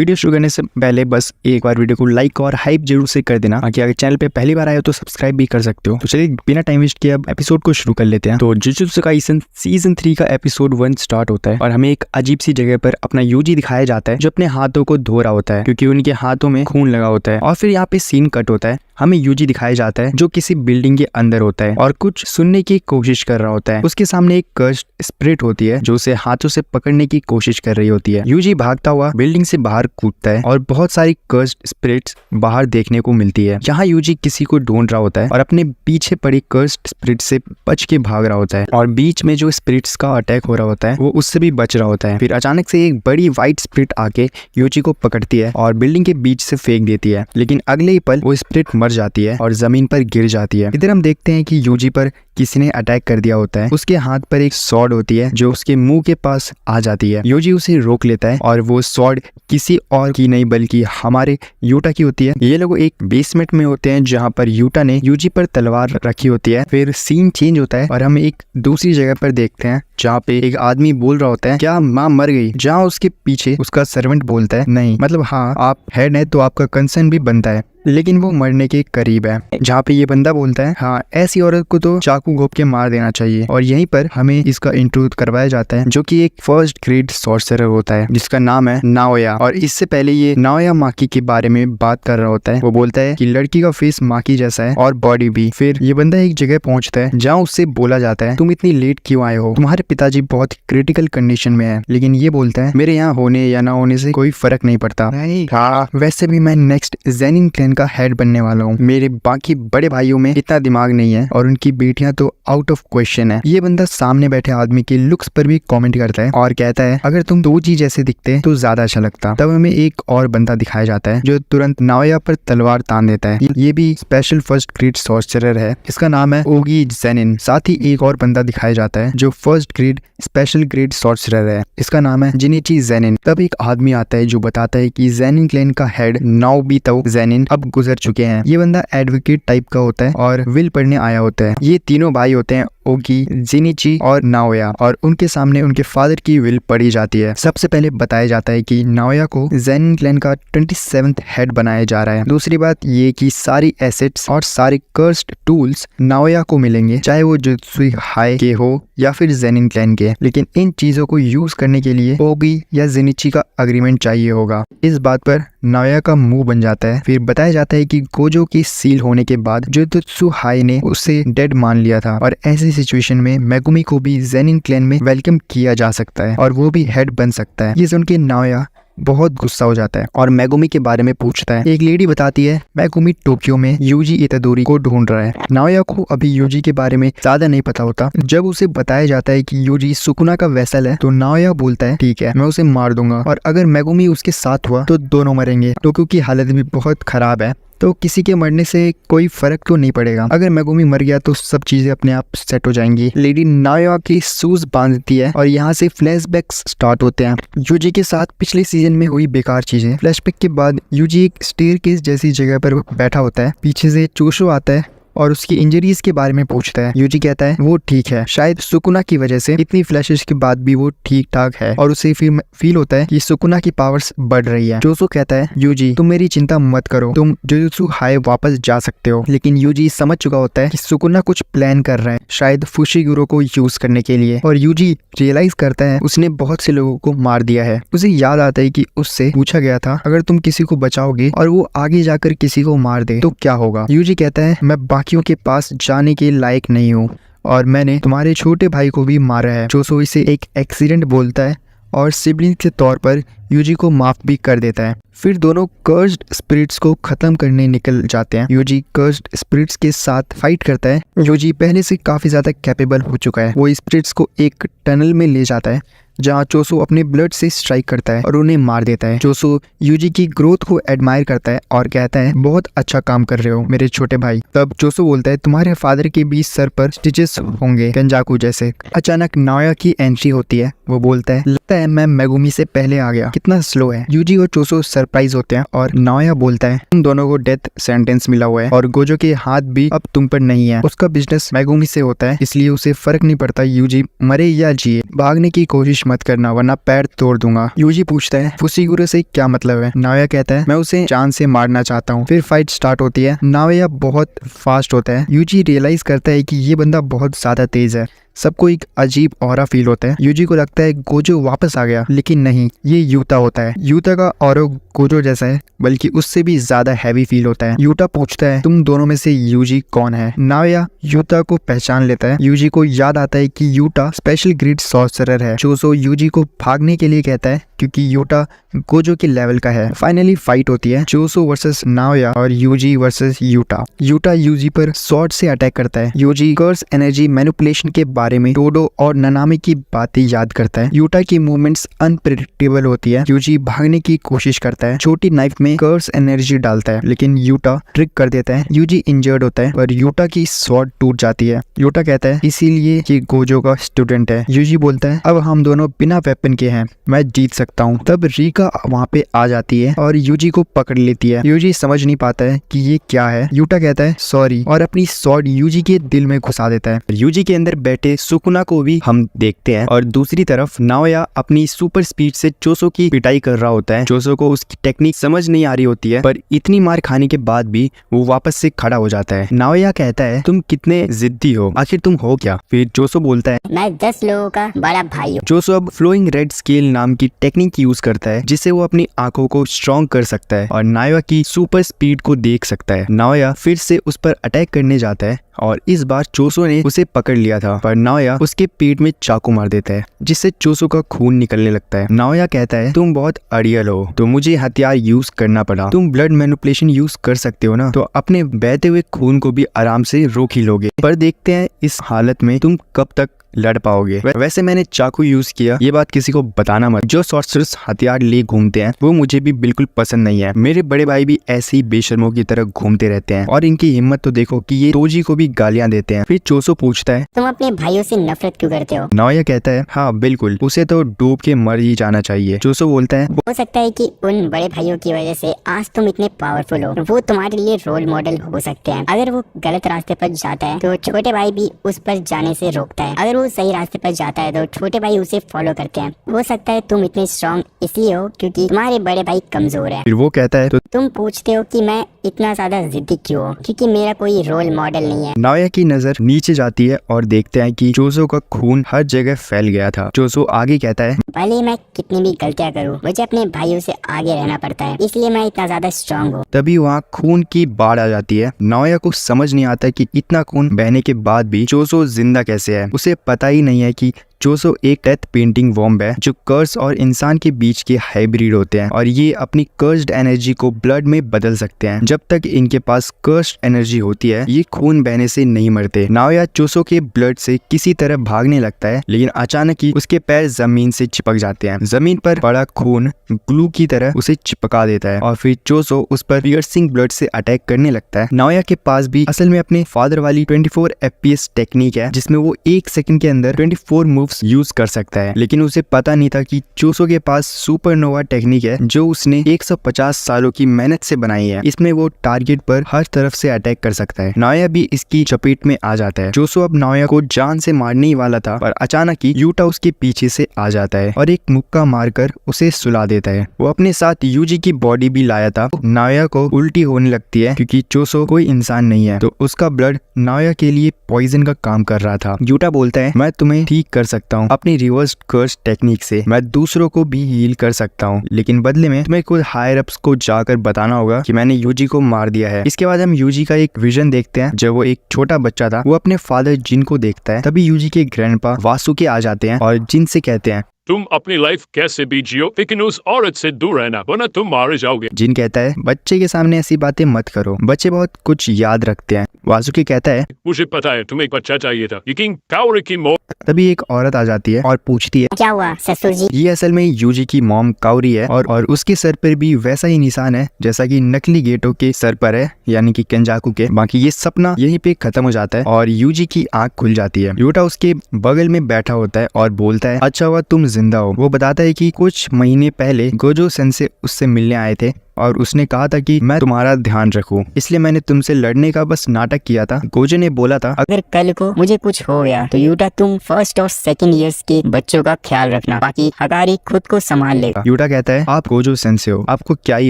Video शुरू करने से पहले बस एक बार वीडियो को लाइक और हाइप जरूर से कर देना। बाकी अगर चैनल पे पहली बार आए हो तो सब्सक्राइब भी कर सकते हो। तो चलिए बिना टाइम वेस्ट किए अब एपिसोड को शुरू कर लेते हैं। तो जुजुत्सु काइसन सीजन 3 का एपिसोड 1 स्टार्ट होता है और हमें एक अजीब सी जगह पर अपना यूजी दिखाया जाता है जो अपने हाथों को धो रहा होता है क्योंकि उनके हाथों में खून लगा होता है। और फिर यहाँ पे सीन कट होता है, हमें यूजी दिखाया जाता है जो किसी बिल्डिंग के अंदर होता है और कुछ सुनने की कोशिश कर रहा होता है। उसके सामने एक कर्स्ड स्पिरिट होती है जो उसे हाथों से पकड़ने की कोशिश कर रही होती है। यूजी भागता हुआ बिल्डिंग से बाहर कूदता है और बहुत सारी कर्स्ड स्पिरिट्स बाहर देखने को मिलती है। यहाँ यूजी किसी को ढूंढ रहा होता है और अपने पीछे पड़ी कर्स्ड स्पिरिट से बच के भाग रहा होता है और बीच में जो स्पिरिट्स का अटैक हो रहा होता है वो उससे भी बच रहा होता है। फिर अचानक से एक बड़ी व्हाइट स्पिरिट आके यूजी को पकड़ती है और बिल्डिंग के बीच से फेंक देती है, लेकिन अगले ही पल वो स्पिरिट मर जाती है और जमीन पर गिर जाती है। इधर हम देखते हैं कि यूजी पर किसी ने अटैक कर दिया होता है। उसके हाथ पर एक सॉर्ड होती है जो उसके मुंह के पास आ जाती है। यूजी उसे रोक लेता है और वो सॉर्ड किसी और की नहीं बल्कि हमारे यूटा की होती है। ये लोग एक बेसमेंट में होते हैं जहाँ पर यूटा ने यूजी पर तलवार रखी होती है। फिर सीन चेंज होता है और हम एक दूसरी जगह पर देखते हैं जहाँ पे एक आदमी बोल रहा होता है क्या माँ मर गई, जहाँ उसके पीछे उसका सर्वेंट बोलता है नहीं, मतलब हाँ आप हेड है तो आपका कंसर्न भी बनता है, लेकिन वो मरने के करीब है। जहाँ पे ये बंदा बोलता है हाँ ऐसी औरत को तो चाकू घोंप के मार देना चाहिए। और यहीं पर हमें इसका इंट्रो करवाया जाता है जो कि एक फर्स्ट ग्रेड सॉर्सरर होता है जिसका नाम है नाओया। और इससे पहले ये नाओया माकी के बारे में बात कर रहा होता है। वो बोलता है कि लड़की का फेस माकी जैसा है और बॉडी भी। फिर ये बंदा एक जगह पहुंचता है जहाँ उससे बोला जाता है तुम इतनी लेट क्यों आए हो, तुम्हारे पिताजी बहुत क्रिटिकल कंडीशन में है। लेकिन ये बोलता है मेरे यहाँ होने या ना होने से कोई फर्क नहीं पड़ता। हाँ वैसे भी मैं नेक्स्ट जेनिन क्लैन का हेड बनने वाला हूँ, मेरे बाकी बड़े भाइयों में इतना दिमाग नहीं है और उनकी बेटियां तो आउट ऑफ क्वेश्चन है। ये बंदा सामने बैठे आदमी के लुक्स पर भी कमेंट करता है और कहता है अगर तुम दो जी जैसे दिखते तो ज्यादा अच्छा लगता। तब हमें एक और बंदा दिखाया जाता है जो तुरंत नाओया पर तलवार तान देता है। ये भी स्पेशल फर्स्ट ग्रेड सॉर्सरर है, इसका नाम है ओगी जेनिन। साथ ही एक और बंदा दिखाया जाता है जो first grade special grade sorcerer है, इसका नाम है जिनिची जेनिन। तब एक आदमी आता है जो बताता है कि जेनिन क्लैन का हेड नाओबितो जेनिन अब गुजर चुके हैं। ये बंदा एडवोकेट टाइप का होता है और विल पढ़ने आया होता है। ये तीनों भाई होते हैं ओगी, जिनिची और नाओया और उनके सामने उनके फादर की विल पढ़ी जाती है। सबसे पहले बताया जाता है कि नाओया को जेनिन क्लैन का 27th हेड बनाया जा रहा है। दूसरी बात ये कि सारी एसेट्स और सारे कर्स्ड टूल्स नाओया को मिलेंगे, चाहे वो जुजुत्सु हाई के हो या फिर जेनिन क्लैन के। लेकिन इन चीजों को यूज करने के लिए ओगी या जिनिची का एग्रीमेंट चाहिए होगा। इस बात पर नाओया का मुंह बन जाता है। फिर बताया जाता है कि गोजो की सील होने के बाद जुजुत्सु हाई ने उसे डेड मान लिया था और ऐसी सिचुएशन में मेगुमी को भी जेनिन क्लैन में वेलकम किया जा सकता है और वो भी हेड बन सकता है। ये सुन के नाओया बहुत गुस्सा हो जाता है और मेगुमी के बारे में पूछता है। एक लेडी बताती है मेगुमी टोक्यो में यूजी इतादोरी को ढूंढ रहा है। नाओया को अभी यूजी के बारे में ज्यादा नहीं पता होता। जब उसे बताया जाता है कि यूजी सुकुना का वेसल है तो नाओया बोलता है ठीक है मैं उसे मार दूंगा और अगर मेगुमी उसके साथ हुआ तो दोनों मरेंगे। टोक्यो की हालत भी बहुत खराब है तो किसी के मरने से कोई फर्क तो नहीं पड़ेगा। अगर मेगुमी मर गया तो सब चीजें अपने आप सेट हो जाएंगी। लेडी नाओया की शूज बांधती है और यहाँ से फ्लैशबैक्स स्टार्ट होते हैं यूजी के साथ पिछले सीजन में हुई बेकार चीजें। फ्लैशबैक के बाद यूजी एक स्टेयरकेस जैसी जगह पर बैठा होता है, पीछे से चोशो आता है और उसकी इंजरीज के बारे में पूछता है। यूजी कहता है वो ठीक है, शायद सुकुना की वजह से इतनी फ्लैशेस के बाद भी वो ठीक ठाक है और उसे फिर फील होता है कि सुकुना की पावर्स बढ़ रही है। जोसो कहता है यूजी तुम मेरी चिंता मत करो, तुम जुजुत्सु हाई वापस जा सकते हो। लेकिन यूजी समझ चुका होता है कि सुकुना कुछ प्लान कर रहा है, शायद फुशिगुरो को यूज करने के लिए। और यूजी रियलाइज करता है उसने बहुत से लोगों को मार दिया है। उसे याद आता है कि उससे पूछा गया था अगर तुम किसी को बचाओगे और वो आगे जाकर किसी को मार दे तो क्या होगा। यूजी कहता है मैं बाकियों के पास जाने के लायक नहीं हूँ और मैंने तुम्हारे छोटे भाई को भी मारा है। जोसो इसे एक एक्सीडेंट बोलता है और सिबलिंग के तौर पर यूजी को माफ भी कर देता है। फिर दोनों कर्स्ड स्पिरिट्स को खत्म करने निकल जाते हैं। यूजी कर्स्ड स्पिरिट्स के साथ फाइट करता है। यूजी पहले से काफी ज्यादा कैपेबल हो चुका है। वो स्पिरिट्स को एक टनल में ले जाता है जहाँ चोसो अपने ब्लड से स्ट्राइक करता है और उन्हें मार देता है। चोसो यूजी की ग्रोथ को एडमायर करता है और कहता है बहुत अच्छा काम कर रहे हो मेरे छोटे भाई। तब चोसो बोलता है तुम्हारे फादर के भी सर पर स्टिचेस होंगे केंजाकू जैसे। अचानक नाओया की एंट्री होती है। वो बोलता है लगता है मैं मेगुमी से पहले आ गया, कितना स्लो है। यूजी और चोसो सरप्राइज होते हैं और नाओया बोलता है तुम दोनों को डेथ सेंटेंस मिला हुआ है और गोजो के हाथ भी अब तुम पर नहीं है। उसका बिजनेस मेगुमी से होता है इसलिए उसे फर्क नहीं पड़ता यूजी मरे या जिए। भागने की कोशिश कोशिश मत करना वरना पैर तोड़ दूंगा। यूजी पूछता है फुसीगुरो से क्या मतलब है। नाओया कहता है मैं उसे जान से मारना चाहता हूँ। फिर फाइट स्टार्ट होती है। नाओया बहुत फास्ट होता है। यूजी रियलाइज करता है कि ये बंदा बहुत ज्यादा तेज है। सबको एक अजीब ऑरा फील होता है। यूजी को लगता है गोजो वापस आ गया, लेकिन नहीं, ये यूता होता है। यूता का ऑरा गोजो जैसा है, बल्कि उससे भी ज्यादा हैवी फील होता है। यूता पूछता है तुम दोनों में से यूजी कौन है। नाओया यूता को पहचान लेता है। यूजी को याद आता है कि यूता स्पेशल ग्रेड सॉर्सरर है। जोसो यूजी को भागने के लिए कहता है क्योंकि यूता गोजो के लेवल का है। फाइनली फाइट होती है, जोसो वर्सेस नाओया और Yuji versus Yuta. Yuta Yuji पर स्वॉर्ड से अटैक करता है। यूजी कर्स एनर्जी मैनिपुलेशन के बारे में डोडो और ननामी की बातें याद करता है। यूता की मूवमेंट्स अनप्रेडिक्टेबल होती है। यूजी भागने की कोशिश करता है, छोटी नाइफ में कर्स एनर्जी डालता है, लेकिन यूता ट्रिक कर देता है। यूजी इंजर्ड होता है पर यूता की स्वॉर्ड टूट जाती है। यूता कहता है इसीलिए ये गोजो का स्टूडेंट है। यूजी बोलता है अब हम दोनों बिना वेपन के हैं, मैं जीत सकता हूँ। तब रीका वहाँ पे आ जाती है और यूजी को पकड़ लेती है। यूजी समझ नहीं पाता है कि ये क्या है। यूता कहता है सॉरी और अपनी स्वॉर्ड यूजी के दिल में घुसा देता है। यूजी के अंदर बैठे सुकुना को भी हम देखते हैं और दूसरी तरफ नाओया अपनी सुपर स्पीड से जोसो की पिटाई कर रहा होता है। जोसो को उसकी टेक्निक समझ नहीं आ रही होती है, पर इतनी मार खाने के बाद भी वो वापस से खड़ा हो जाता है। नाओया कहता है तुम कितने जिद्दी हो, आखिर तुम हो क्या। फिर जोसो बोलता है मैं 10 लोगों का बड़ा भाई हूँ। जोसो अब फ्लोइंग रेड स्केल नाम की टेक्निक यूज करता है जिससे वो अपनी आंखों को स्ट्रॉन्ग कर सकता है और नाओया की सुपर स्पीड को देख सकता है। नाओया फिर से उस पर अटैक करने जाता है और इस बार जोसो ने उसे पकड़ लिया था, पर नाओया उसके पेट में चाकू मार देता है जिससे जोसो का खून निकलने लगता है। नाओया कहता है तुम बहुत अड़ियल हो तो मुझे हथियार यूज करना पड़ा। तुम ब्लड मैनिपुलेशन यूज कर सकते हो ना, तो अपने बहते हुए खून को भी आराम से रोक ही लोगे, पर देखते हैं इस हालत में तुम कब तक लड़ पाओगे। वैसे मैंने चाकू यूज किया, ये बात किसी को बताना मत। जो सॉर्सरर्स हथियार ले घूमते हैं वो मुझे भी बिल्कुल पसंद नहीं है। मेरे बड़े भाई भी ऐसे ही बेशर्मों की तरह घूमते रहते हैं और इनकी हिम्मत तो देखो कि ये तोजी को भी गालियां देते हैं। फिर जोसो पूछता है तुम अपने भाइयों से नफरत क्यों करते हो। नाओया कहता है हाँ बिल्कुल, उसे तो डूब के मर ही जाना चाहिए। जोसो बोलता है हो सकता है कि उन बड़े भाइयों की वजह से आज तुम इतने पावरफुल हो। वो तुम्हारे लिए रोल मॉडल हो सकते हैं। अगर वो गलत रास्ते पर जाता है तो छोटे भाई भी उस पर जाने से रोकता है। अगर वो सही रास्ते पर जाता है तो छोटे भाई उसे फॉलो करते हैं। हो सकता है तुम इतने स्ट्रॉन्ग इसलिए हो क्योंकि तुम्हारे बड़े भाई कमजोर है। फिर वो कहता है तो तुम पूछते हो कि मैं इतना ज्यादा जिद्दी क्यों हूँ, क्योंकि मेरा कोई रोल मॉडल नहीं है। नाओया की नजर नीचे जाती है और देखते हैं कि जोसो का खून हर जगह फैल गया था। जोसो आगे कहता है भले मैं कितनी भी गलतियाँ करूँ, मुझे अपने भाइयों से आगे रहना पड़ता है, इसलिए मैं इतना ज्यादा स्ट्रॉन्ग हूँ। तभी वहाँ खून की बाढ़ आ जाती है। नाओया को समझ नहीं आता कि इतना खून बहने के बाद भी जोसो जिंदा कैसे है। उसे पता ही नहीं है कि जोसो एक डेथ पेंटिंग वॉम्ब है जो कर्स और इंसान के बीच के हाइब्रिड होते हैं और ये अपनी कर्स्ड एनर्जी को ब्लड में बदल सकते हैं। जब तक इनके पास कर्स्ड एनर्जी होती है ये खून बहने से नहीं मरते। नाओया जोसो के ब्लड से किसी तरह भागने लगता है, लेकिन अचानक ही उसके पैर जमीन से चिपक जाते हैं। जमीन पर पड़ा खून ग्लू की तरह उसे चिपका देता है और फिर जोसो उस पर पियर्सिंग ब्लड से अटैक करने लगता है। नाओया के पास भी असल में अपने फादर वाली 24 FPS टेक्निक है जिसमें वो 1 सेकंड के अंदर 24 मूव यूज कर सकता है, लेकिन उसे पता नहीं था कि जोसो के पास सुपरनोवा टेक्निक है जो उसने 150 सालों की मेहनत से बनाई है। इसमें वो टारगेट पर हर तरफ से अटैक कर सकता है। नाओया भी इसकी चपेट में आ जाता है। जोसो अब नाओया को जान से मारने ही वाला था, पर अचानक ही यूटा उसके पीछे से आ जाता है और एक मुक्का मारकर उसे सुला देता है। वो अपने साथ यूजी की बॉडी भी लाया था। नाओया को उल्टी होने लगती है क्योंकि जोसो कोई इंसान नहीं है, तो उसका ब्लड नाओया के लिए पॉइजन का काम कर रहा था। यूटा बोलता है मैं तुम्हें ठीक कर सकता हूँ, अपनी रिवर्स कर्स टेक्निक से मैं दूसरों को भी हील कर सकता हूँ, लेकिन बदले में तुम्हें कुछ हायर अप्स को जाकर बताना होगा कि मैंने यूजी को मार दिया है। इसके बाद हम यूजी का एक विजन देखते हैं। जब वो एक छोटा बच्चा था वो अपने फादर जिन को देखता है, तभी यूजी के ग्रैंडपा वासुके आ जाते हैं और जिन से कहते हैं तुम अपनी लाइफ कैसे भी जियो, लेकिन उस औरत से दूर रहना वरना तुम मारे जाओगे। जिन कहता है बच्चे के सामने ऐसी बातें मत करो, बच्चे बहुत कुछ याद रखते हैं। वासुकी कहता है मुझे पता है तुम्हें एक बच्चा चाहिए था, लेकिन काओरी की मौत। तभी एक औरत आ जाती है और पूछती है क्या हुआ ससुर जी। ये असल में यूजी की मॉम काउरी है और उसके सर पर भी वैसा ही निशान है जैसा कि नकली गेटो के सर पर है, यानी कि केंजाकू के। बाकी ये सपना यहीं पे खत्म हो जाता है और यूजी की आंख खुल जाती है। यूटा उसके बगल में बैठा होता है और बोलता है अच्छा हुआ तुम जिंदा हो। वो बताता है कि कुछ महीने पहले गोजो सेंसे उससे मिलने आए थे और उसने कहा था कि मैं तुम्हारा ध्यान रखूं, इसलिए मैंने तुमसे लड़ने का बस नाटक किया था। गोजो ने बोला था अगर कल को मुझे कुछ हो गया तो यूटा तुम फर्स्ट और सेकंड ईयर्स के बच्चों का ख्याल रखना, बाकी हगारी खुद को संभाल लेगा। यूटा कहता है आप गोजो सेंसे हो, आपको क्या ही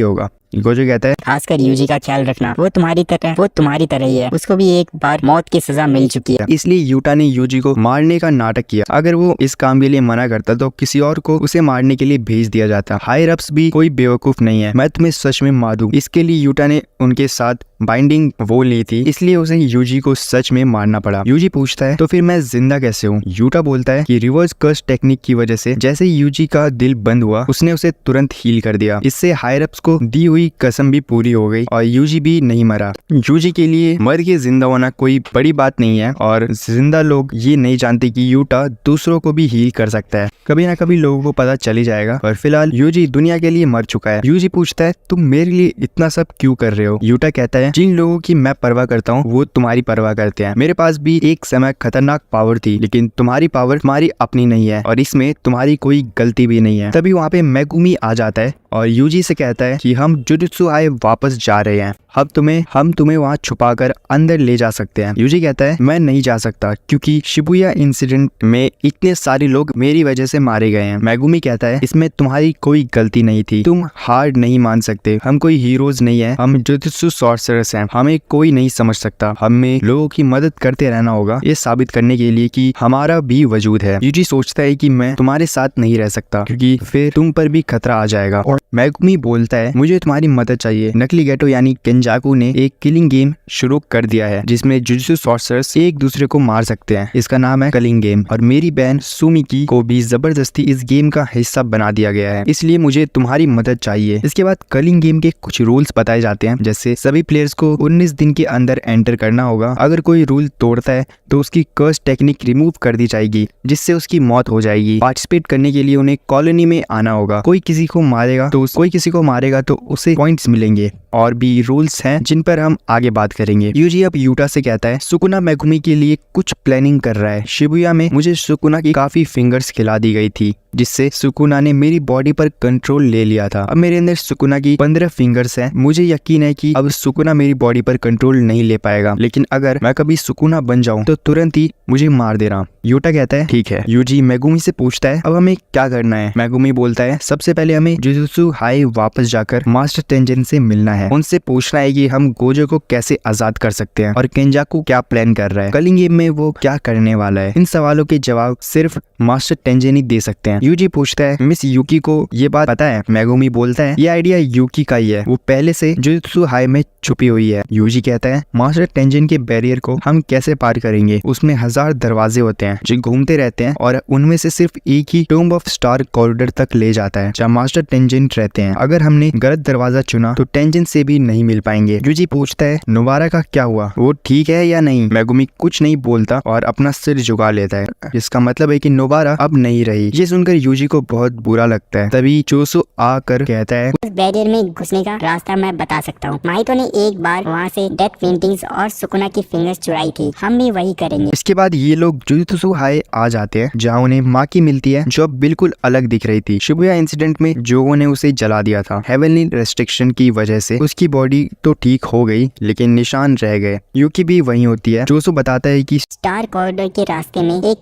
होगा। गोजो कहता है खासकर यूजी का ख्याल रखना, वो तुम्हारी तरह ही है, उसको भी एक बार मौत की सजा मिल चुकी है। इसलिए यूटा ने यूजी को मारने का नाटक किया। अगर वो इस काम के लिए मना करता तो किसी और को उसे मारने के लिए भेज दिया जाता। हायर अप्स भी कोई बेवकूफ नहीं है, मैं तुम्हें सच में मार दूं। इसके लिए यूटा ने उनके साथ बाइंडिंग वो ली थी, इसलिए उसे यूजी को सच में मारना पड़ा। यूजी पूछता है तो फिर मैं जिंदा कैसे हूँ। यूटा बोलता है कि रिवर्स कर्स टेक्निक की वजह से जैसे यूजी का दिल बंद हुआ उसने उसे तुरंत हील कर दिया। इससे हायर अप्स को दी हुई कसम भी पूरी हो गई और यूजी भी नहीं मरा। यूजी के लिए मर के जिंदा होना कोई बड़ी बात नहीं है और जिंदा लोग ये नहीं जानते कि यूटा दूसरों को भी हील कर सकता है। कभी ना कभी लोगों को पता चल ही जाएगा, पर फिलहाल यूजी दुनिया के लिए मर चुका है। यूजी पूछता है तुम मेरे लिए इतना सब क्यों कर रहे हो। यूटा कहता है जिन लोगों की मैं परवाह करता हूँ वो तुम्हारी परवाह करते हैं। मेरे पास भी एक समय खतरनाक पावर थी, लेकिन तुम्हारी पावर तुम्हारी अपनी नहीं है और इसमें तुम्हारी कोई गलती भी नहीं है। तभी वहाँ पे मेगुमी आ जाता है और यूजी से कहता है कि हम जुजुत्सु आए वापस जा रहे हैं, हम तुम्हें वहाँ छुपाकर अंदर ले जा सकते हैं। यूजी कहता है मैं नहीं जा सकता क्योंकि शिबुया इंसिडेंट में इतने सारे लोग मेरी वजह से मारे गए हैं। मेगुमी कहता है इसमें तुम्हारी कोई गलती नहीं थी, तुम हार नहीं मान सकते, हम कोई हीरोज नहीं है, हम जुजुत्सु सॉर्सरर्स हैं, हमें कोई नहीं समझ सकता, हमें लोगों की मदद करते रहना होगा ये साबित करने के लिए कि हमारा भी वजूद है। यूजी सोचता है कि मैं तुम्हारे साथ नहीं रह सकता क्योंकि फिर तुम पर भी खतरा आ जाएगा। और मेगुमी बोलता है मुझे तुम्हारी मदद चाहिए। नकली गेटो यानी केंजाकू ने एक किलिंग गेम शुरू कर दिया है जिसमें जुजुत्सु सॉर्सरर्स एक दूसरे को मार सकते हैं। इसका नाम है कलिंग गेम और मेरी बहन सुमिकी को भी जबरदस्ती इस गेम का हिस्सा बना दिया गया है, इसलिए मुझे तुम्हारी मदद चाहिए। इसके बाद कलिंग गेम के कुछ रूल्स बताए जाते हैं, जैसे सभी प्लेयर्स को 19 दिन के अंदर एंटर करना होगा। अगर कोई रूल तोड़ता है तो उसकी कर्स टेक्निक रिमूव कर दी जाएगी जिससे उसकी मौत हो जाएगी। पार्टिसिपेट करने के लिए उन्हें कॉलोनी में आना होगा। कोई किसी को मारेगा तो उसे पॉइंट्स मिलेंगे। और भी रूल्स हैं जिन पर हम आगे बात करेंगे। यूजी अब यूटा से कहता है सुकुना मेगुमी के लिए कुछ प्लानिंग कर रहा है। शिबुया में मुझे सुकुना की काफी फिंगर्स खिला दी गई थी जिससे सुकुना ने मेरी बॉडी पर कंट्रोल ले लिया था। अब मेरे अंदर सुकुना की 15 फिंगर्स हैं। मुझे यकीन है कि अब सुकुना मेरी बॉडी पर कंट्रोल नहीं ले पाएगा, लेकिन अगर मैं कभी सुकुना बन जाऊं तो तुरंत ही मुझे मार देना। यूटा कहता है ठीक है। यूजी मेगुमी से पूछता है अब हमें क्या करना है। मेगुमी बोलता है सबसे पहले हमें जुजुत्सु हाई वापस जाकर मास्टर टेंजन से मिलना है, उनसे पूछना है कि हम गोजो को कैसे आजाद कर सकते हैं और केंजाकू क्या प्लान कर रहा है, कलिंग गेम में वो क्या करने वाला है। इन सवालों के जवाब सिर्फ मास्टर टेंजन ही दे सकते हैं। यूजी पूछता है मिस यूकी को ये बात पता है। मेगुमी बोलता है ये आइडिया यूकी का ही है, वो पहले से जुजुत्सु हाई में छुपी हुई है। यूजी कहता है मास्टर टेंजन के बैरियर को हम कैसे पार करेंगे, उसमें 1000 दरवाजे होते हैं जो घूमते रहते हैं और उनमें से सिर्फ एक ही टूम्ब ऑफ स्टार कॉरिडोर तक ले जाता है जहाँ मास्टर टेंजन रहते हैं। अगर हमने गलत दरवाजा चुना तो टेंजन से भी नहीं मिल पाएंगे। यूजी पूछता है नोवारा का क्या हुआ, वो ठीक है या नहीं। मेगुमी कुछ नहीं बोलता और अपना सिर झुका लेता है, जिसका मतलब है कि नोवारा अब नहीं रही। ये सुनकर यूजी को बहुत बुरा लगता है। तभी चोसो आकर कहता है उस बैरियर में घुसने का रास्ता मैं बता सकता हूँ। माहितो ने एक बार वहाँ से डेथ पेंटिंग्स और सुकुना की फिंगर्स चुराई थी, हम भी वही करेंगे। इसके बाद ये लोग जुजुत्सु हाई आ जाते हैं जहाँ उन्हें माकी मिलती है जो बिल्कुल अलग दिख रही थी। शिबुया इंसिडेंट में जोगो ने उसे जला दिया था। हेवनली रेस्ट्रिक्शन की वजह से उसकी बॉडी तो ठीक हो गई लेकिन निशान रह गए। यूकी भी वहीं होती है। जोसो बताता है कि स्टार कॉरिडोर के रास्ते में एक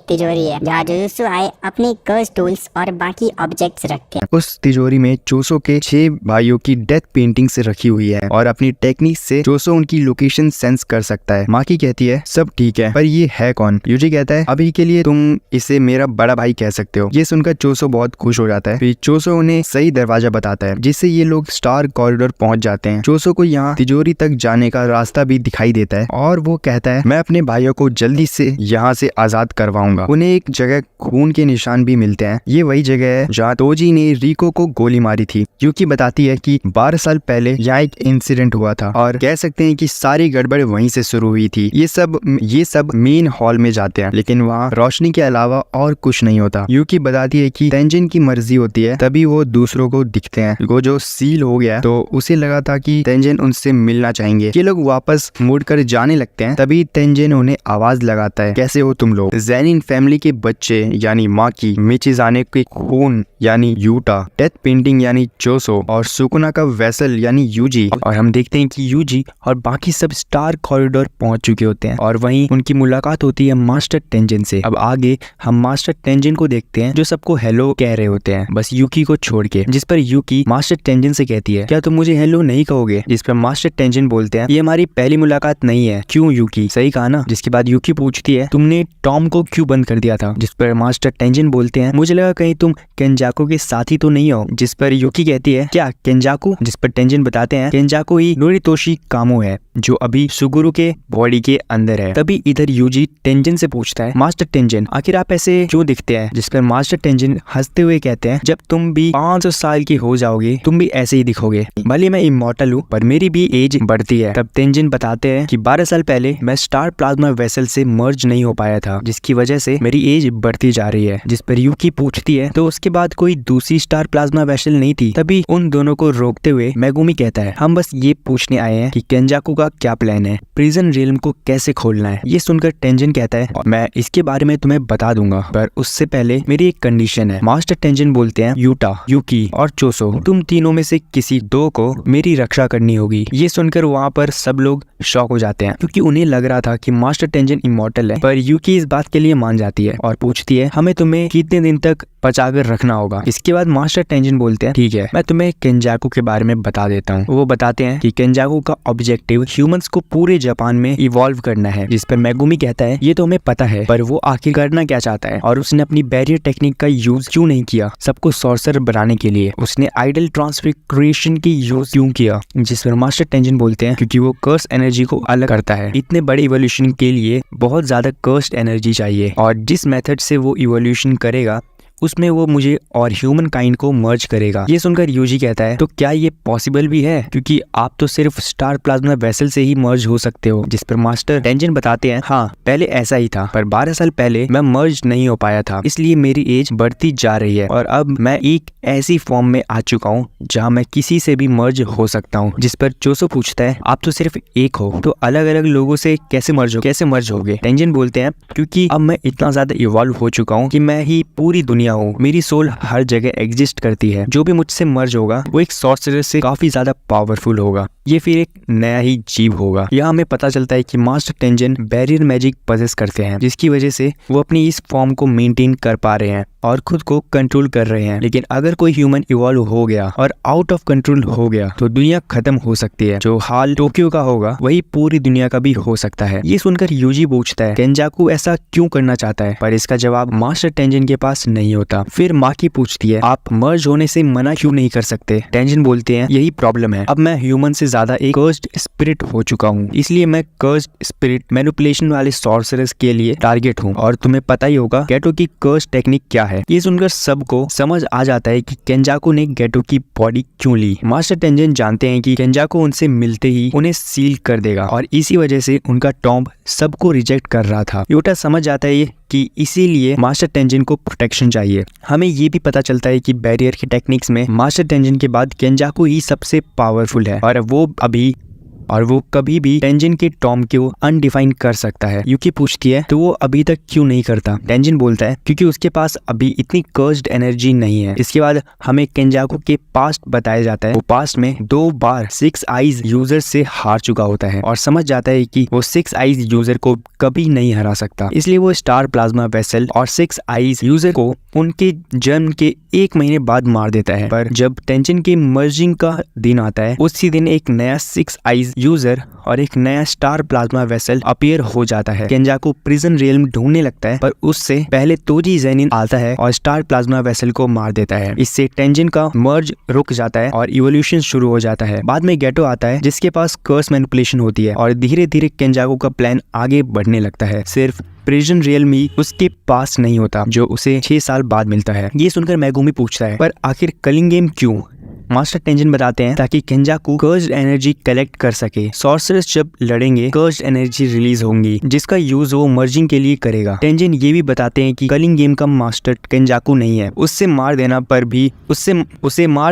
तिजोरी है जहाँ जुजुत्सु आए अपने कर्स टूल्स और बाकी ऑब्जेक्ट्स रखते हैं। उस तिजोरी में जोसो के 6 भाइयों की डेथ पेंटिंग्स रखी हुई है और अपनी टेक्निक से जोसो उनकी लोकेशन सेंस कर सकता है। माकी कहती है सब ठीक है पर ये है कौन। यूजी कहता है अभी के लिए तुम इसे मेरा बड़ा भाई कह सकते हो। ये सुनकर जोसो बहुत खुश हो जाता है। फिर जोसो उन्हें सही दरवाजा बताता है जिससे ये लोग स्टार कॉरिडोर पहुंच जाते हैं। जोसो को यहाँ तिजोरी तक जाने का रास्ता भी दिखाई देता है और वो कहता है मैं अपने भाइयों को जल्दी से यहाँ से आजाद करवाऊंगा। उन्हें एक जगह खून के निशान भी मिलते हैं। ये वही जगह है जहाँ तोजी ने रिको को गोली मारी थी। यूकी बताती है कि 12 साल पहले यहाँ एक इंसिडेंट हुआ था और कह सकते हैं कि सारी गड़बड़ वहीं से शुरू हुई थी। ये सब मेन हॉल में जाते हैं लेकिन वहाँ रोशनी के अलावा और कुछ नहीं होता। यूकी बताती है कि तेंजिन की मर्जी होती है तभी वो दूसरों को दिखते हैं। गोजो सील हो गया तो उसे लगा था कि तेंजिन उनसे मिलना चाहेंगे। ये लोग वापस मुड़कर जाने लगते हैं, तभी तेंजिन उन्हें आवाज लगाता है, कैसे हो तुम लोग? ज़ेनिन फैमिली के बच्चे यानी माकी, मिचिज़ाने के खून यानी यूटा, डेथ पेंटिंग यानी चोसो और सुकुना का वेसल यानी यूजी। और हम देखते हैं कि यूजी और बाकी सब स्टार कॉरिडोर पहुंच चुके होते हैं और वहीं उनकी मुलाकात होती है मास्टर तेंजिन से। अब आगे हम मास्टर तेंजिन को देखते हैं जो सबको हेलो कह रहे होते हैं, बस यूकी को छोड़ के, जिस पर यूकी मास्टर तेंजिन से कहती है, क्या तुम मुझे हेलो नहीं कहोगे? जिस पर मास्टर तेंजिन बोलते हैं, ये हमारी पहली मुलाकात नहीं है। क्यों यूकी? सही कहा ना? जिसके बाद यूकी पूछती है, तुमने टॉम को क्यों बंद कर दिया था? जिस पर मास्टर तेंजिन बोलते हैं, मुझे लगा कहीं तुम केंजाकू के साथी तो नहीं हो। जिस पर यूकी कहती है, क्या केंजाकू? जिस पर तेंजिन बताते हैं, केंजाकू ही नोरितोशी कामो है जो अभी सुगुरु के बॉडी के अंदर है। तभी इधर यूजी तेंजिन से पूछता है, मास्टर तेंजिन आखिर आप ऐसे क्यों दिखते हैं? जिस पर मास्टर तेंजिन हंसते हुए कहते हैं, जब तुम भी 500 साल के हो जाओगे तुम भी ऐसे ही दिखोगे। भले मैं इमॉर्टल हूँ पर मेरी भी एज बढ़ती है। तब तेंजिन बताते हैं कि 12 साल पहले मैं स्टार प्लाज्मा वेसल से मर्ज नहीं हो पाया था, जिसकी वजह से मेरी एज बढ़ती जा रही है। जिस पर यूकी पूछती है, तो उसके बाद कोई दूसरी स्टार प्लाज्मा वेसल नहीं थी? तभी उन दोनों को रोकते हुए मेगुमी कहता है, हम बस ये पूछने आए हैं कि केंजाकू का क्या प्लान है, प्रिजन रियल्म को कैसे खोलना है। ये सुनकर तेंजिन कहता है, मैं इसके बारे में तुम्हें बता दूंगा, पर उससे पहले मेरी एक कंडीशन है। मास्टर तेंजिन बोलते हैं, यूटा, यूकी और चोसो, तुम तीनों में से किसी दो को मेरी रक्षा करनी होगी। ये सुनकर वहाँ पर सब लोग शॉक हो जाते हैं क्योंकि उन्हें लग रहा था कि मास्टर तेंजिन इमॉर्टल है, पर यूकी इस बात के लिए मान जाती है और पूछती है, हमें तुम्हें कितने दिन तक बचाकर रखना होगा? इसके बाद मास्टर तेंजिन बोलते हैं, ठीक है मैं तुम्हें केंजाकू के बारे में बता देता हूँ। वो बताते हैं कि केंजाकू का ऑब्जेक्टिव ह्यूमंस को पूरे जापान में इवॉल्व करना है। जिस पर मेगुमी कहता है, ये तो हमें पता है, पर वो आखिर करना क्या चाहता है और उसने अपनी बैरियर टेक्निक का यूज क्यों नहीं किया सबको सॉर्सर बनाने के लिए? उसने आइडल ट्रांसफिग्रेशन की यूज क्यों किया? जिस पर मास्टर तेंजिन बोलते हैं, क्योंकि वो कर्स एनर्जी को अलग करता है। इतने बड़े इवोल्यूशन के लिए बहुत ज्यादा कर्स्ड एनर्जी चाहिए और जिस मेथड से वो इवोल्यूशन करेगा उसमें वो मुझे और ह्यूमन काइंड को मर्ज करेगा। ये सुनकर यूजी कहता है, तो क्या ये पॉसिबल भी है? क्योंकि आप तो सिर्फ स्टार प्लाज्मा वेसल से ही मर्ज हो सकते हो। जिस पर मास्टर तेंजिन बताते हैं, हाँ पहले ऐसा ही था, पर 12 साल पहले मैं मर्ज नहीं हो पाया था, इसलिए मेरी एज बढ़ती जा रही है और अब मैं एक ऐसी फॉर्म में आ चुका हूँ जहाँ मैं किसी से भी मर्ज हो सकता हूँ। जिस पर चोसो पूछता है, आप तो सिर्फ एक हो, तो अलग अलग लोगों से कैसे मर्ज होगे? तेंजिन बोलते हैं, क्योंकि अब मैं इतना ज्यादा इवॉल्व हो चुका हूँ कि मैं ही पूरी दुनिया हूँ, मेरी सोल हर जगह एग्जिस्ट करती है। जो भी मुझसे मर्ज होगा वो एक सॉर्सरर से काफी ज्यादा पावरफुल होगा, ये फिर एक नया ही जीव होगा। यहाँ हमें पता चलता है कि master Tenzin barrier magic possess करते हैं, जिसकी वजह से वो अपनी इस फॉर्म को मेंटेन कर पा रहे हैं और खुद को कंट्रोल कर रहे हैं। लेकिन अगर कोई ह्यूमन इवॉल्व हो गया और आउट ऑफ कंट्रोल हो गया तो दुनिया खत्म हो सकती है। जो हाल टोक्यो का होगा वही पूरी दुनिया का भी हो सकता है। ये सुनकर यूजी पूछता है, केंजाकू ऐसा क्यों करना चाहता है? पर इसका जवाब मास्टर तेंजिन के पास नहीं होता। फिर माकी पूछती है, आप मर्ज होने से मना क्यों नहीं कर सकते? तेंजिन बोलते हैं, यही प्रॉब्लम है, अब मैं ह्यूमन से ज्यादा एक कर्स्ड स्पिरिट हो चुका हूँ, इसलिए मैं कर्स्ड स्पिरिट मैनिपुलेशन वाले सॉर्सरर्स के लिए टारगेट हूँ और तुम्हें पता ही होगा गेटो की कर्स टेक्निक क्या है। ये सुनकर सबको समझ आ जाता है कि केंजाकू ने गेटो की बॉडी क्यों ली। मास्टर तेंजिन जानते हैं कि केंजाकू उनसे मिलते ही उन्हें सील कर देगा और इसी वजह से उनका टॉम्ब सबको रिजेक्ट कर रहा था। यूटा समझ जाता है कि इसीलिए मास्टर तेंजिन को प्रोटेक्शन चाहिए। हमें ये भी पता चलता है कि बैरियर की टेक्निक्स में मास्टर तेंजिन के बाद केंजाकू ही सबसे पावरफुल है और वो कभी भी तेंजिन के टॉम को अनडिफाइन कर सकता है। यूकी पूछती है, तो वो अभी तक क्यों नहीं करता? तेंजिन बोलता है, क्योंकि उसके पास अभी इतनी कर्स्ड एनर्जी नहीं है। इसके बाद हमें केंजाकू के पास्ट बताया जाता है। वो पास्ट में 2 बार 6 आइज यूजर से हार चुका होता है और समझ जाता है कि वो 6 आइज यूजर को कभी नहीं हरा सकता, इसलिए वो स्टार प्लाज्मा वेसल और 6 आइज यूजर को उनके जन्म के 1 महीने बाद मार देता है। पर जब तेंजिन के मर्जिंग का दिन आता है उसी दिन एक नया 6 आइज यूजर और एक नया स्टार प्लाज्मा वेसल अपीयर हो जाता है। केंजाकू प्रिजन रियल्म ढूंढने लगता है पर उससे पहले तोजी ज़ेनिन आता है और स्टार प्लाज्मा वेसल को मार देता है। इससे तेंजिन का मर्ज रुक जाता है और इवोल्यूशन शुरू हो जाता है। बाद में गेटो आता है जिसके पास कर्स मैनिपुलेशन होती है और धीरे धीरे केंजाकू का प्लान आगे बढ़ने लगता है। सिर्फ प्रिजन रियल्म ही उसके पास नहीं होता जो उसे 6 साल बाद मिलता है। ये सुनकर मेगुमी पूछता है, पर आखिर कलिंग गेम क्यों? मास्टर टेंजन बताते हैं ताकि केंजाकू कर्स्ड एनर्जी कलेक्ट कर सके। सॉर्सरर्स जब लड़ेंगे कर्स्ड एनर्जी रिलीज होंगी जिसका यूज वो मर्जिंग के लिए करेगा। टेंजन ये भी बताते हैं कि कलिंग गेम का मास्टर केंजाकू नहीं है, उसे मार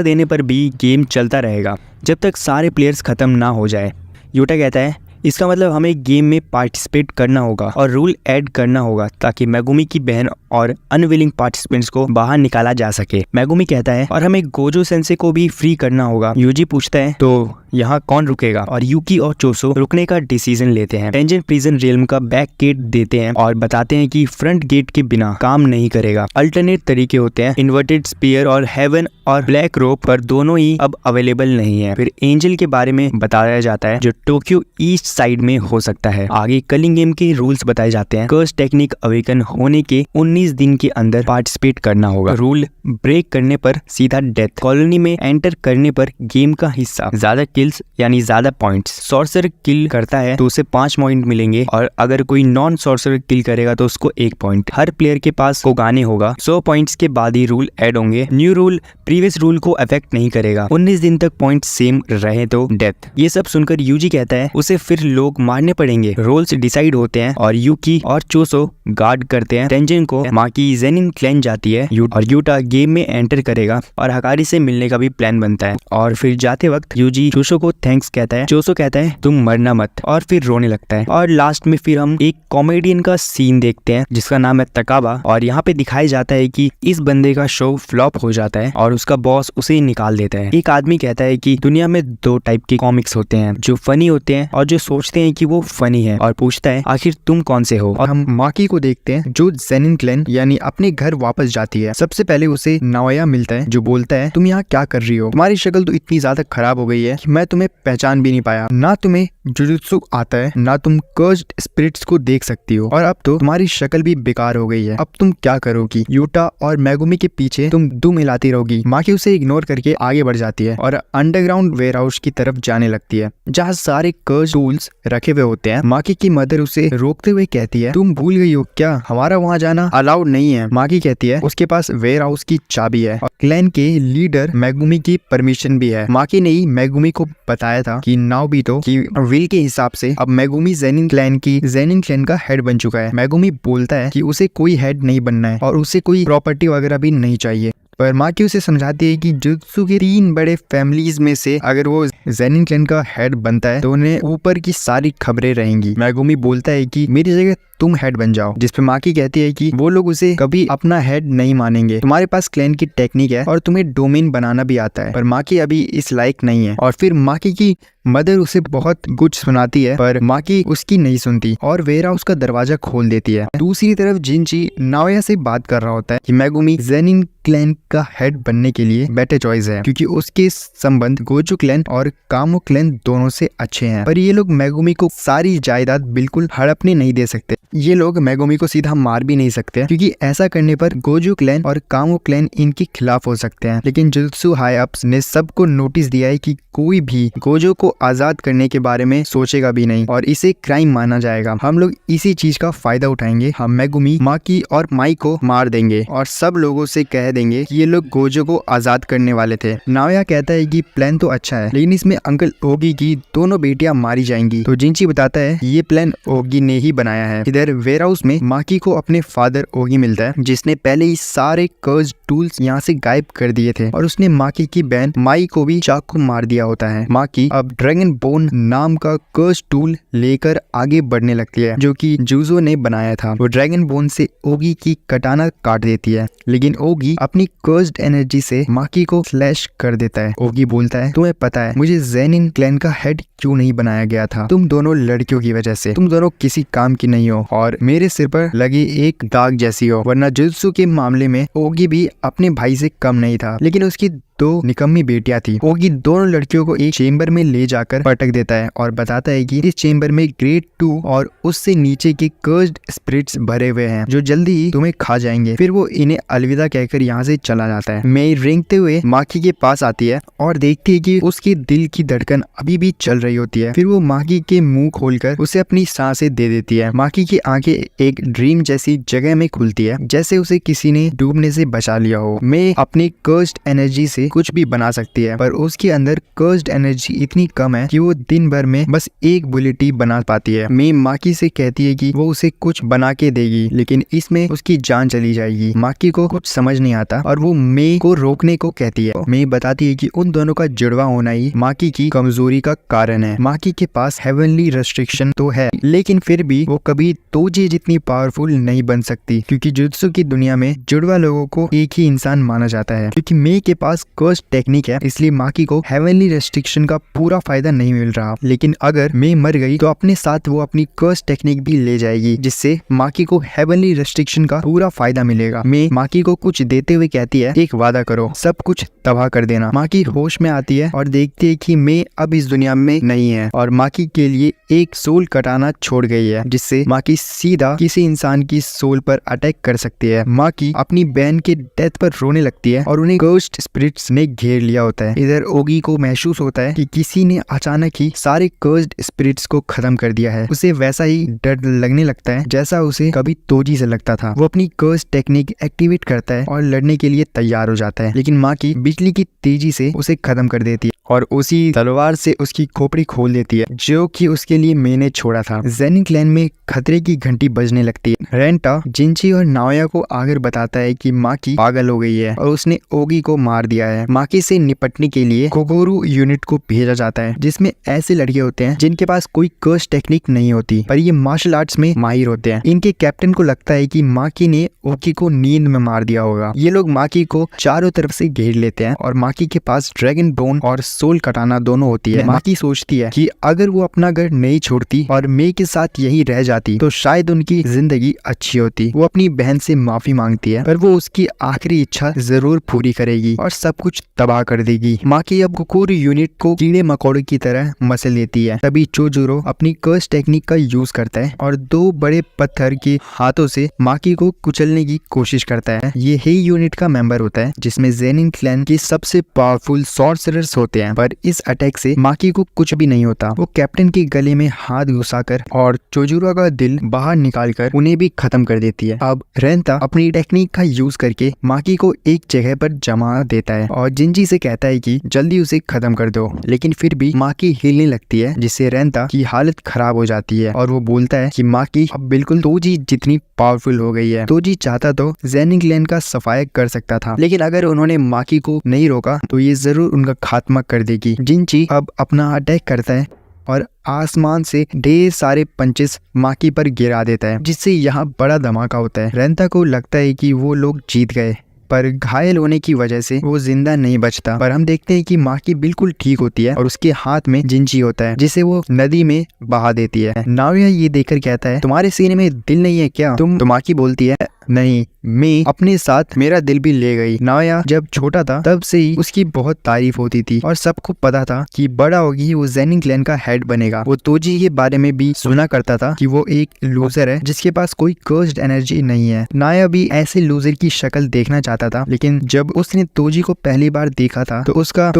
देने पर भी गेम चलता रहेगा जब तक सारे प्लेयर्स खत्म ना हो जाए। यूटा कहता है इसका मतलब हमें गेम में पार्टिसिपेट करना होगा और रूल ऐड करना होगा ताकि मेगुमी की बहन और अनविलिंग पार्टिसिपेंट्स को बाहर निकाला जा सके। मेगुमी कहता है और हमें गोजो सेंसे को भी फ्री करना होगा। यूजी पूछता है तो यहाँ कौन रुकेगा और यूकी और चोसो रुकने का डिसीजन लेते हैं। टेंजन प्रिजन रियल्म का बैक गेट देते हैं और बताते हैं कि फ्रंट गेट के बिना काम नहीं करेगा। अल्टरनेट तरीके होते हैं, इन्वर्टेड स्पीयर और हेवन और ब्लैक रोप, पर दोनों ही अब अवेलेबल नहीं है। फिर एंजल के बारे में बताया जाता है जो टोक्यो ईस्ट साइड में हो सकता है। आगे कलिंग गेम के रूल्स बताए जाते हैं। कर्स टेक्निक अवेकन होने के 19 दिन के अंदर पार्टिसिपेट करना होगा। रूल ब्रेक करने पर सीधा डेथ। कॉलोनी में एंटर करने पर गेम का हिस्सा, ज्यादा किल्स यानी ज्यादा पॉइंट्स। सॉर्सर किल करता है तो उसे 5 पॉइंट मिलेंगे और अगर कोई नॉन सॉर्सर किल करेगा तो उसको 1 पॉइंट। हर प्लेयर के पास कोगाने होगा। 100 पॉइंट्स के बाद ही रूल ऐड होंगे। न्यू रूल प्रीवियस रूल को अफेक्ट नहीं करेगा। 19 दिन तक पॉइंट सेम रहे तो डेथ। ये सब सुनकर यूजी कहता है उसे फिर लोग मारने पड़ेंगे। रोल्स डिसाइड होते हैं और यूकी और चोसो गार्ड करते हैं। टेंजन को माकी जेनिन क्लैन जाती है और यूटा गेम में एंटर करेगा और हकारी से मिलने का भी प्लान बनता है। और फिर जाते वक्त यूजी चोसो को थैंक्स कहता है। चोसो कहता है तुम मरना मत और फिर रोने लगता है। और लास्ट में फिर हम एक कॉमेडियन का सीन देखते हैं जिसका नाम है तकाबा। और यहाँ पे दिखाया जाता है कि इस बंदे का शो फ्लॉप हो जाता है और उसका बॉस उसे निकाल देता है। एक आदमी कहता है कि दुनिया में 2 टाइप के कॉमिक्स होते हैं, जो फनी होते हैं और जो सोचते हैं कि वो फनी है, और पूछता है आखिर तुम कौन से हो। और हम माकी को देखते हैं जो जेनिन क्लैन यानी अपने घर वापस जाती है। सबसे पहले उसे नाओया मिलता है जो बोलता है तुम यहाँ क्या कर रही हो, तुम्हारी शक्ल तो इतनी ज्यादा खराब हो गई है कि मैं तुम्हें पहचान भी नहीं पाया। ना तुम्हें जुजुत्सु आता है, ना तुम कर्स्ड स्पिरिट्स को देख सकती हो, और अब तो तुम्हारी शक्ल भी बेकार हो गई है। अब तुम क्या करोगी? यूटा और मेगुमी के पीछे तुम दुम हिलाती रहोगी। माकी उसे इग्नोर करके आगे बढ़ जाती है और अंडरग्राउंड वेयरहाउस की तरफ जाने लगती है जहाँ सारे कर्स्ड टूल्स रखे हुए होते हैं। माकी की मदर उसे रोकते हुए कहती है तुम भूल गई हो क्या, हमारा वहाँ जाना अलाउड नहीं है। माकी कहती है उसके पास वेयरहाउस की चाबी है और क्लैन के लीडर मेगुमी की परमिशन भी है। माकी ने ही मेगुमी को बताया था कि नाओबितो की विल के हिसाब से अब मेगुमी जेनिन क्लैन का हेड बन चुका है। मेगुमी बोलता है कि उसे कोई हेड नहीं बनना है और उसे कोई प्रॉपर्टी वगैरह भी नहीं चाहिए, पर माकी उसे समझाती है कि जुजुत्सु के 3 बड़े फैमिलीज में से अगर वो जेनिन क्लैन का हेड बनता है तो उन्हें ऊपर की सारी खबरें रहेंगी। मेगुमी बोलता है कि मेरी जगह तुम हेड बन जाओ, जिस पे माकी कहती है कि वो लोग उसे कभी अपना हेड नहीं मानेंगे। तुम्हारे पास क्लैन की टेक्निक है और तुम्हें डोमेन बनाना भी आता है, पर माकी अभी इस लायक नहीं है। और फिर माकी की मदर उसे बहुत कुछ सुनाती है पर माकी उसकी नहीं सुनती और वेयरहाउस का दरवाजा खोल देती है। दूसरी तरफ जिनची नाओया से बात कर रहा होता है कि मेगुमी जेनिन क्लैन का हेड बनने के लिए बेटर चॉइस है क्योंकि उसके संबंध गोजो क्लैन और कामो क्लैन दोनों से अच्छे हैं। पर ये लोग मेगुमी को सारी जायदाद बिल्कुल हड़पने नहीं दे सकते। ये लोग मेगुमी को सीधा मार भी नहीं सकते क्योंकि ऐसा करने पर गोजो क्लैन और कामो क्लैन इनके खिलाफ हो सकते हैं। लेकिन जुजुत्सु हाई अप्स ने सबको नोटिस दिया है कि कोई भी गोजो को आजाद करने के बारे में सोचेगा भी नहीं और इसे क्राइम माना जाएगा। हम लोग इसी चीज का फायदा उठाएंगे। हम मेगुमी, माकी और माई को मार देंगे और सब लोगों से कह देंगे कि ये लोग गोजो को आजाद करने वाले थे। नाओया कहता है कि प्लान तो अच्छा है लेकिन इसमें अंकल ओगी की दोनों बेटियां मारी जाएंगी। तो जिनची बताता है ये प्लान ओगी ने ही बनाया है। इधर वेयरहाउस में माकी को अपने फादर ओगी मिलता है जिसने पहले ही सारे कर्स्ड टूल्स यहाँ से गायब कर दिए थे और उसने माकी की बहन माई को भी चाकू मार दिया होता है। माकी अब ड्रैगन बोन नाम का कर्स्ड टूल लेकर आगे बढ़ने लगती है जो कि जुजो ने बनाया था। वो ड्रैगन बोन से ओगी की कटाना काट देती है लेकिन ओगी अपनी कर्स्ड एनर्जी से माकी को स्लैश कर देता है। ओगी बोलता है तुम्हें पता है मुझे जेनिन क्लैन का हेड क्यों नहीं बनाया गया था? तुम दोनों लड़कियों की वजह से। तुम दोनों किसी काम की नहीं हो और मेरे सिर पर लगी एक दाग जैसी हो। वरना जुजुत्सु के मामले में ओगी भी अपने भाई से कम नहीं था लेकिन उसकी 2 निकम्मी बेटियां थी। ओगी दोनों लड़कियों को एक चेम्बर में ले जाकर पटक देता है और बताता है कि इस चेम्बर में ग्रेड 2 और उससे नीचे के कर्स्ड स्पिरिट्स भरे हुए हैं जो जल्दी ही तुम्हें खा जाएंगे। फिर वो इन्हें अलविदा कहकर यहाँ से चला जाता है। मेई रेंगते हुए माकी के पास आती है और देखती है कि उसके दिल की धड़कन अभी भी चल रही होती है। फिर वो माकी के मुंह खोलकर उसे अपनी सांसें दे देती है। माकी की आंखें एक ड्रीम जैसी जगह में खुलती है जैसे उसे किसी ने डूबने से बचा लिया हो। मैं अपनी कर्स्ड एनर्जी से से कुछ भी बना सकती है, पर उसके अंदर कर्स्ड एनर्जी इतनी कम है कि वो दिन भर में बस एक बुलेट ही बना पाती है। मे माकी से कहती है कि वो उसे कुछ बना के देगी, लेकिन इसमें उसकी जान चली जाएगी। माकी को कुछ समझ नहीं आता और वो मे को रोकने को कहती है। मे बताती है कि उन दोनों का जुड़वा होना ही माकी की कमजोरी का कारण है। माकी के पास हेवनली रेस्ट्रिक्शन तो है, लेकिन फिर भी वो कभी तोजी जितनी पावरफुल नहीं बन सकती, क्योंकि जुजुत्सु की दुनिया में जुड़वा लोगों को एक ही इंसान माना जाता है। क्योंकि मे के पास कर्स टेक्निक है, इसलिए माकी को हेवनली रेस्ट्रिक्शन का पूरा फायदा नहीं मिल रहा। लेकिन अगर मे मर गई तो अपने साथ वो अपनी कर्स टेक्निक भी ले जाएगी, जिससे माकी को हेवनली रेस्ट्रिक्शन का पूरा फायदा मिलेगा। मे माकी को कुछ देते हुए कहती है, एक वादा करो, सब कुछ तबाह कर देना। माकी होश में आती है और देखती है कि मे अब इस दुनिया में नहीं है और माकी के लिए एक सोल कटाना छोड़ गई है, जिससे माकी सीधा किसी इंसान की सोल पर अटैक कर सकती है। माकी अपनी बहन के डेथ पर रोने लगती है और उन्हें गोस्ट स्पिरिट्स ने घेर लिया होता है। इधर ओगी को महसूस होता है कि किसी ने अचानक ही सारे कर्स्ड स्पिरिट्स को खत्म कर दिया है। उसे वैसा ही डर लगने लगता है जैसा उसे कभी तोजी से लगता था। वो अपनी कर्स टेक्निक एक्टिवेट करता है और लड़ने के लिए तैयार हो जाता है, लेकिन माकी बिजली की तेजी से उसे खत्म कर देती है और उसी तलवार से उसकी खोपड़ी खोल देती है, जो कि उसके लिए मैंने छोड़ा था। ज़ेनिन क्लैन में खतरे की घंटी बजने लगती है। रेंटा जिंची और नाओया को आकर बताता है कि माकी पागल हो गई है और उसने ओगी को मार दिया है। माकी से निपटने के लिए कोगोरू यूनिट को भेजा जाता है, जिसमें ऐसे लड़के होते हैं जिनके पास कोई कर्स टेक्निक नहीं होती, पर ये मार्शल आर्ट्स में माहिर होते हैं। इनके कैप्टन को लगता है कि माकी ने ओगी को नींद में मार दिया होगा। ये लोग माकी को चारों तरफ से घेर लेते हैं और माकी के पास ड्रैगन बोन और सोल कटाना दोनों होती है। माकी सोचती है कि अगर वो अपना घर नहीं छोड़ती और मे के साथ यही रह जाती तो शायद उनकी जिंदगी अच्छी होती। वो अपनी बहन से माफी मांगती है, पर वो उसकी आखिरी इच्छा जरूर पूरी करेगी और सब कुछ तबाह कर देगी। माकी अब कोगोरू यूनिट को कीड़े मकोड़े की तरह मसल लेती है। तभी चोजुरो अपनी कर्स टेक्निक का यूज करता है और दो बड़े पत्थर के हाथों से माकी को कुचलने की कोशिश करता है। ये हेई यूनिट का मेंबर होता है, जिसमें ज़ेनिन क्लैन के सबसे पावरफुल सॉर्सरर्स होते हैं, पर इस अटैक से माकी को कुछ भी नहीं होता। वो कैप्टन के गले में हाथ घुसाकर और चोजुरो का दिल बाहर निकालकर उन्हें भी खत्म कर देती है। अब रेंता अपनी टेक्निक का यूज करके माकी को एक जगह पर जमा देता है और जिंजी से कहता है कि जल्दी उसे खत्म कर दो, लेकिन फिर भी माकी हिलने लगती है, जिससे रेंता की हालत खराब हो जाती है और वो बोलता है कि माकी अब बिल्कुल तोजी जितनी पावरफुल हो गई है। तोजी चाहता तो ज़ेनिन क्लैन का सफाया कर सकता था, लेकिन अगर उन्होंने माकी को नहीं रोका तो ये जरूर उनका खात्मा कर देगी। जिंची अब अपना अटैक करता है और आसमान से ढेर सारे पंचेस माकी पर गिरा देता है, जिससे यहाँ बड़ा धमाका होता है। रेंता को लगता है कि वो लोग जीत गए, पर घायल होने की वजह से वो जिंदा नहीं बचता। पर हम देखते हैं कि माकी बिल्कुल ठीक होती है और उसके हाथ में जिंची होता है, जिसे वो नदी में बहा देती है। नाओया ये देखकर कहता है, तुम्हारे सीने में दिल नहीं है क्या? तो माकी बोलती है, नहीं, मैं अपने साथ मेरा दिल भी ले गई। नाओया जब छोटा था तब से ही उसकी बहुत तारीफ होती थी और सबको पता था कि बड़ा होगी वो ज़ेनिन क्लैन का हेड बनेगा। वो तोजी के बारे में भी सुना करता था कि वो एक लूजर है जिसके पास कोई कर्स्ड एनर्जी नहीं है। नाया भी ऐसे लूजर की शक्ल देखना चाहता था, लेकिन जब उसने तोजी को पहली बार देखा था तो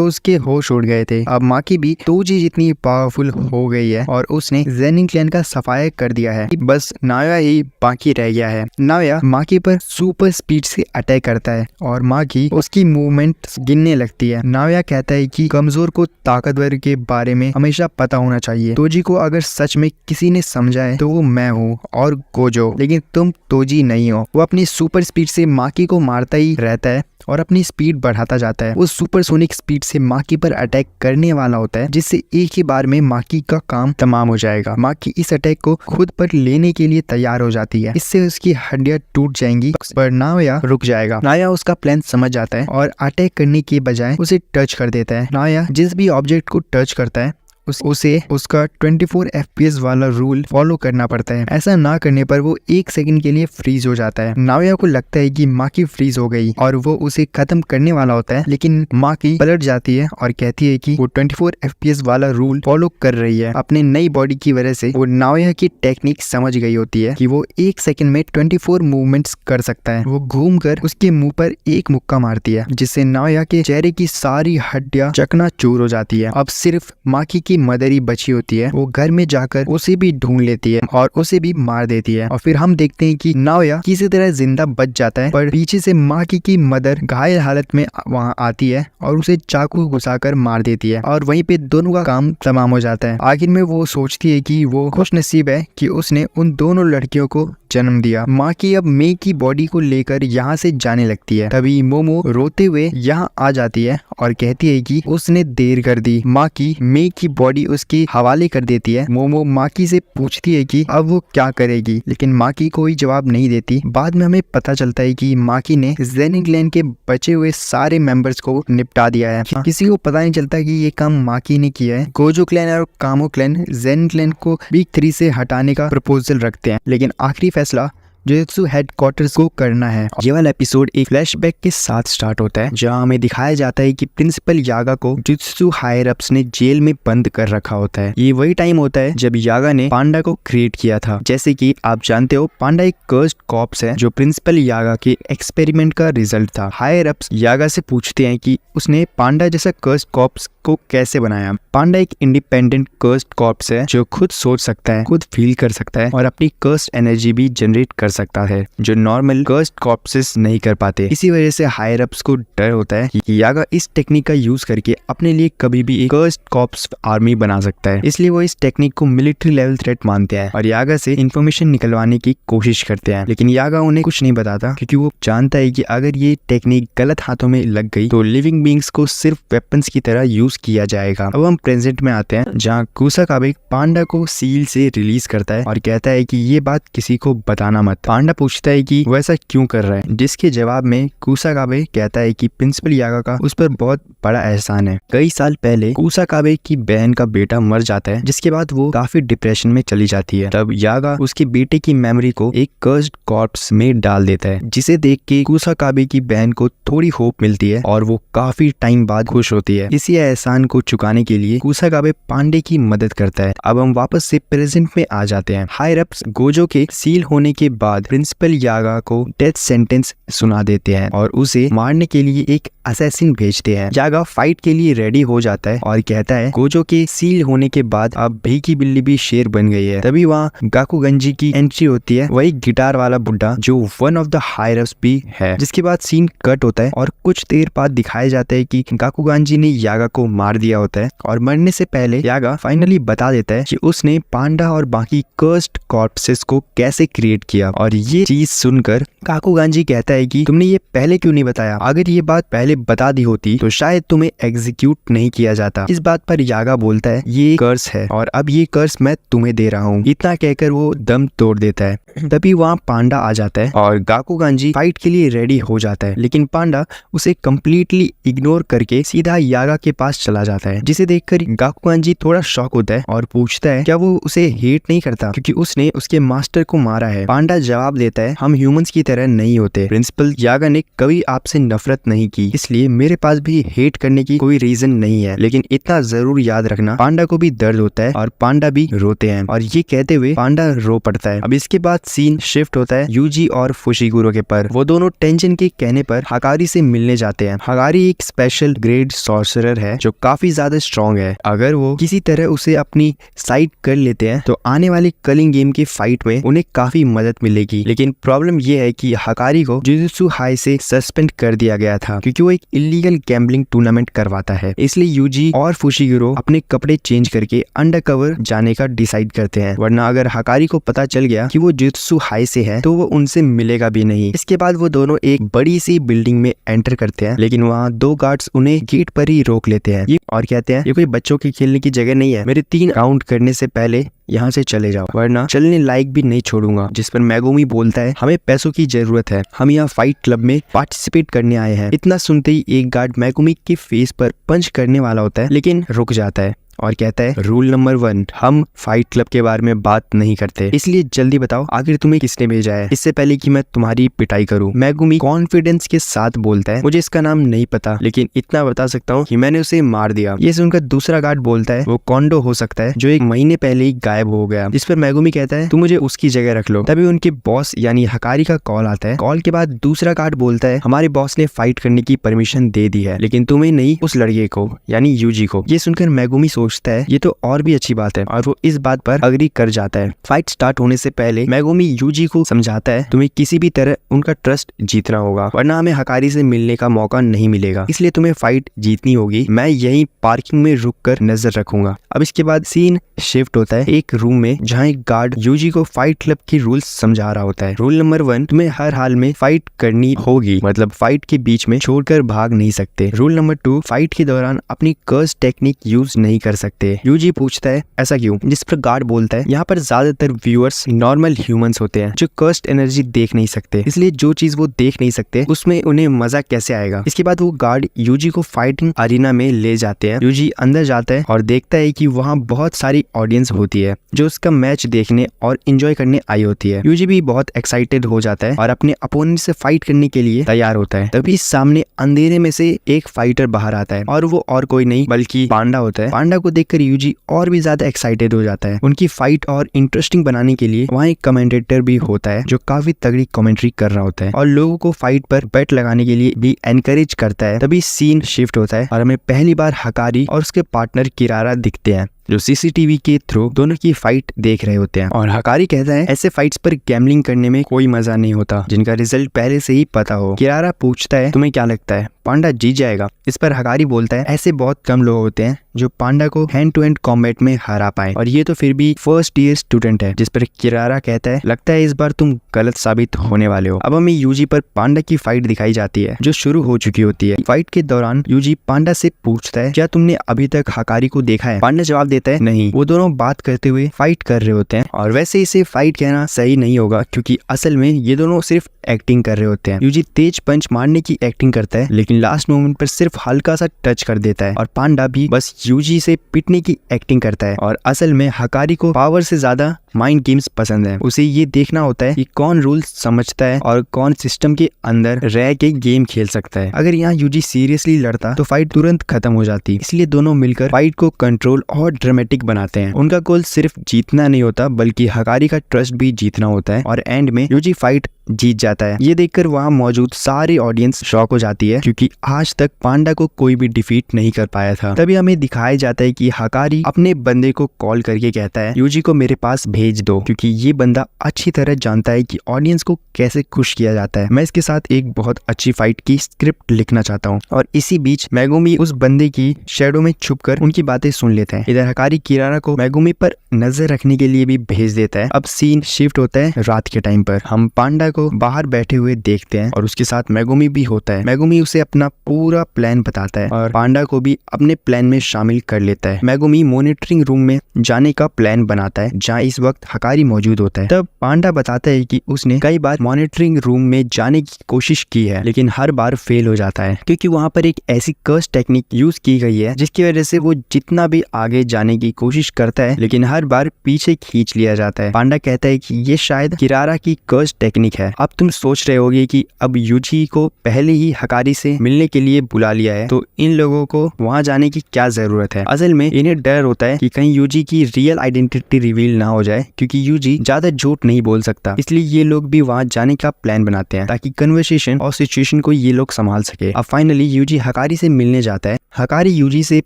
उसके होश उड़ गए थे। अब माकी भी तोजी जितनी पावरफुल हो गई है और उसने ज़ेनिन क्लैन का सफाया कर दिया है। बस नाया ही बाकी रह गया है। नाया माकी पर सुपर स्पीड से अटैक करता है और माकी उसकी मूवमेंट गिनने लगती है। नाओया कहता है कि कमजोर को ताकतवर के बारे में हमेशा पता होना चाहिए। तोजी को अगर सच में किसी ने समझाए तो वो मैं हूँ और गोजो, लेकिन तुम तोजी नहीं हो। वो अपनी सुपर स्पीड से माकी को मारता ही रहता है और अपनी स्पीड बढ़ाता जाता है। वो सुपरसोनिक स्पीड से माकी पर अटैक करने वाला होता है, जिससे एक ही बार में माकी का काम तमाम हो जाएगा। माकी इस अटैक को खुद पर लेने के लिए तैयार हो जाती है। इससे उसकी हड्डियां टूट जाएंगी, पर नाओया रुक जाएगा। नाया उसका प्लान समझ जाता है और अटैक करने के बजाय उसे टच कर देता है। नाया जिस भी ऑब्जेक्ट को टच करता है उसे उसका 24 FPS वाला रूल फॉलो करना पड़ता है। ऐसा ना करने पर वो 1 सेकंड के लिए फ्रीज हो जाता है। नाओया को लगता है कि माकी फ्रीज हो गई और वो उसे खत्म करने वाला होता है, लेकिन माकी पलट जाती है और कहती है कि वो 24 FPS वाला रूल फॉलो कर रही है। अपने नई बॉडी की वजह से वो नाओया की टेक्निक समझ गई होती है कि वो 1 सेकंड में 24 मूवमेंट्स कर सकता है। वो घूमकर उसके मुंह पर एक मुक्का मारती है, जिससे नाओया के चेहरे की सारी हड्डियां चकनाचूर हो जाती है। अब सिर्फ माकी की की मदर ही बची होती है, वो घर में जाकर उसे भी ढूंढ लेती है और उसे भी मार देती है। और फिर हम देखते हैं कि नाओया किसी तरह जिंदा बच जाता है, पर पीछे से माकी की मदर घायल हालत में वहां आती है और उसे चाकू घुसाकर मार देती है और वहीं पे दोनों का काम तमाम हो जाता है। आखिर में वो सोचती है कि वो खुश नसीब है कि उसने उन दोनों लड़कियों को जन्म दिया। माकी अब मे की बॉडी को लेकर यहाँ से जाने लगती है। तभी मोमो रोते हुए यहाँ आ जाती है और कहती है कि उसने देर कर दी। माकी मे की बॉडी उसके हवाले कर देती है। मोमो माकी से पूछती है कि अब वो क्या करेगी, लेकिन माकी कोई जवाब नहीं देती। बाद में हमें पता चलता है कि माकी ने ज़ेनिन क्लैन के बचे हुए सारे मेंबर्स को निपटा दिया है। किसी को पता नहीं चलता कि ये काम माकी ने किया है। गोजो क्लैन और कामो क्लैन ज़ेनिन क्लैन को बिग 3 से हटाने का प्रपोजल रखते हैं, लेकिन आखिरी फैसला जुजुत्सु हेडक्वार्टर्स को करना है। ये वाला एपिसोड एक फ्लैशबैक के साथ स्टार्ट होता है, जहां हमें दिखाया जाता है कि प्रिंसिपल यागा को जुजुत्सु हायर अप्स ने जेल में बंद कर रखा होता है। ये वही टाइम होता है जब यागा ने पांडा को क्रिएट किया था। जैसे कि आप जानते हो, पांडा एक कर्स्ड कॉर्प्स है जो प्रिंसिपल यागा के एक्सपेरिमेंट का रिजल्ट था। हायर अप्स यागा से पूछते हैं कि उसने पांडा जैसा कर्स्ड कॉर्प्स को कैसे बनाया। पांडा एक इंडिपेंडेंट कर्स्ड कॉर्प्स है जो खुद सोच सकता है, खुद फील कर सकता है और अपनी कर्स्ड एनर्जी भी जनरेट कर सकता है, जो नॉर्मल कर्स्ड कॉर्प्सेस नहीं कर पाते। इसी वजह से हायर अप्स को डर होता है कि यागा इस टेक्निक का यूज करके अपने लिए कभी भी एक कर्स्ड कॉर्प्स आर्मी बना सकता है। इसलिए वो इस टेक्निक को मिलिट्री लेवल थ्रेट मानते हैं और यागा से इंफॉर्मेशन निकलवाने की कोशिश करते हैं, लेकिन यागा उन्हें कुछ नहीं बताता क्योंकि वो जानता है कि अगर ये टेक्निक गलत हाथों में लग गई तो लिविंग बींग्स को सिर्फ वेपन्स की तरह यूज किया जाएगा। अब हम प्रेजेंट में आते हैं, जहाँ कुसाकाबे पांडा को सील से रिलीज करता है और कहता है कि ये बात किसी को बताना मत। पांडा पूछता है कि वो ऐसा क्यों कर रहा है, जिसके जवाब में कुसाकाबे कहता है कि प्रिंसिपल यागा का उस पर बहुत बड़ा एहसान है। कई साल पहले कुसाकाबे की बहन का बेटा मर जाता है, जिसके बाद वो काफी डिप्रेशन में चली जाती है। तब यागा उसके बेटे की मेमोरी को एक कर्स्ड कॉर्प्स में डाल देता है, जिसे देख के कुसाकाबे की बहन को थोड़ी होप मिलती है और वो काफी टाइम बाद खुश होती है। इसी एहसान को चुकाने के लिए कुसाकाबे पांडे की मदद करता है। अब हम वापस से प्रेजेंट में आ जाते हैं। हायर अप्स गोजो के सील होने के बाद प्रिंसिपल यागा को डेथ सेंटेंस सुना देते हैं और उसे मारने के लिए एक असैसिन भेजते हैं। यागा फाइट के लिए रेडी हो जाता है और कहता है गोजो के सील होने के बाद अब भीगी बिल्ली भी शेर बन गई है। तभी वहाँ गाकुगंजी की एंट्री होती है, वही गिटार वाला बुड्ढा जो one of the higher ups भी है। जिसके बाद सीन कट होता है और कुछ देर बाद दिखाया जाता है कि गाकुगंजी ने यागा को मार दिया होता है और मरने से पहले यागा फाइनली बता देता है कि उसने पांडा और बाकी कर्स्ड कॉर्प्सेस को कैसे क्रिएट किया। और ये चीज सुनकर गाकुगंजी कहता है कि तुमने ये पहले क्यों नहीं बताया, अगर ये बात पहले बता दी होती तो शायद तुम्हें एग्जीक्यूट नहीं किया जाता। इस बात पर यागा बोलता है ये कर्स है और अब ये कर्स मैं तुम्हें दे रहा हूँ। इतना कहकर वो दम तोड़ देता है। तभी वहाँ पांडा आ जाता है और गाकुगंजी फाइट के लिए रेडी हो जाता है, लेकिन पांडा उसे कम्प्लीटली इग्नोर करके सीधा यागा के पास चला जाता है, जिसे देखकर गाकुगंजी थोड़ा शॉक होता है और पूछता है क्या वो उसे हेट नहीं करता क्योंकि उसने उसके मास्टर को मारा है। पांडा जवाब देता है हम ह्यूमंस की तरह नहीं होते, प्रिंसिपल यागा ने कभी आपसे नफरत नहीं की, इसलिए मेरे पास भी हेट करने की कोई रीजन नहीं है। लेकिन इतना जरूर याद रखना पांडा को भी दर्द होता है और पांडा भी रोते हैं और ये कहते हुए पांडा रो पड़ता है। अब इसके बाद सीन शिफ्ट होता है यूजी और फुशिगुरो के पर। वो दोनों टेंशन के कहने पर हकारी से मिलने जाते हैं। हकारी एक स्पेशल ग्रेड सॉर्सरर है जो काफी ज्यादा स्ट्रॉन्ग है। अगर वो किसी तरह उसे अपनी साइड कर लेते हैं तो आने वाली कलिंग गेम की फाइट में उन्हें काफी मदद मिलेगी। लेकिन प्रॉब्लम ये है कि हकारी को जुजुत्सु हाई से सस्पेंड कर दिया गया था क्योंकि वो एक इलीगल गैम्बलिंग टूर्नामेंट करवाता है। इसलिए यूजी और फुशिगुरो अपने कपड़े चेंज करके अंडरकवर जाने का डिसाइड करते हैं, वरना अगर हकारी को पता चल गया कि वो जुजुत्सु हाई से है तो वो उनसे मिलेगा भी नहीं। इसके बाद वो दोनों एक बड़ी सी बिल्डिंग में एंटर करते हैं, लेकिन वहाँ 2 गार्ड्स उन्हें गेट पर ही रोक लेते हैं और कहते हैं ये कोई बच्चों के खेलने की जगह नहीं है, मेरे 3 काउंट करने से पहले यहाँ से चले जाओ वरना चलने लायक भी नहीं छोड़ूंगा। जिस पर मेगुमी बोलता है हमें पैसों की जरूरत है, हम यहाँ फाइट क्लब में पार्टिसिपेट करने आए हैं। इतना सुनते ही एक गार्ड मेगुमी के फेस पर पंच करने वाला होता है, लेकिन रुक जाता है और कहता है रूल नंबर 1 हम फाइट क्लब के बारे में बात नहीं करते, इसलिए जल्दी बताओ आखिर तुम्हें किसने भेजा है इससे पहले कि मैं तुम्हारी पिटाई करूं। मेगुमी कॉन्फिडेंस के साथ बोलता है मुझे इसका नाम नहीं पता, लेकिन इतना बता सकता हूँ कि मैंने उसे मार दिया। ये सुनकर दूसरा गार्ड बोलता है वो कोंडो हो सकता है जो 1 महीने पहले ही गायब हो गया। जिस पर मेगुमी कहता है तुम मुझे उसकी जगह रख लो। तभी उनके बॉस यानी हकारी का कॉल आता है। कॉल के बाद दूसरा गार्ड बोलता है हमारे बॉस ने फाइट करने की परमिशन दे दी है, लेकिन तुम्हें नहीं उस लड़के को यानी यूजी को। ये सुनकर मेगुमी सोचता है ये तो और भी अच्छी बात है और वो इस बात पर अग्री कर जाता है। फाइट स्टार्ट होने से पहले मेगुमी यूजी को समझाता है तुम्हें किसी भी तरह उनका ट्रस्ट जीतना होगा वरना हमें हकारी से मिलने का मौका नहीं मिलेगा, इसलिए तुम्हें फाइट जीतनी होगी। मैं यहीं पार्किंग में रुक कर नजर रखूंगा। अब इसके बाद सीन शिफ्ट होता है एक रूम में जहाँ एक गार्ड यूजी को फाइट क्लब की रूल्स समझा रहा होता है। रूल नंबर 1, तुम्हें हर हाल में फाइट करनी होगी, मतलब फाइट के बीच में छोड़कर भाग नहीं सकते। रूल नंबर 2, फाइट के दौरान अपनी कर्स टेक्निक यूज नहीं कर सकते। यूजी पूछता है ऐसा क्यों, जिस पर गार्ड बोलता है यहाँ पर ज्यादातर व्यूअर्स नॉर्मल ह्यूमंस होते हैं जो कर्स्ड एनर्जी देख नहीं सकते, इसलिए जो चीज वो देख नहीं सकते उसमें उन्हें मजा कैसे आएगा। इसके बाद वो गार्ड यूजी को फाइटिंग अरीना में ले जाते हैं। यूजी अंदर जाता है और देखता है कि वहाँ बहुत सारी ऑडियंस होती है जो उसका मैच देखने और एंजॉय करने आई होती है। यूजी भी बहुत एक्साइटेड हो जाता है और अपने अपोनेंट से फाइट करने के लिए तैयार होता है। तभी सामने अंधेरे में से एक फाइटर बाहर आता है और वो और कोई नहीं बल्कि पांडा होता है। पांडा को देखकर यूजी और भी ज्यादा एक्साइटेड हो जाता है। उनकी फाइट और इंटरेस्टिंग बनाने के लिए वहाँ एक कमेंटेटर भी होता है जो काफी तगड़ी कमेंट्री कर रहा होता है और लोगों को फाइट पर बेट लगाने के लिए भी एनकरेज करता है। तभी सीन शिफ्ट होता है और हमें पहली बार हकारी और उसके पार्टनर किरारा दिखते हैं जो सीसीटीवी के थ्रू दोनों की फाइट देख रहे होते हैं। और हकारी कहता है ऐसे फाइट्स पर गैम्बलिंग करने में कोई मजा नहीं होता जिनका रिजल्ट पहले से ही पता हो। किरारा पूछता है तुम्हें क्या लगता है पांडा जीत जाएगा। इस पर हकारी बोलता है ऐसे बहुत कम लोग होते हैं जो पांडा को हैंड टू हैंड कॉम्बैट में हरा पाए और ये तो फिर भी फर्स्ट ईयर स्टूडेंट है। जिस पर किरारा कहता है लगता है इस बार तुम गलत साबित होने वाले हो। अब हमें यूजी पर पांडा की फाइट दिखाई जाती है जो शुरू हो चुकी होती है। फाइट के दौरान यूजी पांडा से पूछता है क्या तुमने अभी तक हकारी को देखा है। पांडा जवाब देता है नहीं। वो दोनों बात करते हुए फाइट कर रहे होते हैं और वैसे इसे फाइट कहना सही नहीं होगा क्योंकि असल में ये दोनों सिर्फ एक्टिंग कर रहे होते हैं। यूजी तेज पंच मारने की एक्टिंग करता है लेकिन लास्ट मोमेंट पर सिर्फ हल्का सा टच कर देता है और पांडा भी बस यूजी से पिटने की एक्टिंग करता है और असल में हकारी को पावर से ज्यादा माइंड गेम्स पसंद है। उसे ये देखना होता है कि कौन रूल्स समझता है और कौन सिस्टम के अंदर रह के गेम खेल सकता है। अगर यहाँ यूजी सीरियसली लड़ता तो फाइट तुरंत खत्म हो जाती, इसलिए दोनों मिलकर फाइट को कंट्रोल और ड्रामेटिक बनाते हैं। उनका गोल सिर्फ जीतना नहीं होता बल्कि हकारी का ट्रस्ट भी जीतना होता है और एंड में यूजी फाइट जीत जाता है। ये देखकर वहाँ मौजूद सारी ऑडियंस शॉक हो जाती है क्योंकि आज तक पांडा को कोई भी डिफीट नहीं कर पाया था। तभी हमें दिखाया जाता है कि हकारी अपने बंदे को कॉल करके कहता है यूजी को मेरे पास भेज दो क्योंकि ये बंदा अच्छी तरह जानता है कि ऑडियंस को कैसे खुश किया जाता है। मैं इसके साथ एक बहुत अच्छी फाइट की स्क्रिप्ट लिखना चाहता हूँ। और इसी बीच मेगुमी उस बंदे की शैडो में छुपकर उनकी बातें सुन लेता है। इधर हकारी किरारा को मेगुमी पर नजर रखने के लिए भी भेज देता है। अब सीन शिफ्ट होता है रात के टाइम पर। हम पांडा को बाहर बैठे हुए देखते हैं और उसके साथ मेगुमी भी होता है। मेगुमी उसे अपना पूरा प्लान बताता है और पांडा को भी अपने प्लान में शामिल कर लेता है। मेगुमी मॉनिटरिंग रूम में जाने का प्लान बनाता है जहाँ इस वक्त हकारी मौजूद होता है। तब पांडा बताता है कि उसने कई बार मॉनिटरिंग रूम में जाने की कोशिश की है लेकिन हर बार फेल हो जाता है क्योंकि वहाँ पर एक ऐसी कर्स टेक्निक यूज की गई है जिसकी वजह से वो जितना भी आगे जाने की कोशिश करता है लेकिन हर बार पीछे खींच लिया जाता है। पांडा कहता है कि ये शायद किरारा की कर्स टेक्निक है। अब तुम सोच रहे होगे कि अब यूजी को पहले ही हकारी से मिलने के लिए बुला लिया है तो इन लोगों को वहाँ जाने की क्या जरूरत है। असल में इन्हें डर होता है कि कहीं यूजी की रियल आइडेंटिटी रिवील ना हो जाए क्योंकि यूजी ज्यादा झूठ नहीं बोल सकता, इसलिए ये लोग भी वहाँ जाने का प्लान बनाते हैं ताकि कन्वर्सेशन और सिचुएशन को ये लोग संभाल सके। अब फाइनली यूजी हकारी से मिलने जाता है। हकारी यूजी से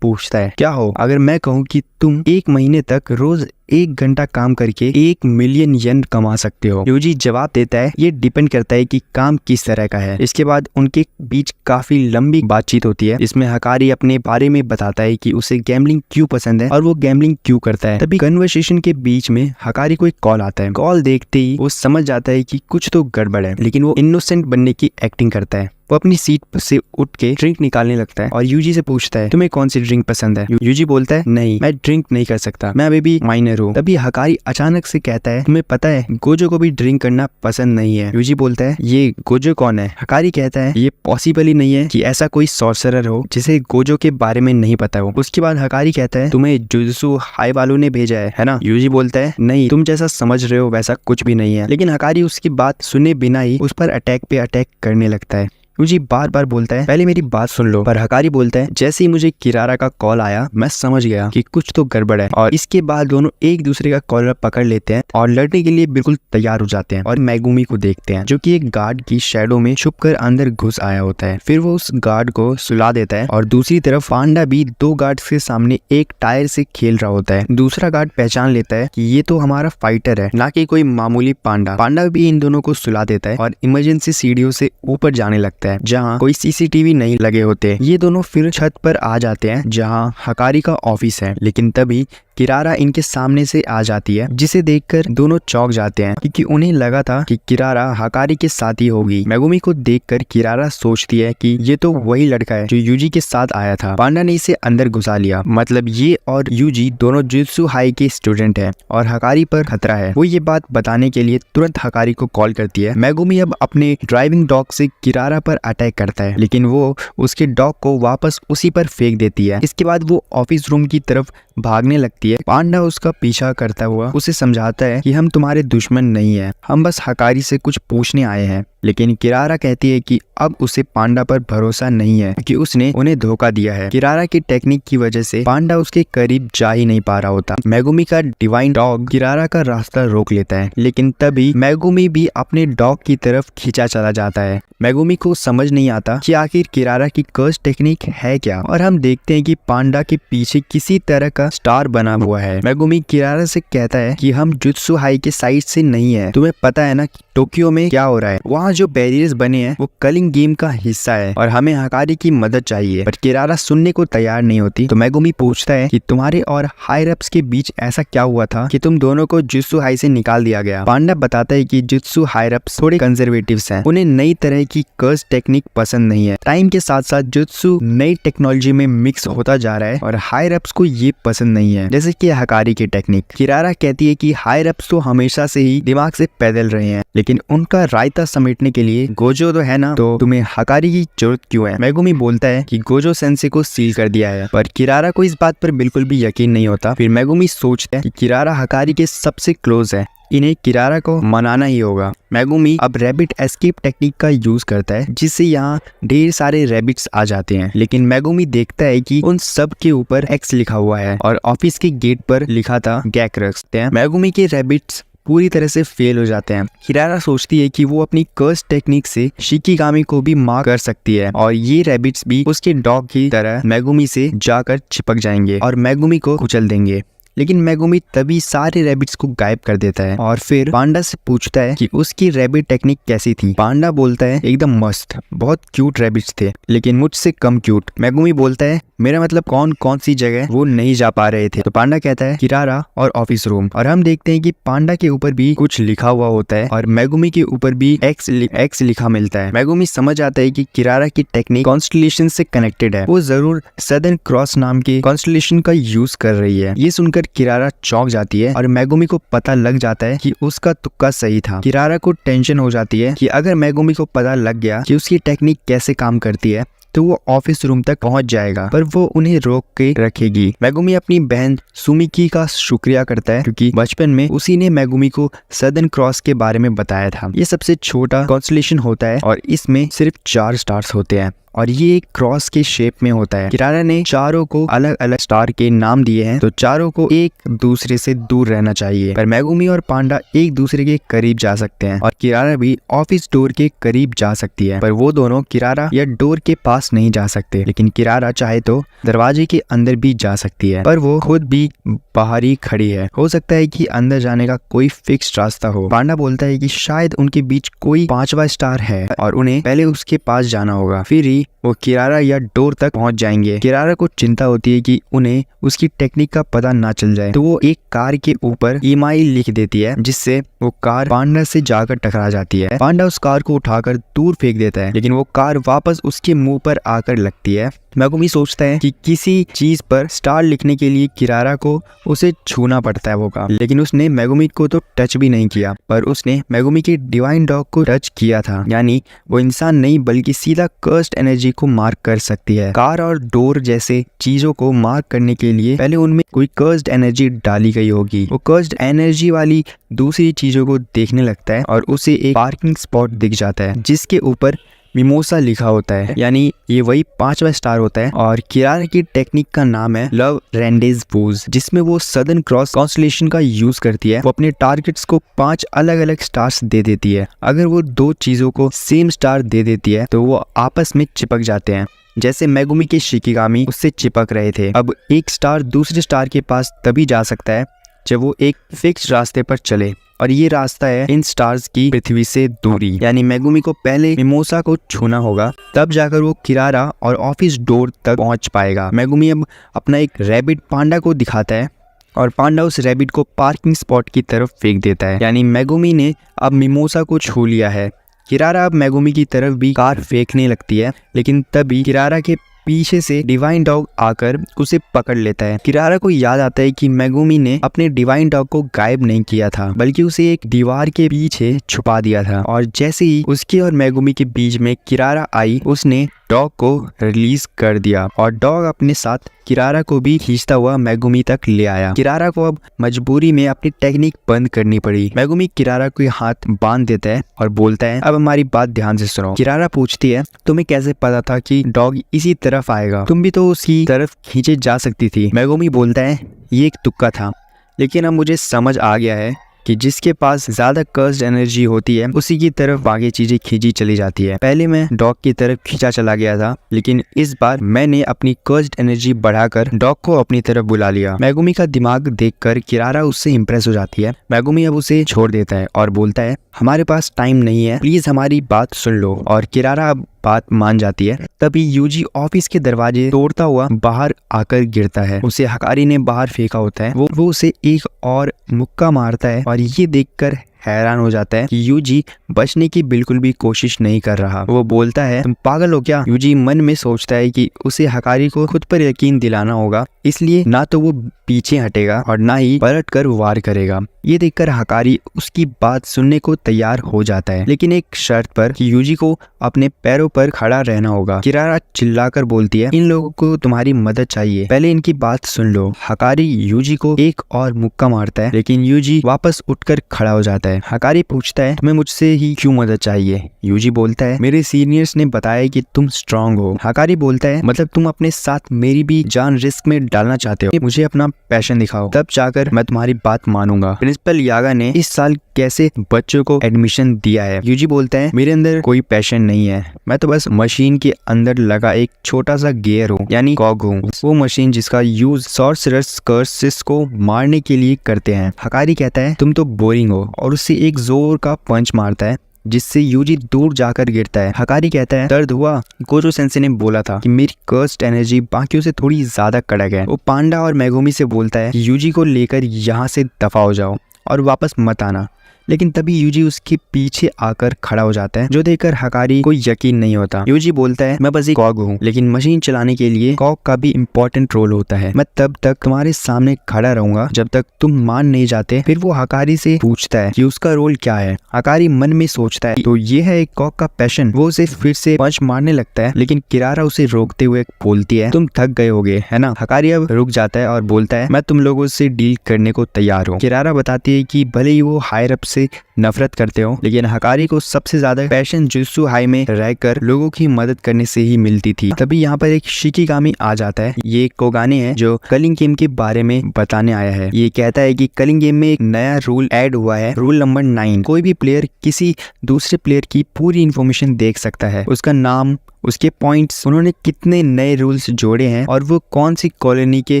पूछता है क्या हो अगर मैं कहूँ कि तुम 1 महीने तक रोज 1 घंटा काम करके 1 मिलियन येन कमा सकते हो। यूजी जवाब देता है ये डिपेंड करता है कि काम किस तरह का है। इसके बाद उनके बीच काफी लंबी बातचीत होती है इसमें हकारी अपने बारे में बताता है कि उसे गैम्बलिंग क्यों पसंद है और वो गैम्बलिंग क्यों करता है। तभी कन्वर्सेशन के बीच में हकारी को एक कॉल आता है। कॉल देखते ही वो समझ जाता है कि कुछ तो गड़बड़ है लेकिन वो इनोसेंट बनने की एक्टिंग करता है। वो अपनी सीट से उठ के ड्रिंक निकालने लगता है और यूजी से पूछता है तुम्हें कौन सी ड्रिंक पसंद है। यूजी बोलता है नहीं मैं ड्रिंक नहीं कर सकता, मैं अभी भी माइनर हूँ। तभी हकारी अचानक से कहता है तुम्हें पता है गोजो को भी ड्रिंक करना पसंद नहीं है। यूजी बोलता है ये गोजो कौन है। हकारी कहता है ये पॉसिबल ही नहीं है कि ऐसा कोई सॉर्सरर हो जिसे गोजो के बारे में नहीं पता हो। उसके बाद हकारी कहता है तुम्हें जुजुत्सु हाई वालों ने भेजा है ना। यूजी बोलता है नहीं तुम जैसा समझ रहे हो वैसा कुछ भी नहीं है। लेकिन हकारी उसकी बात सुने बिना ही उस पर अटैक पे अटैक करने लगता है। यूजी बार बार बोलता है पहले मेरी बात सुन लो, पर हकारी बोलता है जैसे ही मुझे किरारा का कॉल आया मैं समझ गया कि कुछ तो गड़बड़ है। और इसके बाद दोनों एक दूसरे का कॉलर पकड़ लेते हैं और लड़ने के लिए बिल्कुल तैयार हो जाते हैं और मेगुमी को देखते हैं जो कि एक गार्ड की शैडो में छुपकर अंदर घुस आया होता है। फिर वो उस गार्ड को सुला देता है और दूसरी तरफ पांडा भी 2 गार्ड्स के सामने एक टायर से खेल रहा होता है। दूसरा गार्ड पहचान लेता है कि ये तो हमारा फाइटर है, ना कि कोई मामूली पांडा। पांडा भी इन दोनों को सुला देता है और इमरजेंसी सीढ़ियों से ऊपर जाने लगता है जहाँ कोई सीसीटीवी नहीं लगे होते। ये दोनों फिर छत पर आ जाते हैं जहाँ हकारी का ऑफिस है, लेकिन तभी किरारा इनके सामने से आ जाती है जिसे देखकर दोनों चौंक जाते हैं क्योंकि उन्हें लगा था कि किरारा हकारी के साथ ही होगी। मेगुमी को देखकर किरारा सोचती है कि ये तो वही लड़का है जो यूजी के साथ आया था, पांडा ने इसे अंदर घुसा लिया, मतलब ये और यूजी दोनों जुत्सु हाई के स्टूडेंट है और हकारी पर खतरा है। वो ये बात बताने के लिए तुरंत हकारी को कॉल करती है। मेगुमी अब अपने ड्राइविंग डॉग से किरारा पर अटैक करता है, लेकिन वो उसके डॉग को वापस उसी पर फेंक देती है। इसके बाद वो ऑफिस रूम की तरफ भागने लगती है। पांडा उसका पीछा करता हुआ उसे समझाता है कि हम तुम्हारे दुश्मन नहीं है, हम बस हकारी से कुछ पूछने आए हैं। लेकिन किरारा कहती है कि अब उसे पांडा पर भरोसा नहीं है कि उसने उन्हें धोखा दिया है। किरारा की टेक्निक की वजह से पांडा उसके करीब जा ही नहीं पा रहा होता। मेगुमी का डिवाइन डॉग किरारा का रास्ता रोक लेता है, लेकिन तभी मेगुमी भी अपने डॉग की तरफ खींचा चला जाता है। मेगुमी को समझ नहीं आता कि आखिर किरारा की कर्स टेक्निक है क्या, और हम देखते हैं कि पांडा के पीछे किसी तरह का स्टार बना हुआ है। मेगुमी किरारा से कहता है कि हम जुत्सु हाई के साइड से नहीं है, तुम्हें पता है ना टोक्यो में क्या हो रहा है, वहाँ जो बैरियर्स बने हैं वो कलिंग गेम का हिस्सा है और हमें हकारी की मदद चाहिए। पर किरारा सुनने को तैयार नहीं होती। तो मेगुमी पूछता है कि तुम्हारे और हायर अप्स के बीच ऐसा क्या हुआ था कि तुम दोनों को जुत्सु हाई से निकाल दिया गया। पांडा बताता है कि जुत्सु हायर अप्स थोड़े कंजर्वेटिव्स हैं, उन्हें नई तरह की कर्स टेक्निक पसंद नहीं है। टाइम के साथ साथ जुत्सु नई टेक्नोलॉजी में मिक्स होता जा रहा है और हायर अप्स को ये पसंद नहीं है, जैसे कि हकारी की टेक्निक। किरारा कहती है कि हायर अप्स तो हमेशा से ही दिमाग से पैदल रहे हैं, लेकिन उनका रायता समेटने के लिए गोजो तो है ना, तो तुम्हें हकारी की जरूरत क्यों है। मेगुमी बोलता है कि गोजो सेंसे को सील कर दिया है, पर किरारा को इस बात पर बिल्कुल भी यकीन नहीं होता। फिर मेगुमी सोचता है कि किरारा हकारी के सबसे क्लोज है, इन्हें किरारा को मनाना ही होगा। मेगुमी अब रैबिट एस्केप टेक्निक का यूज करता है, जिससे यहाँ ढेर सारे रैबिट्स आ जाते हैं, लेकिन मेगुमी देखता है कि उन सब के ऊपर एक्स लिखा हुआ है और ऑफिस के गेट पर लिखा था गैक्रक्स। मेगुमी के रैबिट्स पूरी तरह से फेल हो जाते हैं। किरारा सोचती है कि वो अपनी कर्स टेक्निक से शिकिगामी को भी मार कर सकती है और ये रैबिट्स भी उसके डॉग की तरह मेगुमी से जाकर चिपक जाएंगे और मेगुमी को कुचल देंगे। लेकिन मेगुमी तभी सारे रैबिट्स को गायब कर देता है और फिर पांडा से पूछता है कि उसकी रैबिट टेक्निक कैसी थी। पांडा बोलता है एकदम मस्त, बहुत क्यूट रैबिट्स थे, लेकिन मुझसे कम क्यूट। मेगुमी बोलता है मेरा मतलब कौन कौन सी जगह वो नहीं जा पा रहे थे। तो पांडा कहता है किरारा और ऑफिस रूम, और हम देखते हैं कि पांडा के ऊपर भी कुछ लिखा हुआ होता है और मेगुमी के ऊपर भी एक्स लिखा मिलता है। मेगुमी समझ आता है कि किरारा की टेक्निक कॉन्स्टलेशन से कनेक्टेड है, वो जरूर सदर्न क्रॉस नाम के कॉन्स्टलेशन का यूज कर रही है। ये सुनकर किरारा चौंक जाती है और मेगुमी को पता लग जाता है कि उसका तुक्का सही था। किरारा को टेंशन हो जाती है कि अगर मेगुमी को पता लग गया कि उसकी टेक्निक कैसे काम करती है तो वो ऑफिस रूम तक पहुंच जाएगा, पर वो उन्हें रोक के रखेगी। मेगुमी अपनी बहन सुमिकी का शुक्रिया करता है क्योंकि बचपन में उसी ने मेगुमी को सदर्न क्रॉस के बारे में बताया था। ये सबसे छोटा कॉन्स्टलेशन होता है और इसमें सिर्फ 4 स्टार्स होते हैं और ये एक क्रॉस के शेप में होता है। किरारा ने चारों को अलग अलग स्टार के नाम दिए हैं, तो चारों को एक दूसरे से दूर रहना चाहिए, पर मेगुमी और पांडा एक दूसरे के करीब जा सकते हैं और किरारा भी ऑफिस डोर के करीब जा सकती है, पर वो दोनों किरारा या डोर के पास नहीं जा सकते। लेकिन किरारा चाहे तो दरवाजे के अंदर भी जा सकती है, पर वो खुद भी बाहर ही खड़ी है। हो सकता है कि अंदर जाने का कोई फिक्स्ड रास्ता हो। पांडा बोलता है कि शायद उनके बीच कोई 5वां स्टार है और उन्हें पहले उसके पास जाना होगा, फिर ही वो किरारा या डोर तक पहुंच जाएंगे। किरारा को चिंता होती है कि उन्हें उसकी टेक्निक का पता ना चल जाए, तो वो एक कार के ऊपर ईमाई लिख देती है, जिससे वो कार पांडा से जाकर टकरा जाती है। पांडा उस कार को उठाकर दूर फेंक देता है, लेकिन वो कार वापस उसके मुंह पर आकर लगती है। मेगुमी सोचता है कि किसी चीज पर स्टार लिखने के लिए किरारा को उसे छूना पड़ता है होगा, लेकिन उसने मेगुमी को तो टच भी नहीं किया, पर उसने मेगुमी के डिवाइन डॉग को टच किया था। यानी वो इंसान नहीं बल्कि सीधा कर्स्ड एनर्जी को मार्क कर सकती है। कार और डोर जैसे चीजों को मार्क करने के लिए पहले उनमें कोई कर्स्ड एनर्जी डाली गई होगी। वो कर्स्ड एनर्जी वाली दूसरी चीजों को देखने लगता है और उसे एक पार्किंग स्पॉट दिख जाता है, जिसके ऊपर मिमोसा लिखा होता है, यानी ये वही 5वां स्टार होता है। और किरारा की टेक्निक का नाम है लव रेंडेज वोज, जिसमें वो सदर्न क्रॉस कॉन्स्टलेशन का यूज करती है। वो अपने टारगेट्स को 5 अलग अलग स्टार्स दे देती है। अगर वो 2 चीजों को सेम स्टार दे देती है तो वो आपस में चिपक जाते हैं, जैसे मेगुमी के शिकिगामी उससे चिपक रहे थे। अब एक स्टार दूसरे स्टार के पास तभी जा सकता है जब वो एक फिक्स रास्ते पर चले, और ये रास्ता है इन स्टार्स की पृथ्वी से दूरी। यानी मेगुमी को पहले मिमोसा को छूना होगा, तब जाकर वो किरारा और ऑफिस डोर तक पहुंच पाएगा। मेगुमी अब अपना एक रैबिट पांडा को दिखाता है और पांडा उस रैबिट को पार्किंग स्पॉट की तरफ फेंक देता है। यानी मेगुमी ने अब मिमोसा को छू लिया है। किरारा अब मेगुमी की तरफ भी कार फेंकने लगती है, लेकिन तभी किरारा के पीछे से डिवाइन डॉग आकर उसे पकड़ लेता है। किरारा को याद आता है कि मेगुमी ने अपने डिवाइन डॉग को गायब नहीं किया था, बल्कि उसे एक दीवार के पीछे छुपा दिया था। और जैसे ही उसके और मेगुमी के बीच में किरारा आई, उसने डॉग को रिलीज कर दिया और डॉग अपने साथ किरारा को भी खींचता हुआ मेगुमी तक ले आया। किरारा को अब मजबूरी में अपनी टेक्निक बंद करनी पड़ी। मेगुमी किरारा को हाथ बांध देता है और बोलता है, अब हमारी बात ध्यान से सुनो। किरारा पूछती है, तुम्हें कैसे पता था कि डॉग इसी तरफ आएगा? तुम भी तो उसकी तरफ खींचे जा सकती थी। मेगुमी बोलता है, ये एक तुक्का था, लेकिन अब मुझे समझ आ गया है कि जिसके पास ज्यादा कर्स्ड एनर्जी होती है उसी की तरफ बाकी चीजें खींची चली जाती है। पहले मैं डॉग की तरफ खींचा चला गया था, लेकिन इस बार मैंने अपनी कर्स्ड एनर्जी बढ़ाकर डॉग को अपनी तरफ बुला लिया। मेगुमी का दिमाग देखकर किरारा उससे इंप्रेस हो जाती है। मेगुमी अब उसे छोड़ देता है और बोलता है, हमारे पास टाइम नहीं है, प्लीज हमारी बात सुन लो। और किरारा अब बात मान जाती है। तभी यूजी ऑफिस के दरवाजे तोड़ता हुआ बाहर आकर गिरता है। उसे हकारी ने बाहर फेंका होता है। वो उसे एक और मुक्का मारता है और ये देखकर हैरान हो जाता है कि यूजी बचने की बिल्कुल भी कोशिश नहीं कर रहा। वो बोलता है, तुम पागल हो क्या? यूजी मन में सोचता है कि उसे हकारी को खुद पर यकीन दिलाना होगा, इसलिए ना तो वो पीछे हटेगा और ना ही पलट कर वार करेगा। ये देखकर हकारी उसकी बात सुनने को तैयार हो जाता है, लेकिन एक शर्त पर कि यूजी को अपने पैरों पर खड़ा रहना होगा। किरारा चिल्लाकर बोलती है, इन लोगों को तुम्हारी मदद चाहिए, पहले इनकी बात सुन लो। हकारी यूजी को एक और मुक्का मारता है, लेकिन यूजी वापस उठकर खड़ा हो जाता है। हकारी पूछता है, तुम्हें मुझसे ही क्यों मदद चाहिए? यूजी बोलता है, मेरे सीनियर्स ने बताया कि तुम स्ट्रांग हो। हकारी बोलता है, मतलब तुम अपने साथ मेरी भी जान रिस्क में डालना चाहते हो? मुझे अपना पैशन दिखाओ, तब जाकर मैं तुम्हारी बात मानूंगा। प्रिंसिपल यागा ने इस साल कैसे बच्चों को एडमिशन दिया है? यूजी बोलता है, मेरे अंदर कोई पैशन नहीं है, मैं तो बस मशीन के अंदर लगा एक छोटा सा गियर हूँ, यानी कॉग हूँ। वो मशीन जिसका यूज सॉर्सरर्स कर्सेस को मारने के लिए करते हैं। हकारी कहता है, तुम तो बोरिंग हो, और उससे एक जोर का पंच मारता है जिससे यूजी दूर जाकर गिरता है। हकारी कहता है, दर्द हुआ? गोजो सेंसे ने बोला था कि मेरी कर्स्ड एनर्जी बाकियों से थोड़ी ज्यादा कड़क है। वो पांडा और मेगुमी से बोलता है कि यूजी को लेकर यहाँ से दफा हो जाओ और वापस मत आना, लेकिन तभी यूजी उसके पीछे आकर खड़ा हो जाता है, जो देखकर हकारी को यकीन नहीं होता। यूजी बोलता है, मैं बस एक कॉग हूँ, लेकिन मशीन चलाने के लिए कॉग का भी इम्पोर्टेंट रोल होता है। मैं तब तक तुम्हारे सामने खड़ा रहूंगा जब तक तुम मान नहीं जाते। फिर वो हकारी से पूछता है कि उसका रोल क्या है। हकारी मन में सोचता है, तो ये है एक कॉग का पैशन। वो उसे फिर से पंच मारने लगता है, लेकिन किरारा उसे रोकते हुए बोलती है, तुम थक गए होगे है ना? हकारी अब रुक जाता है और बोलता है, मैं तुम लोगों से डील करने को तैयार हूँ। किरारा बताती है कि भले ही वो हायर अप से नफरत करते हो, लेकिन हकारी को सबसे ज्यादा पैशन जुत्सु हाई में रहकर लोगों की मदद करने से ही मिलती थी। तभी यहाँ पर एक शिकिगामी आ जाता है। ये एक कोगाने है जो कलिंग गेम के बारे में बताने आया है। ये कहता है कि कलिंग गेम में एक नया रूल ऐड हुआ है, रूल नंबर 9। कोई भी प्लेयर किसी दूसरे प्लेयर की पूरी इंफॉर्मेशन देख सकता है, उसका नाम, उसके पॉइंट्स, उन्होंने कितने नए रूल्स जोड़े हैं और वो कौन सी कॉलोनी के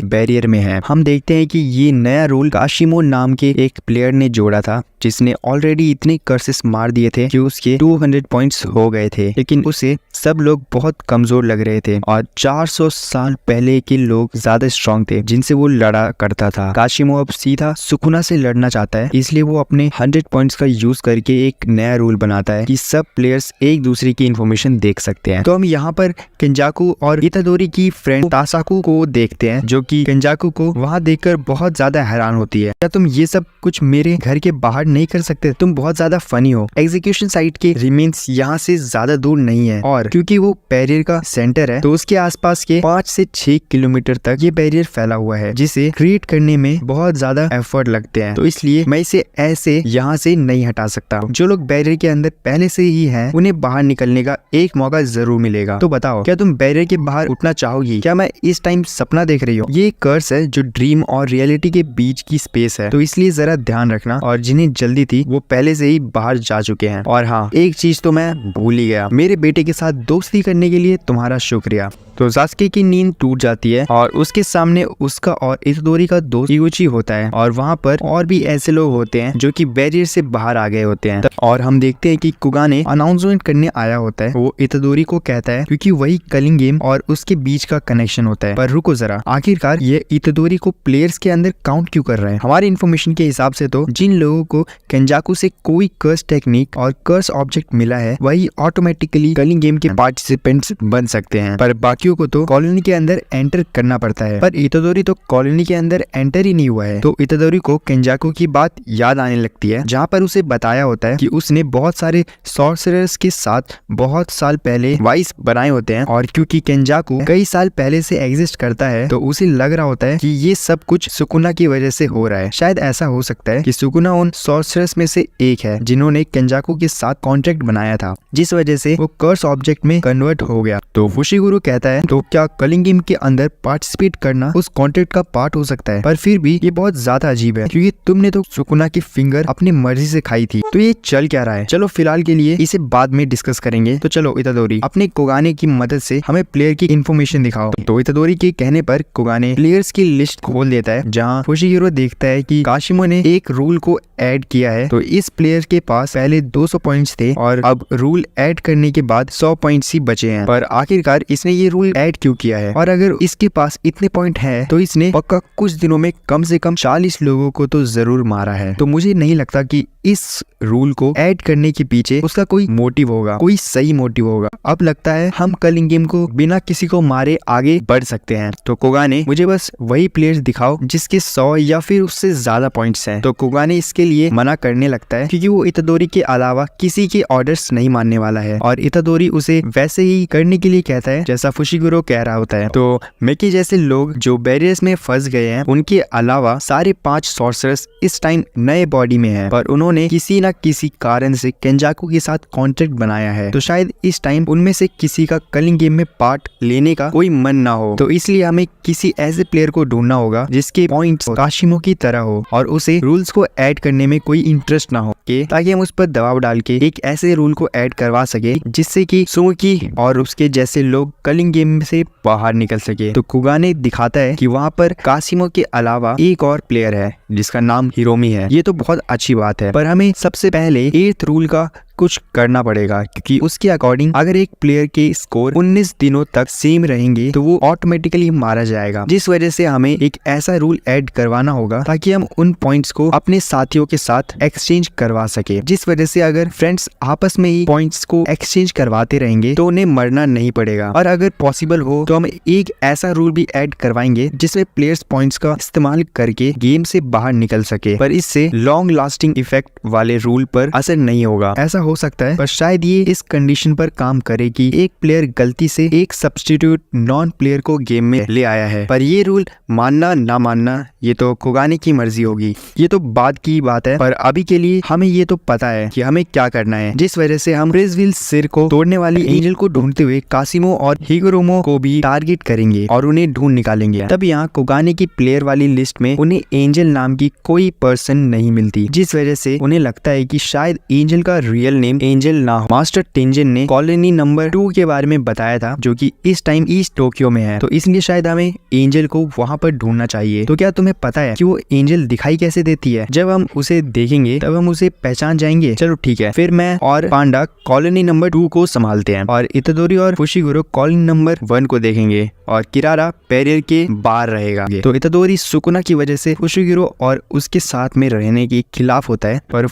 बैरियर में है। हम देखते हैं कि ये नया रूल काशिमो नाम के एक प्लेयर ने जोड़ा था, जिसने ऑलरेडी इतने कर्सेस मार दिए थे कि उसके 200 पॉइंट्स हो गए थे, लेकिन उसे सब लोग बहुत कमजोर लग रहे थे और 400 साल पहले के लोग ज्यादा स्ट्रांग थे जिनसे वो लड़ा करता था। काशिमो अब सीधा सुकुना से लड़ना चाहता है, इसलिए वो अपने 100 पॉइंट्स का यूज करके एक नया रूल बनाता है कि सब प्लेयर्स एक दूसरे की इंफॉर्मेशन देख सकते हैं। तो हम यहाँ पर केंजाकू और इतादोरी की फ्रेंड तासाकू को देखते हैं, जो कि केंजाकू को वहाँ देखकर बहुत ज्यादा हैरान होती है। क्या तुम ये सब कुछ मेरे घर के बाहर नहीं कर सकते? तुम बहुत ज्यादा फनी हो। एग्जीक्यूशन साइट के रिमेन्स यहाँ से ज्यादा दूर नहीं है और पर क्योंकि वो बैरियर का सेंटर है तो उसके आसपास के 5 से 6 किलोमीटर तक ये बैरियर फैला हुआ है जिसे क्रिएट करने में बहुत ज्यादा एफर्ट लगते हैं। तो इसलिए मैं इसे ऐसे यहाँ से नहीं हटा सकता। जो लोग बैरियर के अंदर पहले से ही हैं उन्हें बाहर निकलने का एक मौका जरूर मिलेगा। तो बताओ क्या तुम बैरियर के बाहर उठना चाहोगी? क्या मैं इस टाइम सपना देख रही हूँ? ये कर्स है जो ड्रीम और रियलिटी के बीच की स्पेस है, तो इसलिए जरा ध्यान रखना। और जिन्हें जल्दी थी वो पहले से ही बाहर जा चुके हैं। और हाँ, एक चीज तो मैं भूल ही गया, मेरे बेटे के साथ दोस्ती करने के लिए तुम्हारा शुक्रिया। तो सास्के की नींद टूट जाती है और उसके सामने उसका और इतोदोरी का दोस्त इगुची होता है और वहाँ पर और भी ऐसे लोग होते हैं जो कि बैरियर से बाहर आ गए होते हैं। और हम देखते हैं कि कुगाने अनाउंसमेंट करने आया होता है। वो इतोदोरी को कहता है क्योंकि वही कलिंग गेम और उसके बीच का कनेक्शन होता है। पर रुको जरा, आखिरकार ये इतोदोरी को प्लेयर्स के अंदर काउंट क्यों कर रहे हैं? हमारी इन्फॉर्मेशन के हिसाब से तो जिन लोगों को केंजाकू से कोई कर्स टेक्निक और कर्स ऑब्जेक्ट मिला है वही ऑटोमेटिकली कलिंग गेम के पार्टिसिपेंट्स बन सकते हैं, पर बाकी को तो कॉलोनी के अंदर एंटर करना पड़ता है। पर इतोदोरी तो कॉलोनी के अंदर एंटर ही नहीं हुआ है। तो इतोदोरी को केंजाकू की बात याद आने लगती है जहाँ पर उसे बताया होता है कि उसने बहुत सारे सॉर्सरर्स के साथ बहुत साल पहले वाइस बनाए होते हैं और क्योंकि केंजाकू कई साल पहले से एग्जिस्ट करता है तो उसे लग रहा होता है कि ये सब कुछ सुकुना की वजह से हो रहा है। शायद ऐसा हो सकता है कि सुकुना उन सॉर्सरर्स में से एक है जिन्होंने केंजाकू के साथ कॉन्ट्रैक्ट बनाया था जिस वजह से वो कर्स ऑब्जेक्ट में कन्वर्ट हो गया। तो फुशिगुरु कहता है तो क्या कलिंग गेम के अंदर पार्टिसिपेट करना उस कॉन्ट्रैक्ट का पार्ट हो सकता है? पर फिर भी ये बहुत ज्यादा अजीब है क्योंकि तुमने तो सुकुना की फिंगर अपनी मर्जी से खाई थी। तो ये चल क्या रहा है? चलो फिलहाल के लिए इसे बाद में डिस्कस करेंगे। तो चलो इतादोरी, अपने कोगाने की मदद से हमें प्लेयर की इन्फॉर्मेशन दिखाओ। तो इतादोरी के कहने पर कोगाने प्लेयर्स की लिस्ट खोल देता है जहाँ फुशिगिरो देखता है कि काशिमो ने एक रूल को ऐड किया है। तो इस प्लेयर के पास पहले 200 पॉइंट्स थे और अब रूल ऐड करने के बाद 100 पॉइंट्स ही बचे हैं। पर आखिरकार इसने ये रूल ऐड क्यों किया है? और अगर इसके पास इतने पॉइंट है तो इसने पक्का कुछ दिनों में कम से कम 40 लोगों को तो जरूर मारा है। तो मुझे नहीं लगता कि इस रूल को ऐड करने के पीछे उसका कोई मोटिव होगा, कोई सही मोटिव होगा। अब लगता है हम कलिंग गेम को बिना किसी को मारे आगे बढ़ सकते हैं। तो कोगाने मुझे बस वही प्लेयर्स दिखाओ जिसके 100 या फिर उससे ज्यादा पॉइंट्स हैं। तो कोगाने इसके लिए मना करने लगता है क्योंकि वो इतादोरी के अलावा किसी के ऑर्डर्स नहीं मानने वाला है और इतादोरी उसे वैसे ही करने के लिए कहता है जैसा फुशिगुरो कह रहा होता है। तो मेकी जैसे लोग जो बैरियर्स में फंस गए हैं उनके अलावा सारे 5 सॉर्सरर्स इस टाइम नए बॉडी में हैं, पर उन्होंने किसी न किसी कारण से केंजाकू के साथ कॉन्ट्रैक्ट बनाया है। तो शायद इस टाइम उनमें से किसी का कलिंग गेम में पार्ट लेने का कोई मन ना हो। तो इसलिए हमें किसी ऐसे प्लेयर को ढूंढना होगा जिसके पॉइंट्स काशिमो की तरह हो और उसे रूल्स को ऐड करने में कोई इंटरेस्ट ना हो, ताकि हम उस पर दबाव डाल के एक ऐसे रूल को ऐड करवा सके जिससे कि सुमुकी और उसके जैसे लोग कलिंग गेम से बाहर निकल सके। तो कुगाने दिखाता है कि वहाँ पर काशिमो के अलावा एक और प्लेयर है जिसका नाम हिरोमी है। ये तो बहुत अच्छी बात है, पर हमें सबसे पहले 8th रूल का कुछ करना पड़ेगा क्योंकि उसके अकॉर्डिंग अगर एक प्लेयर के स्कोर 19 दिनों तक सेम रहेंगे तो वो ऑटोमेटिकली मारा जाएगा। जिस वजह से हमें एक ऐसा रूल ऐड करवाना होगा ताकि हम उन पॉइंट्स को अपने साथियों के साथ एक्सचेंज करवा सके। जिस वजह से अगर फ्रेंड्स आपस में ही पॉइंट्स को एक्सचेंज करवाते रहेंगे तो उन्हें मरना नहीं पड़ेगा। और अगर पॉसिबल हो तो हम एक ऐसा रूल भी ऐड करवाएंगे जिसमें प्लेयर्स पॉइंट्स का इस्तेमाल करके गेम से बाहर निकल सके, पर इससे लॉन्ग लास्टिंग इफेक्ट वाले रूल पर असर नहीं होगा। ऐसा हो सकता है, पर शायद ये इस कंडीशन पर काम करे कि एक प्लेयर गलती से एक सब्स्टिट्यूट नॉन प्लेयर को गेम में ले आया है। पर ये रूल मानना ना मानना ये तो कोगाने की मर्जी होगी, ये तो बाद की बात है। पर अभी के लिए हमें ये तो पता है कि हमें क्या करना है, जिस वजह से हम प्रिजविल सिर को तोड़ने वाली एंजल को ढूंढते हुए कासिमो और हिगुरोमो को भी टारगेट करेंगे और उन्हें ढूंढ निकालेंगे। तब यहाँ कोगाने की प्लेयर वाली लिस्ट में उन्हें एंजल नाम की कोई पर्सन नहीं मिलती, जिस वजह से उन्हें लगता है कि शायद एंजल का रियल नेम एंजल ना हो। मास्टर टेंजन ने कॉलोनी नंबर 2 के बारे में बताया था जो कि इस टाइम ईस्ट टोक्यो में है, तो इसलिए शायद हमें एंजल को वहाँ पर ढूंढना चाहिए। तो क्या तुम्हें पता है कि वो एंजल दिखाई कैसे देती है? जब हम उसे देखेंगे तब हम उसे पहचान जाएंगे। चलो ठीक है, फिर मैं और पांडा कॉलोनी नंबर 2 को संभालते हैं और इतादोरी और फुशिगुरो कॉलोनी नंबर 1 को देखेंगे और किरारा बैरियर के बाहर रहेगा। तो इतादोरी सुकुना की वजह से फुशिगुरो और उसके साथ में रहने के खिलाफ होता है, पर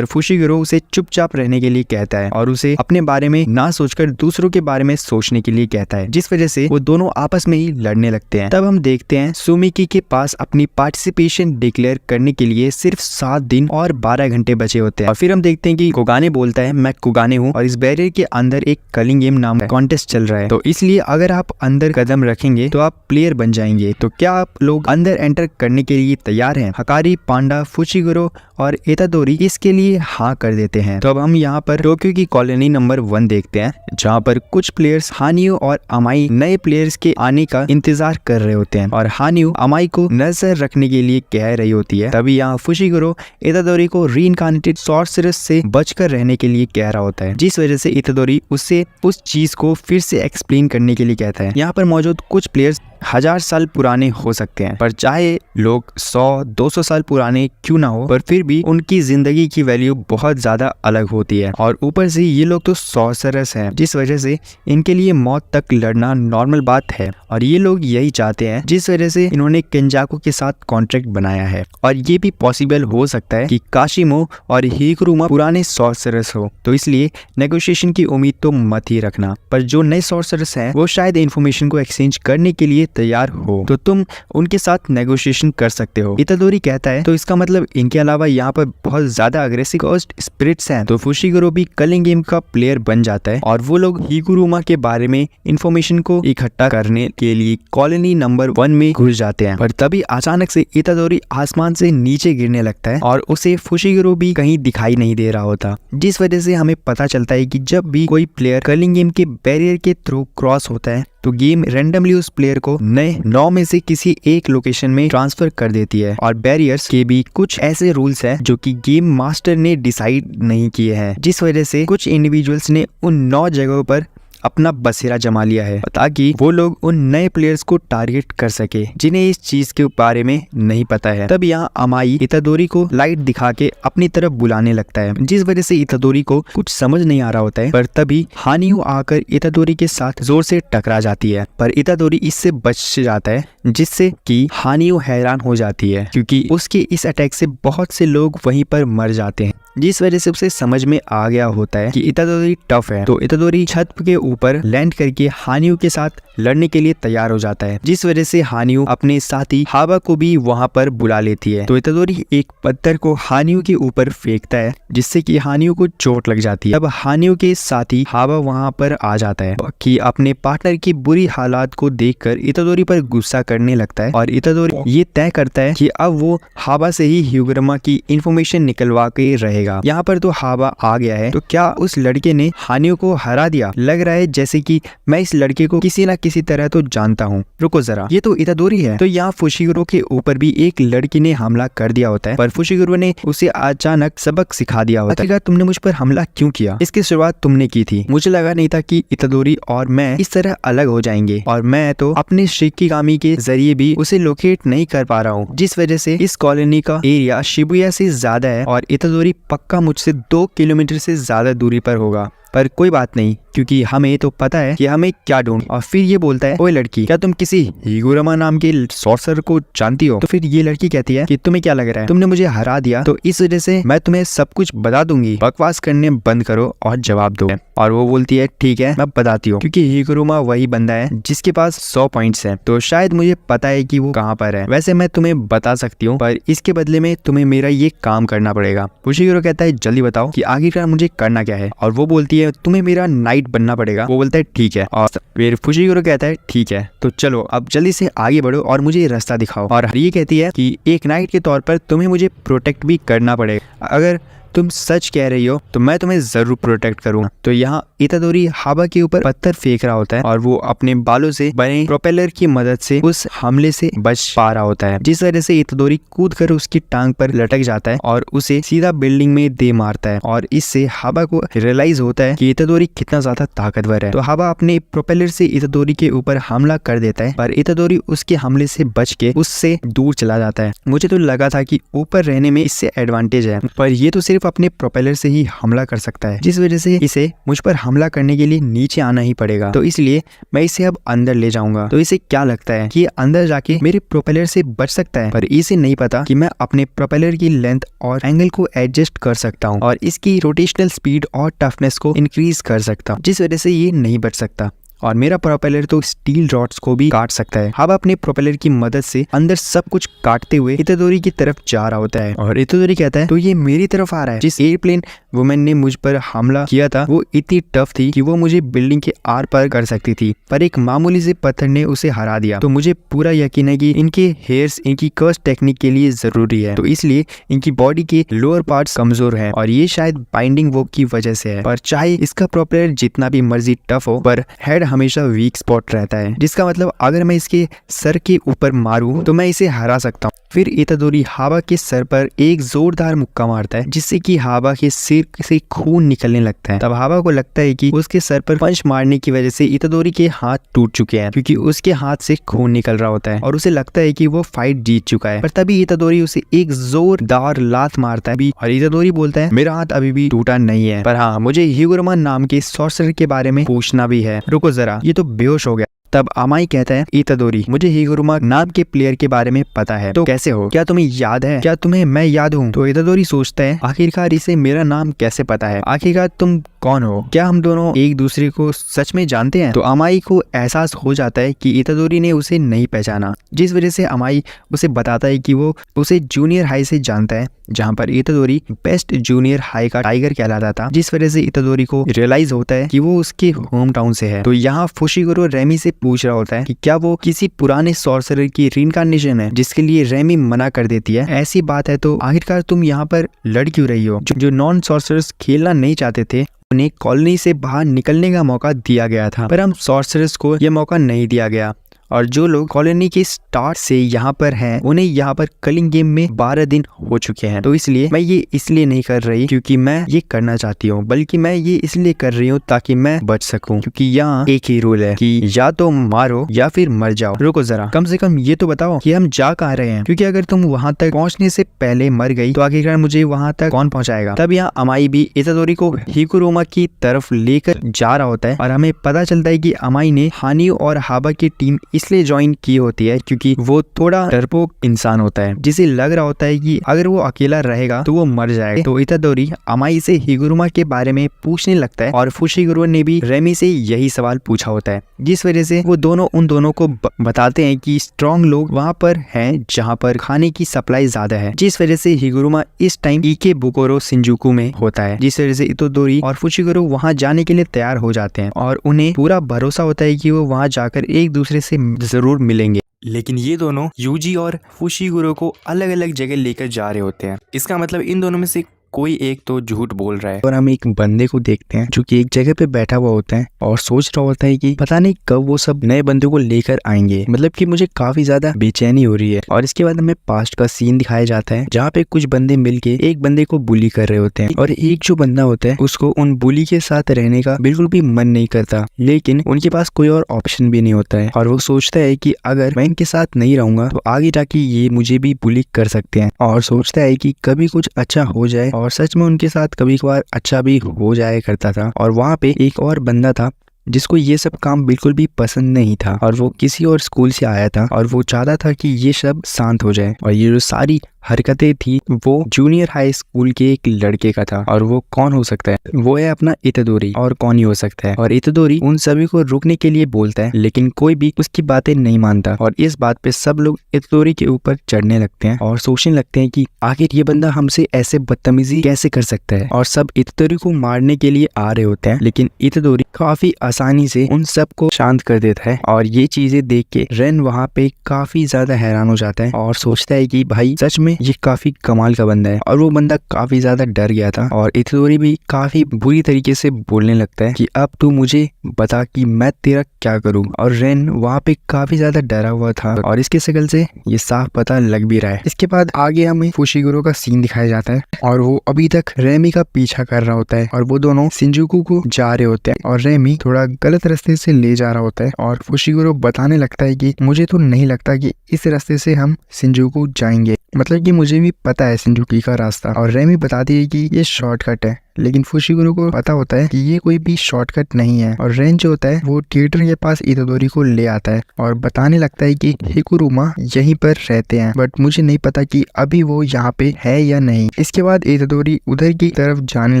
फुशिगुरो उसे चुपचाप चुपचाप रहने के लिए कहता है और उसे अपने बारे में ना सोचकर दूसरों के बारे में सोचने के लिए कहता है, जिस वजह से वो दोनों आपस में ही लड़ने लगते हैं। तब हम देखते हैं सुमिकी के पास अपनी पार्टिसिपेशन डिक्लेयर करने के लिए सिर्फ 7 दिन और 12 घंटे बचे होते हैं। और फिर हम देखते हैं कि कोगाने बोलता है मैं कोगाने हूँ और इस बैरियर के अंदर एक कलिंग गेम नाम का कॉन्टेस्ट चल रहा है, तो इसलिए अगर आप अंदर कदम रखेंगे तो आप प्लेयर बन जाएंगे। तो क्या आप लोग अंदर एंटर करने के लिए तैयार हैं? हकारी, पांडा, फुशिगुरो और इतादोरी इसके लिए हाँ कर देते हैं। तो अब हम यहाँ पर टोक्यो की कॉलोनी नंबर 1 देखते हैं, जहाँ पर कुछ प्लेयर्स हानियो और अमाई नए प्लेयर्स के आने का इंतजार कर रहे होते हैं और हानियो अमाई को नजर रखने के लिए कह रही होती है। तभी यहाँ फुशिगुरो इतादोरी को रीइंकार्नेटेड सॉर्सरस से बचकर रहने के लिए कह रहा होता है, जिस वजह से इतादोरी उससे उस चीज को फिर से एक्सप्लेन करने के लिए कहता है। यहाँ पर मौजूद कुछ प्लेयर्स 1000 साल पुराने हो सकते हैं, पर चाहे लोग 100-200 साल पुराने क्यों ना हो, पर फिर भी उनकी जिंदगी की वैल्यू बहुत ज्यादा अलग होती है। और ऊपर से ये लोग तो सॉर्सरस हैं, जिस वजह से इनके लिए मौत तक लड़ना नॉर्मल बात है और ये लोग यही चाहते हैं, जिस वजह से इन्होंने केंजाकू के साथ कॉन्ट्रैक्ट बनाया है। और ये भी पॉसिबल हो सकता है कि काशिमो और हिकुरुमा पुराने सॉर्सरस हो, तो इसलिए नेगोशिएशन की उम्मीद तो मत ही रखना। पर जो नए सॉर्सरस हैं वो शायद इन्फॉर्मेशन को एक्सचेंज करने के लिए तैयार हो, तो तुम उनके साथ नेगोशिएशन कर सकते हो। इतादोरी कहता है तो इसका मतलब इनके अलावा यहाँ पर बहुत ज्यादा अग्रेसिव घोस्ट स्पिरिट्स हैं। तो फुशिगुरो भी कलिंग गेम का प्लेयर बन जाता है और वो लोग हिकुरुमा के बारे में इंफॉर्मेशन को इकट्ठा करने के लिए कॉलोनी नंबर 1 में घुस जाते हैं। पर तभी अचानक से इतादोरी आसमान से नीचे गिरने लगता है और उसे फुशिगुरो भी कहीं दिखाई नहीं दे रहा होता, जिस वजह से हमें पता चलता है कि जब भी कोई प्लेयर कलिंग गेम के बैरियर के थ्रू क्रॉस होता है तो गेम रैंडमली उस प्लेयर को नए 9 में से किसी एक लोकेशन में ट्रांसफर कर देती है। और बैरियर्स के भी कुछ ऐसे रूल्स हैं जो कि गेम मास्टर ने डिसाइड नहीं किए हैं, जिस वजह से कुछ इंडिविजुअल्स ने उन 9 जगहों पर अपना बसेरा जमा लिया है ताकि वो लोग उन नए प्लेयर्स को टारगेट कर सके जिन्हें इस चीज के बारे में नहीं पता है। तब यहाँ अमाई इतादोरी को लाइट दिखा के अपनी तरफ बुलाने लगता है, जिस वजह से इतादोरी को कुछ समझ नहीं आ रहा होता है। पर तभी हानियो आकर इतादोरी के साथ जोर से टकरा जाती है, पर इतादोरी इससे बच जाता है, जिससे कि हानियो हैरान हो जाती है क्योंकि उसके इस अटैक से बहुत से लोग वहीं पर मर जाते हैं, जिस वजह से उसे समझ में आ गया होता है कि इतादोरी टफ है। तो इतादोरी छत के ऊपर लैंड करके हानियो के साथ लड़ने के लिए तैयार हो जाता है, जिस वजह से हानियो अपने साथी हाबा को भी वहां पर बुला लेती है। तो इतादोरी एक पत्थर को हानियो के ऊपर फेंकता है, जिससे कि हानियो को चोट लग जाती है। अब हानियो के साथी हाबा वहां पर आ जाता है कि अपने पार्टनर की बुरी हालात को देखकर इतादोरी पर गुस्सा करने लगता है और इतादोरी ये तय करता है कि अब वो हाबा से ही हिकुरुमा की इंफॉर्मेशन निकलवा के रहेगा। यहाँ पर तो हाबा आ गया है, तो क्या उस लड़के ने हानियो को हरा दिया? लग रहा है जैसे कि मैं इस लड़के को किसी ना किसी तरह तो जानता हूँ। रुको जरा, ये तो इतादोरी है। तो यहाँ फुशिगुरो के ऊपर भी एक लड़की ने हमला कर दिया होता है, पर फुशिगुरो ने उसे अचानक सबक सिखा दिया होता है। तुमने मुझ पर हमला क्यों किया? इसकी शुरुआत तुमने की थी। मुझे लगा नहीं था कि इतादोरी और मैं इस तरह अलग हो जाएंगे, और मैं तो अपने शिकिगामी के जरिए भी उसे लोकेट नहीं कर पा रहा हूँ, जिस वजह से इस कॉलोनी का एरिया शिबुया से ज्यादा है और इतादोरी पक्का मुझसे 2 किलोमीटर से ज्यादा दूरी पर होगा। पर कोई बात नहीं, क्योंकि हमें तो पता है कि हमें क्या ढूंढ। और फिर ये बोलता है, ओए लड़की, क्या तुम किसी हिकुरुमा नाम के सॉर्सर को जानती हो? तो फिर ये लड़की कहती है कि तुम्हें क्या लग रहा है, तुमने मुझे हरा दिया तो इस वजह से मैं तुम्हें सब कुछ बता दूंगी, बकवास करने बंद करो और जवाब दो। और वो बोलती है ठीक है मैं बताती हूँ, क्योंकि हिकुरुमा वही बंदा है जिसके पास 100 पॉइंट्स है, तो शायद मुझे पता है कि वो कहाँ पर है। वैसे मैं तुम्हें बता सकती हूँ, पर इसके बदले में तुम्हें मेरा ये काम करना पड़ेगा। फुशिगुरो कहता है जल्दी बताओ कि आखिरकार मुझे करना क्या है, और वो बोलती है तुम्हें मेरा नाइट बनना पड़ेगा। वो बोलता है ठीक है, और फिर फुशिगुरो कहता है ठीक है तो चलो अब जल्दी से आगे बढ़ो और मुझे रास्ता दिखाओ। और ये कहती है कि एक नाइट के तौर पर तुम्हें मुझे प्रोटेक्ट भी करना पड़ेगा, अगर तुम सच कह रही हो तो मैं तुम्हें जरूर प्रोटेक्ट करूंगा। तो यहाँ इतादोरी हाबा के ऊपर पत्थर फेंक रहा होता है और वो अपने बालों से बने प्रोपेलर की मदद से उस हमले से बच पा रहा होता है, जिस वजह से इतादोरी कूद कर उसकी टांग पर लटक जाता है और उसे सीधा बिल्डिंग में दे मारता है। और इससे हाबा को रियलाइज होता है कि इतादोरी कितना ज्यादा ताकतवर है। तो हाबा अपने प्रोपेलर से इतादोरी के ऊपर हमला कर देता है, पर इतादोरी उसके हमले से बच के उससे दूर चला जाता है। मुझे तो लगा था कि ऊपर रहने में इससे एडवांटेज है, पर ये तो सिर्फ सिर्फ अपने प्रोपेलर से ही हमला कर सकता है, जिस वजह से इसे मुझ पर हमला करने के लिए नीचे आना ही पड़ेगा। तो इसलिए मैं इसे अब अंदर ले जाऊंगा। तो इसे क्या लगता है कि ये अंदर जाके मेरे प्रोपेलर से बच सकता है, पर इसे नहीं पता कि मैं अपने प्रोपेलर की लेंथ और एंगल को एडजस्ट कर सकता हूँ और इसकी रोटेशनल स्पीड और टफनेस को इंक्रीज कर सकता हूँ, जिस वजह से ये नहीं बच सकता। और मेरा प्रोपेलर तो स्टील रॉड्स को भी काट सकता है। हवा अपने प्रोपेलर की मदद से अंदर सब कुछ काटते हुए इतादोरी की तरफ जा रहा होता है और इतादोरी कहता है तो ये मेरी तरफ आ रहा है। जिस एयरप्लेन वुमेन ने मुझ पर हमला किया था वो इतनी टफ थी कि वो मुझे बिल्डिंग के आर पार कर सकती थी, पर एक मामूली से पत्थर ने उसे हरा दिया। तो मुझे पूरा यकीन है कि इनके हेयर्स इनकी कर्स टेक्निक के लिए जरूरी है, तो इसलिए इनकी बॉडी के लोअर पार्ट्स कमजोर है और ये शायद बाइंडिंग वर्क की वजह से है। पर चाहे इसका प्रोपेलर जितना भी मर्जी टफ हो, पर हेड हमेशा वीक स्पॉट रहता है, जिसका मतलब अगर मैं इसके सर के ऊपर मारूं तो मैं इसे हरा सकता हूँ। फिर इतादोरी हावा के सर पर एक जोरदार मुक्का मारता है, जिससे कि हावा के सिर से खून निकलने लगता है। तब हावा को लगता है कि उसके सर पर पंच मारने की वजह से इतादोरी के हाथ टूट चुके हैं, क्योंकि उसके हाथ से खून निकल रहा होता है और उसे लगता है कि वो फाइट जीत चुका है। पर तभी इतादोरी उसे एक जोरदार लात मारता है और इतादोरी बोलता है मेरा हाथ अभी भी टूटा नहीं है, पर हाँ मुझे हिगुरमा नाम के सॉर्सरर के बारे में पूछना भी है। रुको जरा, ये तो बेहोश हो गया। तब अमाई कहता है इतादोरी मुझे हिगुरमा नाम के प्लेयर के बारे में पता है, तो कैसे हो, क्या तुम्हें याद है, क्या तुम्हें मैं याद हूँ? तो इतादोरी सोचता है आखिरकार इसे मेरा नाम कैसे पता है, आखिरकार तुम कौन हो, क्या हम दोनों एक दूसरे को सच में जानते हैं? तो अमाई को एहसास हो जाता है कि इतादोरी ने उसे नहीं पहचाना, जिस वजह से अमाई उसे बताता है कि वो उसे जूनियर हाई से जानता है, जहाँ पर इतादोरी बेस्ट जूनियर हाई का टाइगर कहलाता था, जिस वजह से इतादोरी को रियलाइज होता है कि वो उसके होम टाउन से है। तो यहाँ फुशिगुरो रेमी से पूछ रहा होता है कि क्या वो किसी पुराने सॉर्सरर की रीइंकार्नेशन है, जिसके लिए रेमी मना कर देती है। ऐसी बात है तो आखिरकार तुम यहाँ पर लड़ क्यों रही हो? जो नॉन सॉर्सरर्स खेलना नहीं चाहते थे उन्हें कॉलोनी से बाहर निकलने का मौका दिया गया था, पर हम सॉर्सरर्स को यह मौका नहीं दिया गया और जो लोग कॉलोनी के स्टार्ट से यहाँ पर हैं उन्हें यहाँ पर कलिंग गेम में 12 दिन हो चुके हैं। तो इसलिए मैं ये इसलिए नहीं कर रही क्योंकि मैं ये करना चाहती हूँ, बल्कि मैं ये इसलिए कर रही हूँ ताकि मैं बच सकूँ, क्योंकि यहाँ एक ही रूल है कि या तो मारो या फिर मर जाओ। रुको जरा, कम से कम ये तो बताओ कि हम जा कहाँ रहे हैं, क्योंकि अगर तुम वहां तक पहुंचने से पहले मर गई तो आखिरकार मुझे वहां तक कौन पहुंचाएगा? तब यहाँ अमाई भी इतादोरी को हिगुरोमा की तरफ लेकर जा रहा होता है और हमें पता चलता है कि अमाई ने हानियो और हाबा की टीम इसलिए ज्वाइन की होती है क्योंकि वो थोड़ा डरपोक इंसान होता है, जिसे लग रहा होता है कि अगर वो अकेला रहेगा तो वो मर जाएगा। तो इतादोरी अमाई से हिगुरोमा के बारे में पूछने लगता है और फुशिगुरो ने भी रेमी से यही सवाल पूछा होता है, जिस वजह से वो दोनों उन दोनों को बताते हैं कि स्ट्रॉन्ग लोग वहाँ पर हैं जहाँ पर खाने की सप्लाई ज्यादा है, जिस वजह से हिगुरोमा इस टाइम इके बुकोरो शिंजुकू में होता है, जिस वजह से इतादोरी और फुशिगुरो वहाँ जाने के लिए तैयार हो जाते हैं और उन्हें पूरा भरोसा होता है कि वो वहाँ जाकर एक दूसरे से जरूर मिलेंगे। लेकिन ये दोनों यूजी और फुशिगुरो को अलग अलग जगह लेकर जा रहे होते हैं। इसका मतलब इन दोनों में से कोई एक तो झूठ बोल रहा है। और हम एक बंदे को देखते हैं जो कि एक जगह पे बैठा हुआ होता है और सोच रहा होता है कि पता नहीं कब वो सब नए बंदे को लेकर आएंगे, मतलब कि मुझे काफी ज्यादा बेचैनी हो रही है। और इसके बाद हमें पास्ट का सीन दिखाया जाता है जहाँ पे कुछ बंदे मिलके एक बंदे को बुली कर रहे होते हैं और एक जो बंदा होता है उसको उन बुली के साथ रहने का बिल्कुल भी मन नहीं करता, लेकिन उनके पास कोई और ऑप्शन भी नहीं होता है और वो सोचता है कि अगर मैं इनके साथ नहीं रहूंगा तो आगे जाके ये मुझे भी बुली कर सकते हैं और सोचता है कि कभी कुछ अच्छा हो जाए। और सच में उनके साथ कभी कभार अच्छा भी हो जाया करता था। और वहाँ पे एक और बंदा था जिसको ये सब काम बिल्कुल भी पसंद नहीं था और वो किसी और स्कूल से आया था और वो चाहता था कि ये सब शांत हो जाए। और ये जो सारी हरकतें थी वो जूनियर हाई स्कूल के एक लड़के का था और वो कौन हो सकता है? वो है अपना इतादोरी, और कौन ही हो सकता है। और इतादोरी उन सभी को रुकने के लिए बोलता है, लेकिन कोई भी उसकी बातें नहीं मानता और इस बात पे सब लोग इतादोरी के ऊपर चढ़ने लगते हैं और सोचने लगते हैं कि आखिर ये बंदा हमसे ऐसे बदतमीजी कैसे कर सकता है। और सब इतादोरी को मारने के लिए आ रहे होते हैं, लेकिन इतादोरी काफी आसानी से उन सब को शांत कर देता है। और ये चीजें देख के रेन वहाँ पे काफी ज्यादा हैरान हो जाता है और सोचता है कि भाई सच में ये काफी कमाल का बंदा है। और वो बंदा काफी ज्यादा डर गया था और इतादोरी भी काफी बुरी तरीके से बोलने लगता है कि अब तू मुझे बता कि मैं तेरा क्या करूं। और रेन वहाँ पे काफी ज्यादा डरा हुआ था और इसके शक्ल से ये साफ पता लग भी रहा है। इसके बाद आगे हमें फुशिगुरो का सीन दिखाया जाता है और वो अभी तक रेमी का पीछा कर रहा होता है और वो दोनों शिंजुकू को जा रहे होते हैं और रेमी थोड़ा गलत रास्ते से ले जा रहा होता है और फुशिगुरो बताने लगता है कि मुझे तो नहीं लगता कि इस रास्ते से हम शिंजुकू जाएंगे। मतलब कि मुझे भी पता है शिंजुकी का रास्ता, और रेमी बताती है कि ये शॉर्टकट है, लेकिन फुशिगुरो को पता होता है कि ये कोई भी शॉर्टकट नहीं है। और रेन जो होता है वो थिएटर के पास इतोदोरी को ले आता है और बताने लगता है कि हिकुरुमा यहीं पर रहते हैं, बट मुझे नहीं पता कि अभी वो यहाँ पे है या नहीं। इसके बाद इतोदोरी उधर की तरफ जाने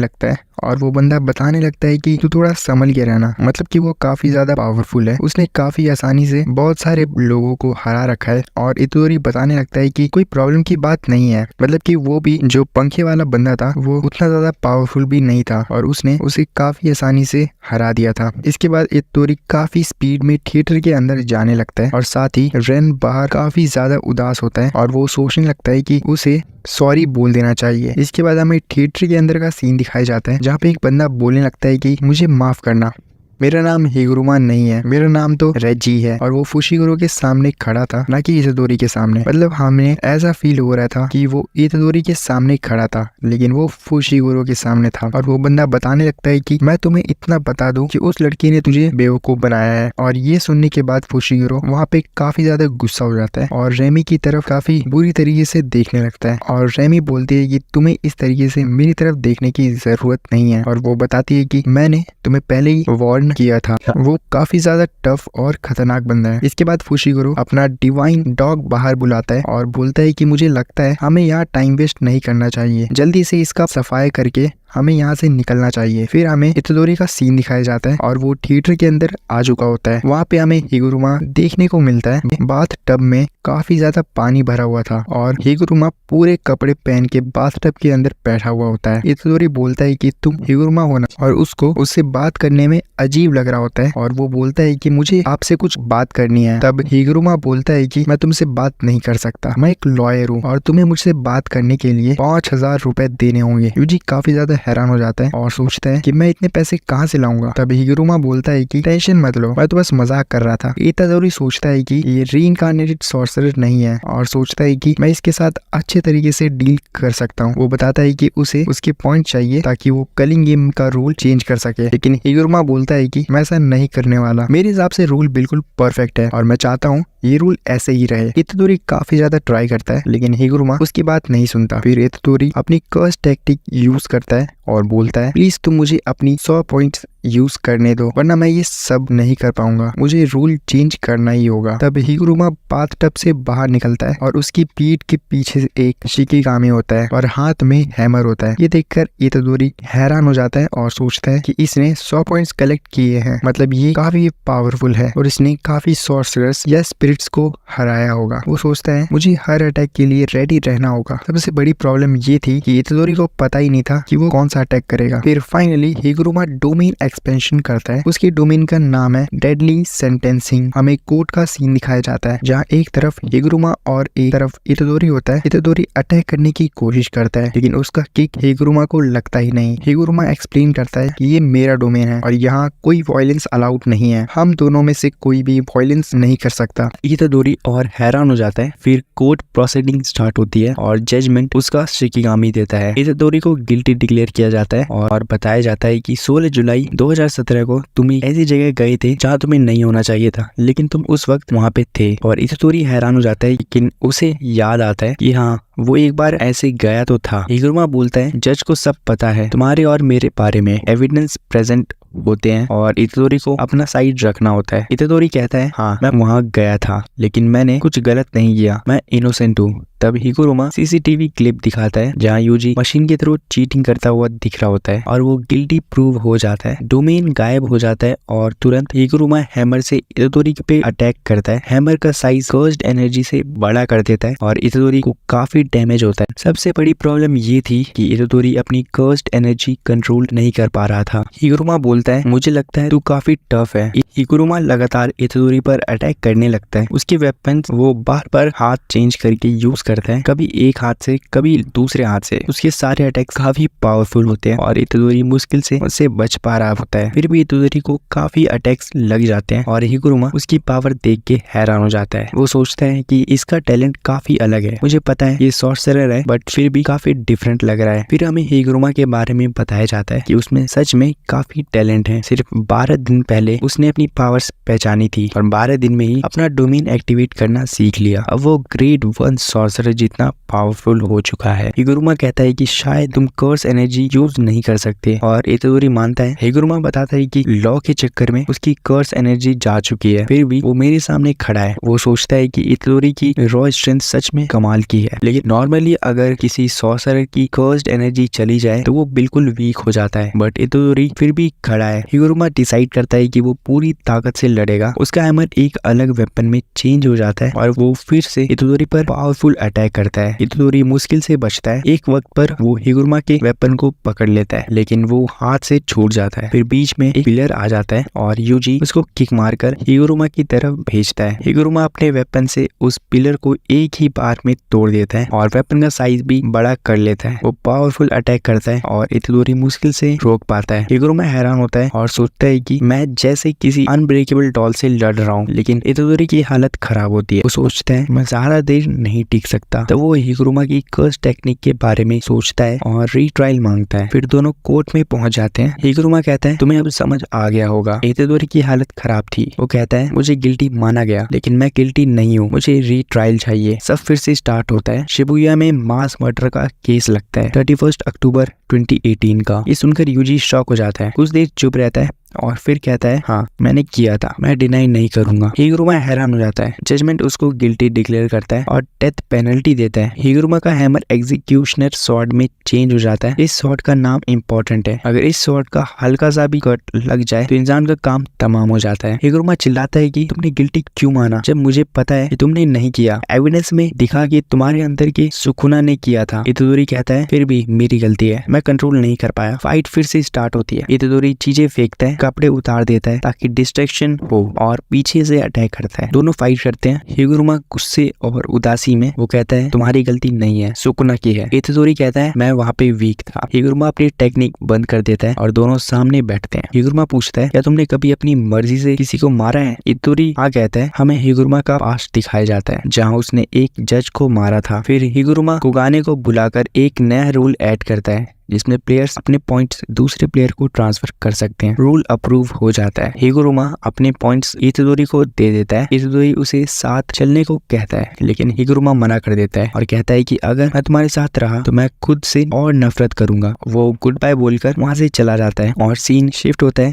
लगता है और वो बंदा बताने लगता है कि तू थोड़ा संभल के रहना, मतलब कि वो काफी ज्यादा पावरफुल है, उसने काफी आसानी से बहुत सारे लोगों को हरा रखा है। और इतोदोरी बताने लगता है कि कोई प्रॉब्लम की बात नहीं है, मतलब कि वो भी जो पंखे वाला बंदा था वो उतना ज्यादा पावरफुल भी नहीं था और उसने उसे काफी आसानी से हरा दिया था। इसके बाद इतोदोरी काफी स्पीड में थिएटर के अंदर जाने लगता है और साथ ही रेन बाहर काफी ज्यादा उदास होता है और वो सोचने लगता है कि उसे सॉरी बोल देना चाहिए। इसके बाद हमें थिएटर के अंदर का सीन दिखाया जाता है जहाँ पे एक बंदा बोलने लगता है कि मुझे माफ करना, मेरा नाम हिगुरुमा नहीं है, मेरा नाम तो रेजी है। और वो फुशिगुरो के सामने खड़ा था, ना कि इतोदोरी के सामने। मतलब हमें ऐसा फील हो रहा था कि वो इतोदोरी के सामने खड़ा था लेकिन वो फुशिगुरो के सामने था। और वो बंदा बताने लगता है कि मैं तुम्हें इतना बता दूं कि उस लड़की ने तुझे बेवकूफ बनाया है। और ये सुनने के बाद फुशिगुरो वहाँ पे काफी ज्यादा गुस्सा हो जाता है और रेमी की तरफ काफी बुरी तरीके से देखने लगता है। और रेमी बोलती है कि तुम्हें इस तरीके से मेरी तरफ देखने की जरूरत नहीं है। और वो बताती है कि मैंने तुम्हें पहले ही वार्न किया था, वो काफी ज्यादा टफ और खतरनाक बंदा है। इसके बाद फुशिगुरो अपना डिवाइन डॉग बाहर बुलाता है और बोलता है कि मुझे लगता है हमें यहाँ टाइम वेस्ट नहीं करना चाहिए, जल्दी से इसका सफाई करके हमें यहाँ से निकलना चाहिए। फिर हमें इतोदोरी का सीन दिखाया जाता है और वो थिएटर के अंदर आ चुका होता है। वहाँ पे हमें हिगुरुमा देखने को मिलता है। बाथ टब में काफी ज्यादा पानी भरा हुआ था और हिगुरुमा पूरे कपड़े पहन के बाथ टब के अंदर बैठा हुआ होता है। इतोदोरी बोलता है कि तुम हिगुरुमा हो ना, और उसको उससे बात करने में अजीब लग रहा होता है और वो बोलता है कि मुझे आपसे कुछ बात करनी है। तब हिगुरुमा बोलता है कि मैं तुमसे बात नहीं कर सकता, मैं एक लॉयर हूँ और तुम्हें मुझसे बात करने के लिए 5000 रुपए देने होंगे। यूजी काफी ज्यादा हैरान हो जाता है और सोचता है कि मैं इतने पैसे कहाँ से लाऊंगा। तब हिगुरुमा बोलता है कि टेंशन मत लो, मैं तो बस मजाक कर रहा था। इतोदोरी सोचता है कि ये रीइंकार्नेटेड सॉर्सरर नहीं है और सोचता है कि मैं इसके साथ अच्छे तरीके से डील कर सकता हूँ। वो बताता है कि उसे उसके पॉइंट चाहिए ताकि वो कलिंग गेम का रूल चेंज कर सके, लेकिन हिगुरुमा बोलता है कि मैं ऐसा नहीं करने वाला, मेरे हिसाब से रूल बिल्कुल परफेक्ट है और मैं चाहता हूँ ये रूल ऐसे ही रहे। इतोदोरी काफी ज्यादा ट्राई करता है लेकिन हिगुरुमा उसकी बात नहीं सुनता। फिर इतोदोरी अपनी कर्स टैक्टिक यूज करता है और बोलता है प्लीज तुम मुझे अपनी 100 पॉइंट्स यूज करने दो, वरना मैं ये सब नहीं कर पाऊंगा, मुझे रूल चेंज करना ही होगा। तब हिगुरुमा बाथ टब से बाहर निकलता है और उसकी पीठ के पीछे एक शिकिगामी होता है और हाथ में हैमर होता है। ये देखकर इतोदोरी हैरान हो जाता है और सोचता है कि इसने 100 पॉइंट्स कलेक्ट किए हैं, मतलब ये काफी पावरफुल है और इसने काफी सॉर्सरर्स या स्पिरिट्स को हराया होगा। वो सोचता है मुझे हर अटैक के लिए रेडी रहना होगा। सबसे बड़ी प्रॉब्लम ये थी कि इतोदोरी को पता ही नहीं था कि वो कौन सा अटैक करेगा। फिर फाइनली हिगुरुमा डोमेन एक्सपेंशन करता है। उसकी डोमेन का नाम है डेडली सेंटेंसिंग। हमें कोर्ट का सीन दिखाया जाता है जहाँ एक तरफ हिगुरुमा और एक तरफ इतोदोरी होता है। इतोदोरी अटैक करने की कोशिश करता है लेकिन उसका किक हिगुरुमा को लगता ही नहीं। हिगुरुमा एक्सप्लेन करता है कि ये मेरा डोमेन है और यहाँ कोई वायलेंस अलाउड नहीं है, हम दोनों में से कोई भी वायलेंस नहीं कर सकता। इतोदोरी और हैरान हो जाता है। फिर कोर्ट प्रोसीडिंग स्टार्ट होती है और जजमेंट उसका शिकिगामी देता है। इतोदोरी को गिल्टी डिक्लेयर किया जाता है और बताया जाता है कि 16 जुलाई 2017 को तुम ऐसी जगह गए थे जहाँ तुम्हें नहीं होना चाहिए था, लेकिन तुम उस वक्त वहाँ पे थे। और इतोदोरी हैरान हो जाता है लेकिन उसे याद आता है कि हाँ वो एक बार ऐसे गया तो था। हिगुरुमा बोलता है जज को सब पता है, तुम्हारे और मेरे बारे में एविडेंस प्रेजेंट होते हैं और इतोदोरी को अपना साइड रखना होता है। इतोदोरी कहता है हाँ मैं वहाँ गया था लेकिन मैंने कुछ गलत नहीं किया, मैं इनोसेंट हूँ। तब हिगुरुमा सीसीटीवी क्लिप दिखाता है जहाँ यूजी मशीन के थ्रू चीटिंग करता हुआ दिख रहा होता है और वो गिल्टी प्रूव हो जाता है। डोमेन गायब हो जाता है और तुरंत हिगुरुमा हैमर से इतोदोरी पे अटैक करता है। हैमर का साइज कर्स्ड एनर्जी से बड़ा कर देता है और इतोदोरी को काफी डैमेज होता है। सबसे बड़ी प्रॉब्लम ये थी कि इतोदोरी अपनी कर्स्ड एनर्जी कंट्रोल नहीं कर पा रहा था। हिगुरुमा बोलता है मुझे लगता है तू काफी टफ है। हिगुरुमा लगातार इतोदोरी पर अटैक करने लगता है। उसके वेपन्स वो बार बार हाथ चेंज करके यूज करता है, कभी एक हाथ से कभी दूसरे हाथ से। उसके सारे अटैक्स काफी पावरफुल होते हैं और इतोदोरी मुश्किल से उससे बच पा रहा होता है। फिर भी इतोदोरी को काफी अटैक्स लग जाते हैं और हिगुरुमा उसकी पावर देख के हैरान हो जाता है। वो सोचता है कि इसका टैलेंट काफी अलग है, मुझे पता है ये सॉर्सरर है बट फिर भी काफी डिफरेंट लग रहा है। फिर हमें हिगुरुमा के बारे में बताया जाता है कि उसमें सच में काफी टैलेंट टैलेंट है। सिर्फ 12 दिन पहले उसने अपनी पावर्स पहचानी थी और 12 दिन में ही अपना डोमेन एक्टिवेट करना सीख लिया। अब वो ग्रेड 1 सॉर्सरर जितना पावरफुल हो चुका है। हिगुरुमा कहता है कि शायद तुम कर्स एनर्जी यूज नहीं कर सकते और इतोदोरी मानता है। हिगुरुमा बताता है कि लॉ के चक्कर में उसकी कर्स एनर्जी जा चुकी है, फिर भी वो मेरे सामने खड़ा है। वो सोचता है कि इतोदोरी की रॉ स्ट्रेंथ सच में कमाल की है, लेकिन नॉर्मली अगर किसी सॉर्सरर की कर्स्ड एनर्जी चली जाए तो वो बिल्कुल वीक हो जाता है, बट इतोदोरी फिर भी खड़ा है। हिगुरुमा डिसाइड करता है कि वो पूरी ताकत से लड़ेगा। उसका हैमर एक अलग वेपन में चेंज हो जाता है और वो फिर से इतोदोरी पर पावरफुल अटैक करता है। इतोदोरी मुश्किल से बचता है। एक वक्त पर वो हिगुरुमा के वेपन को पकड़ लेता है, लेकिन वो हाथ से छूट जाता है। फिर बीच में एक पिलर आ जाता है और यूजी उसको किक मारकर हिगुरुमा की तरफ भेजता है। हिगुरुमा अपने वेपन से उस पिलर को एक ही बार में तोड़ देता है और वेपन का साइज भी बड़ा कर लेता है। वो पावरफुल अटैक करता है और इतोदोरी मुश्किल से रोक पाता है। हिगुरुमा हैरान होता है और सोचता है कि मैं जैसे किसी अनब्रेकेबल डॉल से लड़ रहा हूँ, लेकिन इतोदोरी की हालत खराब होती है। वो सोचता है मैं ज्यादा देर नहीं टिक सकता, तो वो हिगुरुमा की कर्स टेक्निक के बारे में सोचता है और रीट्रायल मांगता है। फिर दोनों कोर्ट में पहुंच जाते हैं। हिगुरुमा कहता है तुम्हें अब समझ आ गया होगा, इतोदोरी की हालत खराब थी। वो कहता है मुझे गिल्टी माना गया, लेकिन मैं गिल्टी नहीं हूँ, मुझे रीट्रायल चाहिए। सब फिर से स्टार्ट होता है। शिबुया में मास मर्डर का केस लगता है 31 अक्टूबर 2018 का। ये सुनकर यूजी शॉक हो जाता है। कुछ देर चुप रहता है और फिर कहता है हाँ मैंने किया था, मैं डिनाई नहीं करूंगा। हिगुरुमा हैरान हो जाता है। जजमेंट उसको गिल्टी डिक्लेयर करता है और डेथ पेनल्टी देता है। हिगुरुमा का हैमर एग्जीक्यूशनर स्वॉर्ड में चेंज हो जाता है। इस स्वॉर्ड का नाम इंपॉर्टेंट है, अगर इस स्वॉर्ड का हल्का सा भी कट लग जाए तो इंसान का काम तमाम हो जाता है। हिगुरुमा चिल्लाता है कि तुमने गिल्टी क्यों माना जब मुझे पता है कि तुमने नहीं किया। एविडेंस में दिखा कि तुम्हारे अंदर के सुकुना ने किया था। इतोदोरी कहता है फिर भी मेरी गलती है, मैं कंट्रोल नहीं कर पाया। फाइट फिर से स्टार्ट होती है। इतोदोरी चीजें फेंकता है, कपड़े उतार देता है ताकि डिस्ट्रैक्शन हो और पीछे से अटैक करता है। दोनों फाइट करते हैं। हिगुरुमा गुस्से और उदासी में वो कहता है तुम्हारी गलती नहीं है, सुकुना की है। इतोदोरी कहता है मैं वहाँ पे वीक था। हिगुरुमा अपनी टेक्निक बंद कर देता है और दोनों सामने बैठते हैं। हिगुरुमा पूछता है क्या तुमने कभी अपनी मर्जी से किसी को मारा है? इतोदोरी हाँ कहता है। हमें हिगुरुमा का पास्ट दिखाया जाता है जहाँ उसने एक जज को मारा था। फिर हिगुरुमा कुगाने को बुलाकर एक नया रूल ऐड करता है जिसमें प्लेयर्स अपने पॉइंट्स दूसरे प्लेयर को ट्रांसफर कर सकते हैं। रूल अप्रूव हो जाता है। हिगुरुमा अपने पॉइंट्स इतोदोरी को दे देता है। इतोदोरी उसे साथ चलने को कहता है, लेकिन हिगुरुमा मना कर देता है और कहता है कि अगर मैं तुम्हारे साथ रहा तो मैं खुद से और नफरत करूंगा। वो गुड बाय बोलकर वहां से चला जाता है और सीन शिफ्ट होता है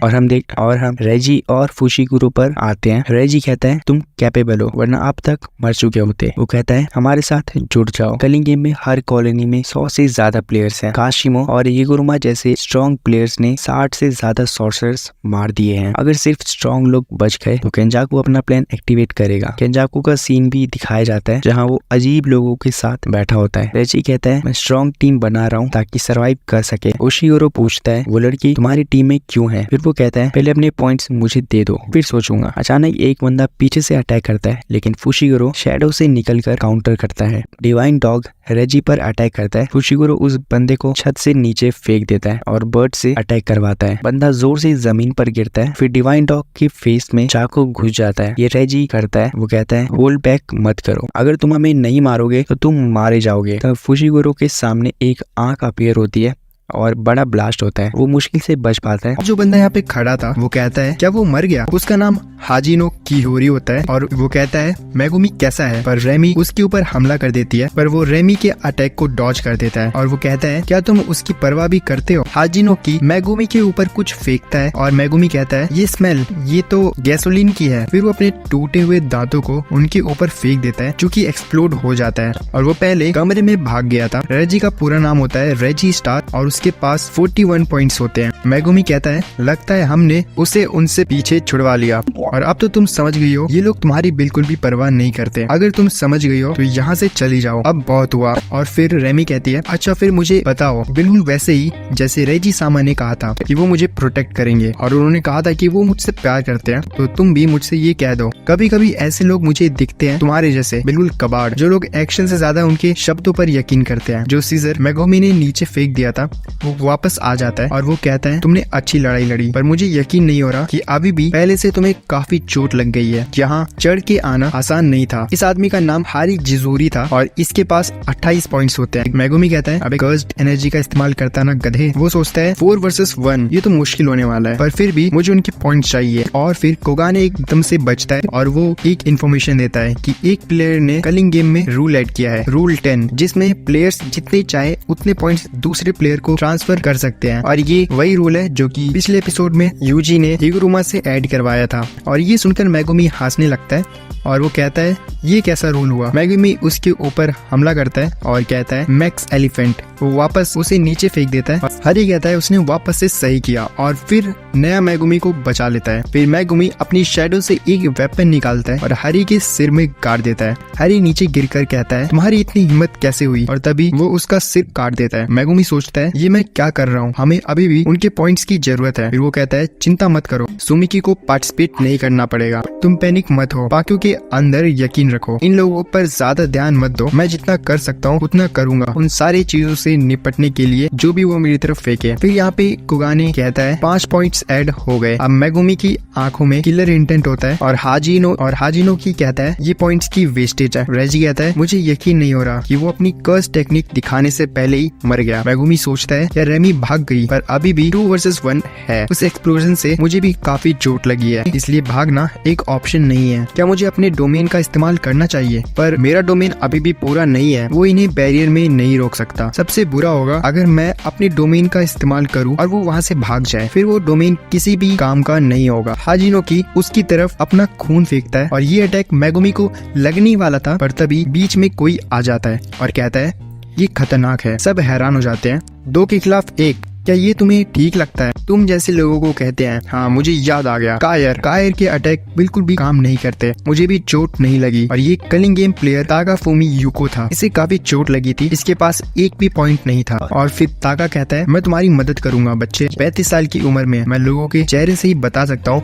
और हम रेजी और फुशिगुरो पर आते हैं। रेजी कहता है तुम कैपेबल हो, वरना अब तक मर चुके होते। वो कहता है हमारे साथ जुड़ जाओ। कलिंग गेम में हर कॉलोनी में 100 से ज्यादा प्लेयर्स हैं। काशिमो और हिगुरुमा जैसे स्ट्रॉन्ग प्लेयर्स ने 60 से ज्यादा सॉर्सरर्स मार दिए हैं। अगर सिर्फ स्ट्रॉन्ग लोग बच गए तो केंजाकू अपना प्लान एक्टिवेट करेगा। केंजाकू का सीन भी दिखाया जाता है जहां वो अजीब लोगों के साथ बैठा होता है। रेजी कहता है मैं स्ट्रॉन्ग टीम बना रहा हूं ताकि सरवाइव कर सके। ओशिगुरो पूछता है वो लड़की तुम्हारी टीम में क्यों है? फिर वो कहता है पहले अपने पॉइंट्स मुझे दे दो, फिर सोचूंगा। अचानक एक बंदा पीछे से अटैक करता है, लेकिन फुशिगुरो शैडो से निकलकर काउंटर करता है। डिवाइन डॉग रेजी पर अटैक करता है। फुशिगुरो उस बंदे को छत से नीचे फेंक देता है और बर्ड से अटैक करवाता है। बंदा जोर से जमीन पर गिरता है। फिर डिवाइन डॉग के फेस में चाकू घुस जाता है। ये रेजी करता है। वो कहता है होल्ड बैक मत करो, अगर तुम हमें नहीं मारोगे तो तुम मारे जाओगे। तब फुशिगुरो के सामने एक आंख अपीयर होती है और बड़ा ब्लास्ट होता है। वो मुश्किल से बच पाता है। जो बंदा यहाँ पे खड़ा था वो कहता है क्या वो मर गया? उसका नाम हाजिनो किहोरी होता है और वो कहता है मेगुमी कैसा है? पर रेमी उसके ऊपर हमला कर देती है, पर वो रेमी के अटैक को डॉज कर देता है और वो कहता है क्या तुम उसकी परवाह भी करते हो? हाजिनो की मेगुमी के ऊपर कुछ फेंकता है और मेगुमी कहता है ये स्मेल ये तो गैसोलीन की है। फिर वो अपने टूटे हुए दांतों को उनके ऊपर फेंक देता है जो कि एक्सप्लोड हो जाता है और वो पहले कमरे में भाग गया था। रेजी का पूरा नाम होता है रेजी स्टार और उसके पास 41 पॉइंट्स होते हैं। मेगुमी कहता है लगता है हमने उसे उनसे पीछे छुड़वा लिया और अब तो तुम समझ गई हो ये लोग तुम्हारी बिल्कुल भी परवाह नहीं करते। अगर तुम समझ गई हो तो यहाँ से चली जाओ, अब बहुत हुआ। और फिर रेमी कहती है अच्छा फिर मुझे बताओ, बिल्कुल वैसे ही जैसे रेजी सामा ने कहा था कि वो मुझे प्रोटेक्ट करेंगे और उन्होंने कहा था कि वो मुझसे प्यार करते हैं, तो तुम भी मुझसे ये कह दो। कभी कभी ऐसे लोग मुझे दिखते हैं तुम्हारे जैसे बिल्कुल कबाड़, जो लोग एक्शन से ज्यादा उनके शब्दों पर यकीन करते हैं। जो सीजर मेगुमी ने नीचे फेंक दिया था वो वापस आ जाता है और वो कहता है तुमने अच्छी लड़ाई लड़ी, पर मुझे यकीन नहीं हो रहा कि अभी भी पहले से तुम्हें काफी चोट लग गई है। यहाँ चढ़ के आना आसान नहीं था। इस आदमी का नाम हारी जिजोरी था और इसके पास 28 पॉइंट्स होते हैं। मेगुमी कहता है अबे कर्स्ड एनर्जी का इस्तेमाल करता ना गधे। वो सोचता है 4 वर्सेस 1 ये तो मुश्किल होने वाला है, पर फिर भी मुझे उनके पॉइंट्स चाहिए। और फिर कोगाने एकदम से बचता है और वो एक इन्फॉर्मेशन देता है कि एक प्लेयर ने कलिंग गेम में रूल ऐड किया है, रूल 10, जिसमें प्लेयर्स जितने चाहे उतने पॉइंट्स दूसरे प्लेयर को ट्रांसफर कर सकते हैं। और ये वही रूल है जो कि पिछले एपिसोड में यूजी ने हिगुरुमा से ऐड करवाया था। और ये सुनकर मेगुमी हंसने लगता है और वो कहता है ये कैसा रूल हुआ। मेगुमी उसके ऊपर हमला करता है और कहता है मैक्स एलिफेंट। वो वापस उसे नीचे फेंक देता है। हरी कहता है उसने वापस से सही किया और फिर नया मेगुमी को बचा लेता है। फिर मेगुमी अपनी शैडो से एक वेपन निकालता है और हरी के सिर में गाड़ देता है। हरी नीचे गिरकर कहता है तुम्हारी इतनी हिम्मत कैसे हुई, और तभी वो उसका सिर काट देता है। मेगुमी सोचता है ये मैं क्या कर रहा हूँ, हमें अभी भी उनके पॉइंट्स की जरूरत है। फिर वो कहता है चिंता मत करो, सुमिकी को पार्टिसिपेट नहीं करना पड़ेगा, तुम पैनिक मत हो, बाकियों के अंदर यकीन रखो, इन लोगों पर ज्यादा ध्यान मत दो, मैं जितना कर सकता हूँ उतना करूंगा उन सारी चीजों से निपटने के लिए जो भी वो मेरी तरफ फेंके। फिर यहाँ पे कोगाने कहता है 5 पॉइंट्स ऐड हो गए। अब मेगुमी की आंखों में किलर इंटेंट होता है और हाजिनो की कहता है ये पॉइंट्स की वेस्टेज है। रेजी कहता है मुझे यकीन नहीं हो रहा कि वो अपनी कर्स टेक्निक दिखाने से पहले ही मर गया। मेगुमी सोचता है या रेमी भाग गई, पर अभी भी 2 वर्सेस 1 है। उस एक्सप्लोजन से मुझे भी काफी चोट लगी है, इसलिए भागना एक ऑप्शन नहीं है। क्या मुझे अपने डोमेन का इस्तेमाल करना चाहिए? पर मेरा डोमेन अभी भी पूरा नहीं है, वो इन्हें बैरियर में नहीं रोक सकता। सबसे बुरा होगा अगर मैं अपने डोमेन का इस्तेमाल करूं और वो वहां से भाग जाए, फिर वो डोमेन किसी भी काम का नहीं होगा। हाजिनो की उसकी तरफ अपना खून फेंकता है और ये अटैक मेगुमी को लगने वाला था, पर तभी बीच में कोई आ जाता है और कहता है ये खतरनाक है। सब हैरान हो जाते हैं। 2 के खिलाफ 1, क्या ये तुम्हें ठीक लगता है? तुम जैसे लोगों को कहते हैं हाँ मुझे याद आ गया, कायर के अटैक बिल्कुल भी काम नहीं करते, मुझे भी चोट नहीं लगी। और ये कलिंग गेम प्लेयर ताकाफुमी युको था, इसे काफी चोट लगी थी, इसके पास एक भी पॉइंट नहीं था। और फिर ताका कहता है मैं तुम्हारी मदद करूंगा बच्चे, 35 साल की उम्र में मैं लोगों के चेहरे से ही बता सकता हूँ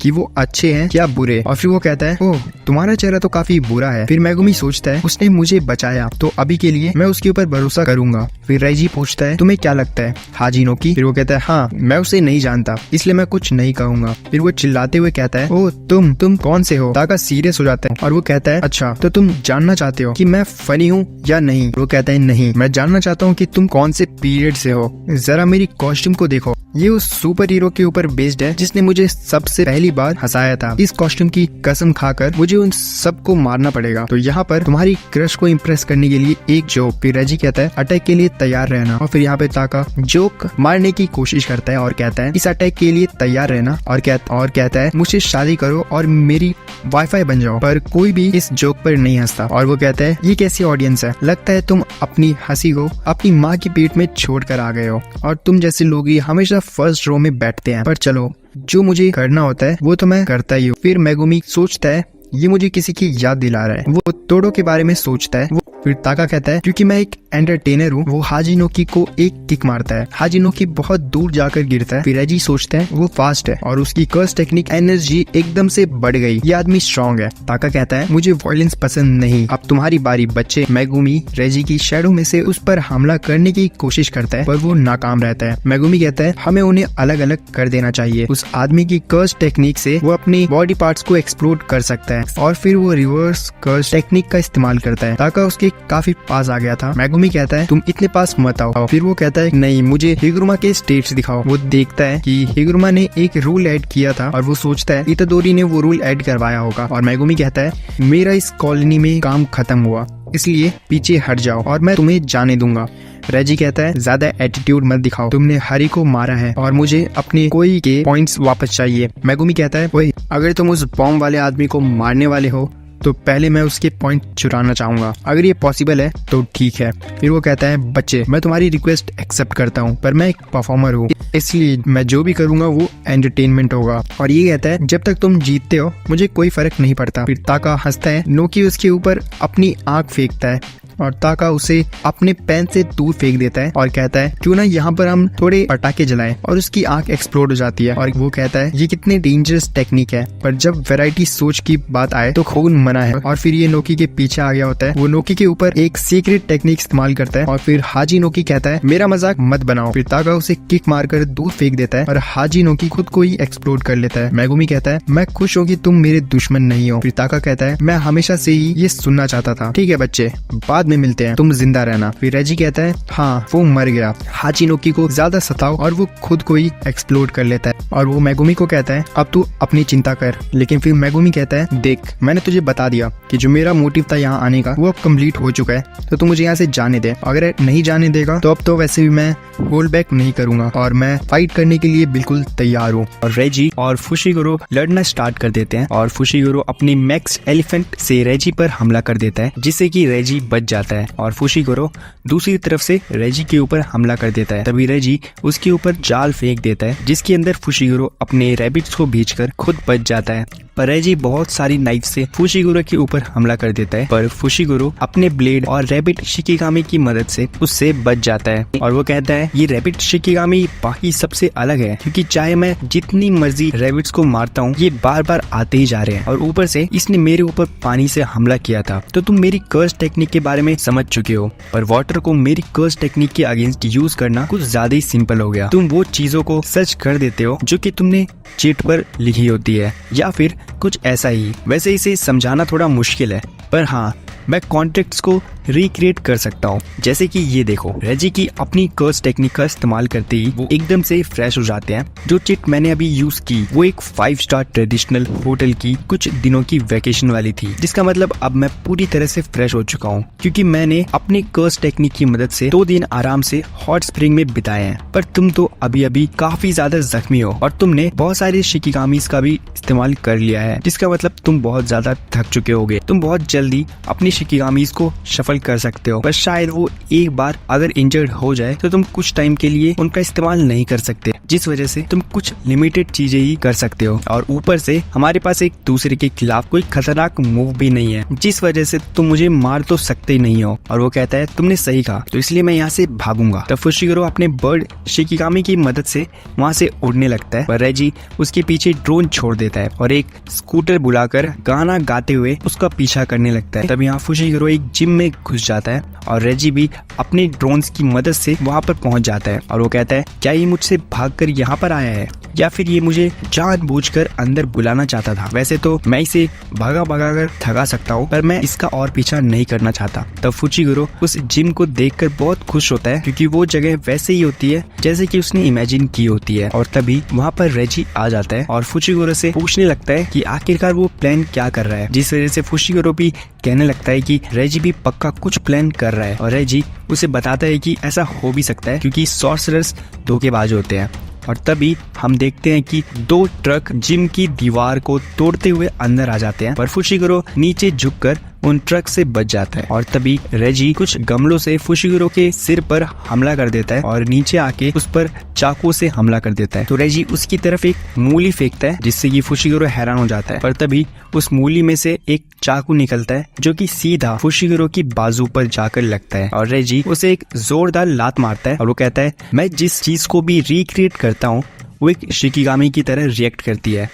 कि वो अच्छे हैं क्या बुरे। और फिर वो कहता है ओह तुम्हारा चेहरा तो काफी बुरा है। फिर मेगुमी सोचता है उसने मुझे बचाया तो अभी के लिए मैं उसके ऊपर भरोसा करूंगा। फिर रेजी पूछता है तुम्हें क्या लगता है हाजिनो की? फिर वो कहता है हाँ मैं उसे नहीं जानता इसलिए मैं कुछ नहीं कहूंगा। फिर वो चिल्लाते हुए कहता है ओह तुम कौन से हो? ताका सीरियस हो जाता है और वो कहता है अच्छा तो तुम जानना चाहते हो कि मैं फनी हूँ या नहीं? वो कहता है नहीं, मैं जानना चाहता हूँ कि तुम कौन से पीरियड से हो, जरा मेरी कॉस्ट्यूम को देखो, ये उस सुपर हीरो के ऊपर बेस्ड है जिसने मुझे सबसे पहली बार हंसाया था। इस कॉस्ट्यूम की कसम खाकर मुझे उन सबको मारना पड़ेगा। तो यहाँ पर तुम्हारी क्रश को इम्प्रेस करने के लिए एक जोक। फिर रेजी कहता है अटैक के लिए तैयार रहना। और फिर यहाँ पे ताका जोक मारने की कोशिश करता है और कहता है इस अटैक के लिए तैयार रहना और कहता है मुझसे शादी करो और मेरी वाईफाई बन जाओ। पर कोई भी इस जोक पर नहीं हंसता और वो कहता है ये कैसी ऑडियंस है, लगता है तुम अपनी हंसी को अपनी माँ की पेट में छोड़ कर आ गए हो और तुम जैसे लोग ही हमेशा फर्स्ट रो में बैठते हैं। पर चलो जो मुझे करना होता है वो तो मैं करता ही हूँ। फिर मेगुमी सोचता है ये मुझे किसी की याद दिला रहा है, वो तोड़ो के बारे में सोचता है। फिर ताका कहता है क्योंकि मैं एक एंटरटेनर हूँ। वो हाजिनोकी को एक किक मारता है, हाजिनोकी बहुत दूर जाकर गिरता है। फिर रेजी सोचता है वो फास्ट है और उसकी कर्स टेक्निक एनर्जी एकदम से बढ़ गई, ये आदमी स्ट्रॉन्ग है। ताका कहता है मुझे वायलेंस पसंद नहीं, अब तुम्हारी बारी बच्चे। मेगुमी रेजी की शैडो में से उस पर हमला करने की कोशिश करता है पर वो नाकाम रहता है। मेगुमी कहता है हमें उन्हें अलग अलग कर देना चाहिए, उस आदमी की कर्स टेक्निक से वो अपनी बॉडी पार्ट्स को एक्सप्लोड कर सकता है। और फिर वो रिवर्स कर्स टेक्निक का इस्तेमाल करता है। ताका उसके काफी पास आ गया था। मेगुमी कहता है तुम इतने पास मत आओ। फिर वो कहता है नहीं मुझे हिगुरुमा के स्टेट्स दिखाओ। वो देखता है कि हिगुरुमा ने एक रूल ऐड किया था और वो सोचता है इतादोरी ने वो रूल ऐड करवाया होगा। और मेगुमी कहता है मेरा इस कॉलोनी में काम खत्म हुआ, इसलिए पीछे हट जाओ और मैं तुम्हें जाने दूंगा। रेजी कहता है ज्यादा एटीट्यूड मत दिखाओ, तुमने हरी को मारा है और मुझे अपने कोई के पॉइंट्स वापस चाहिए। मेगुमी कहता है ओए अगर तुम उस बॉम्ब वाले आदमी को मारने वाले हो तो पहले मैं उसके पॉइंट चुराना चाहूंगा, अगर ये पॉसिबल है तो ठीक है। फिर वो कहता है बच्चे मैं तुम्हारी रिक्वेस्ट एक्सेप्ट करता हूँ पर मैं एक परफॉर्मर हूँ, इसलिए मैं जो भी करूंगा वो एंटरटेनमेंट होगा। और ये कहता है जब तक तुम जीतते हो मुझे कोई फर्क नहीं पड़ता। फिर ताका हंसता है, नोकी उसके ऊपर अपनी आंख फेंकता है और ताका उसे अपने पेन से दूर फेंक देता है और कहता है क्यों ना यहाँ पर हम थोड़े पटाखे जलाएं, और उसकी आंख एक्सप्लोड हो जाती है और वो कहता है ये कितनी डेंजरस टेक्निक है, पर जब वैरायटी सोच की बात आए तो खून मना है। और फिर ये नोकी के पीछे आ गया होता है। वो नोकी के ऊपर एक सीक्रेट टेक्निक इस्तेमाल करता है और फिर हाजी नोकी कहता है मेरा मजाक मत बनाओ। फिर ताका उसे किक मारकर दूर फेंक देता है और हाजी नोकी खुद को ही एक्सप्लोड कर लेता है। मेगुमी कहता है मैं खुश हूँ कि तुम मेरे दुश्मन नहीं हो। फिर ताका कहता है मैं हमेशा से ही ये सुनना चाहता था। ठीक है बच्चे, बाद में मिलते हैं, तुम जिंदा रहना। फिर रेजी कहता है हाँ वो मर गया। हाजी नोकी को ज्यादा सताओ और वो खुद को ही एक्सप्लोड कर लेता है और वो मेगुमी को कहता है अब तू अपनी चिंता कर। लेकिन फिर मेगुमी कहता है देख मैंने तुझे बता दिया कि जो मेरा मोटिव था यहाँ आने का वो अब कंप्लीट हो चुका है, तो तू मुझे यहाँ से जाने दे। अगर नहीं जाने देगा तो अब तो वैसे भी मैं होल्ड बैक नहीं करूंगा और मैं फाइट करने के लिए बिल्कुल तैयार हूँ। और रेजी और फुशिगुरो लड़ना स्टार्ट कर देते हैं और फुशिगुरो अपनी मैक्स एलिफेंट से रेजी पर हमला कर देता है जिससे कि रेजी बच जाता है और फुशिगुरो दूसरी तरफ से रेजी के ऊपर हमला कर देता है। तभी रेजी उसके ऊपर जाल फेंक देता है जिसके अंदर फुशिगुरो अपने रैबिट्स को भेजकर खुद बच जाता है। पर रेजी बहुत सारी नाइफ से फुशिगुरो के ऊपर हमला कर देता है, पर फुशिगुरो अपने ब्लेड और रैबिट शिकिगामी की मदद से उससे बच जाता है और वो कहता है ये रैबिट शिकिगामी बाकी सबसे अलग है क्योंकि चाहे मैं जितनी मर्जी रैबिट्स को मारता हूँ ये बार बार आते ही जा रहे हैं और ऊपर से इसने मेरे ऊपर पानी से हमला किया था। तो तुम मेरी कर्स टेक्निक के बारे में समझ चुके हो, पर वाटर को मेरी कर्स टेक्निक के अगेंस्ट यूज करना कुछ ज्यादा ही सिंपल हो गया। तुम वो चीजों को सर्च कर देते हो जो कि तुमने चिट पर लिखी होती है या फिर कुछ ऐसा ही। वैसे इसे समझाना थोड़ा मुश्किल है, पर हाँ मैं कॉन्टेक्ट्स को रिक्रिएट कर सकता हूँ। जैसे कि ये देखो, रेजी की अपनी कर्स टेक्निक का इस्तेमाल करते ही वो एकदम से फ्रेश हो जाते हैं। जो चिट मैंने अभी यूज की वो एक 5 स्टार ट्रेडिशनल होटल की कुछ दिनों की वैकेशन वाली थी, जिसका मतलब अब मैं पूरी तरह से फ्रेश हो चुका हूँ क्योंकि मैंने अपनी कर्स टेक्निक की मदद से 2 दिन आराम से हॉट स्प्रिंग में बिताए हैं। पर तुम तो अभी अभी काफी ज्यादा जख्मी हो और तुमने बहुत सारे शिकिगामीज का भी इस्तेमाल कर लिया है, जिसका मतलब तुम बहुत ज्यादा थक चुके होगे। तुम बहुत जल्दी अपनी शिकिगामीज को शफल कर सकते हो, पर शायद वो एक बार अगर इंजर्ड हो जाए तो तुम कुछ टाइम के लिए उनका इस्तेमाल नहीं कर सकते, जिस वजह से तुम कुछ लिमिटेड चीजें ही कर सकते हो। और ऊपर से हमारे पास एक दूसरे के खिलाफ कोई खतरनाक मूव भी नहीं है, जिस वजह से तुम मुझे मार तो सकते ही नहीं हो। और वो कहता है तुमने सही कहा, तो इसलिए मैं यहाँ से भागूंगा। तब फुशिगुरो अपने बर्ड शिकिगामी की मदद से वहाँ से उड़ने लगता है, पर रेजी उसके पीछे ड्रोन छोड़ देता है और एक स्कूटर बुलाकर गाना गाते हुए उसका पीछा करने लगता है। तब यहाँ फुशिगुरो एक जिम में घुस जाता है और रेजी भी अपने ड्रोन्स की मदद से वहाँ पर पहुँच जाता है और वो कहता है क्या ये मुझसे भागकर यहाँ पर आया है या फिर ये मुझे जानबूझकर अंदर बुलाना चाहता था। वैसे तो मैं इसे भगा भगा कर थका सकता हूँ, पर मैं इसका और पीछा नहीं करना चाहता। तब फुशिगुरो उस जिम को देखकर बहुत खुश होता है क्योंकि वो जगह वैसे ही होती है जैसे कि उसने इमेजिन की होती है। और तभी वहाँ पर रेजी आ जाता है और फुशिगुरो से पूछने लगता है कि आखिरकार वो प्लान क्या कर रहा है, जिस वजह से फुशिगुरो भी कहने लगता है कि रेजी भी पक्का कुछ प्लान कर रहा है। और रेजी उसे बताता है कि ऐसा हो भी सकता है क्योंकि सॉर्सरर्स धोखेबाज होते हैं। और तभी हम देखते हैं कि 2 ट्रक जिम की दीवार को तोड़ते हुए अंदर आ जाते हैं, पर फुशिगुरो नीचे झुककर उन ट्रक से बच जाता है। और तभी रेजी कुछ गमलों से फुशिगुरो के सिर पर हमला कर देता है और नीचे आके उस पर चाकू से हमला कर देता है। तो रेजी उसकी तरफ एक मूली फेंकता है जिससे कि फुशिगुरो हैरान हो जाता है, पर तभी उस मूली में से एक चाकू निकलता है जो कि सीधा फुशिगुरो की बाजू पर जाकर लगता है और रेजी उसे एक जोरदार लात मारता है और वो कहता है मैं जिस चीज को भी रिक्रिएट करता हूँ वो एक शिकिगामी की तरह रिएक्ट करती है।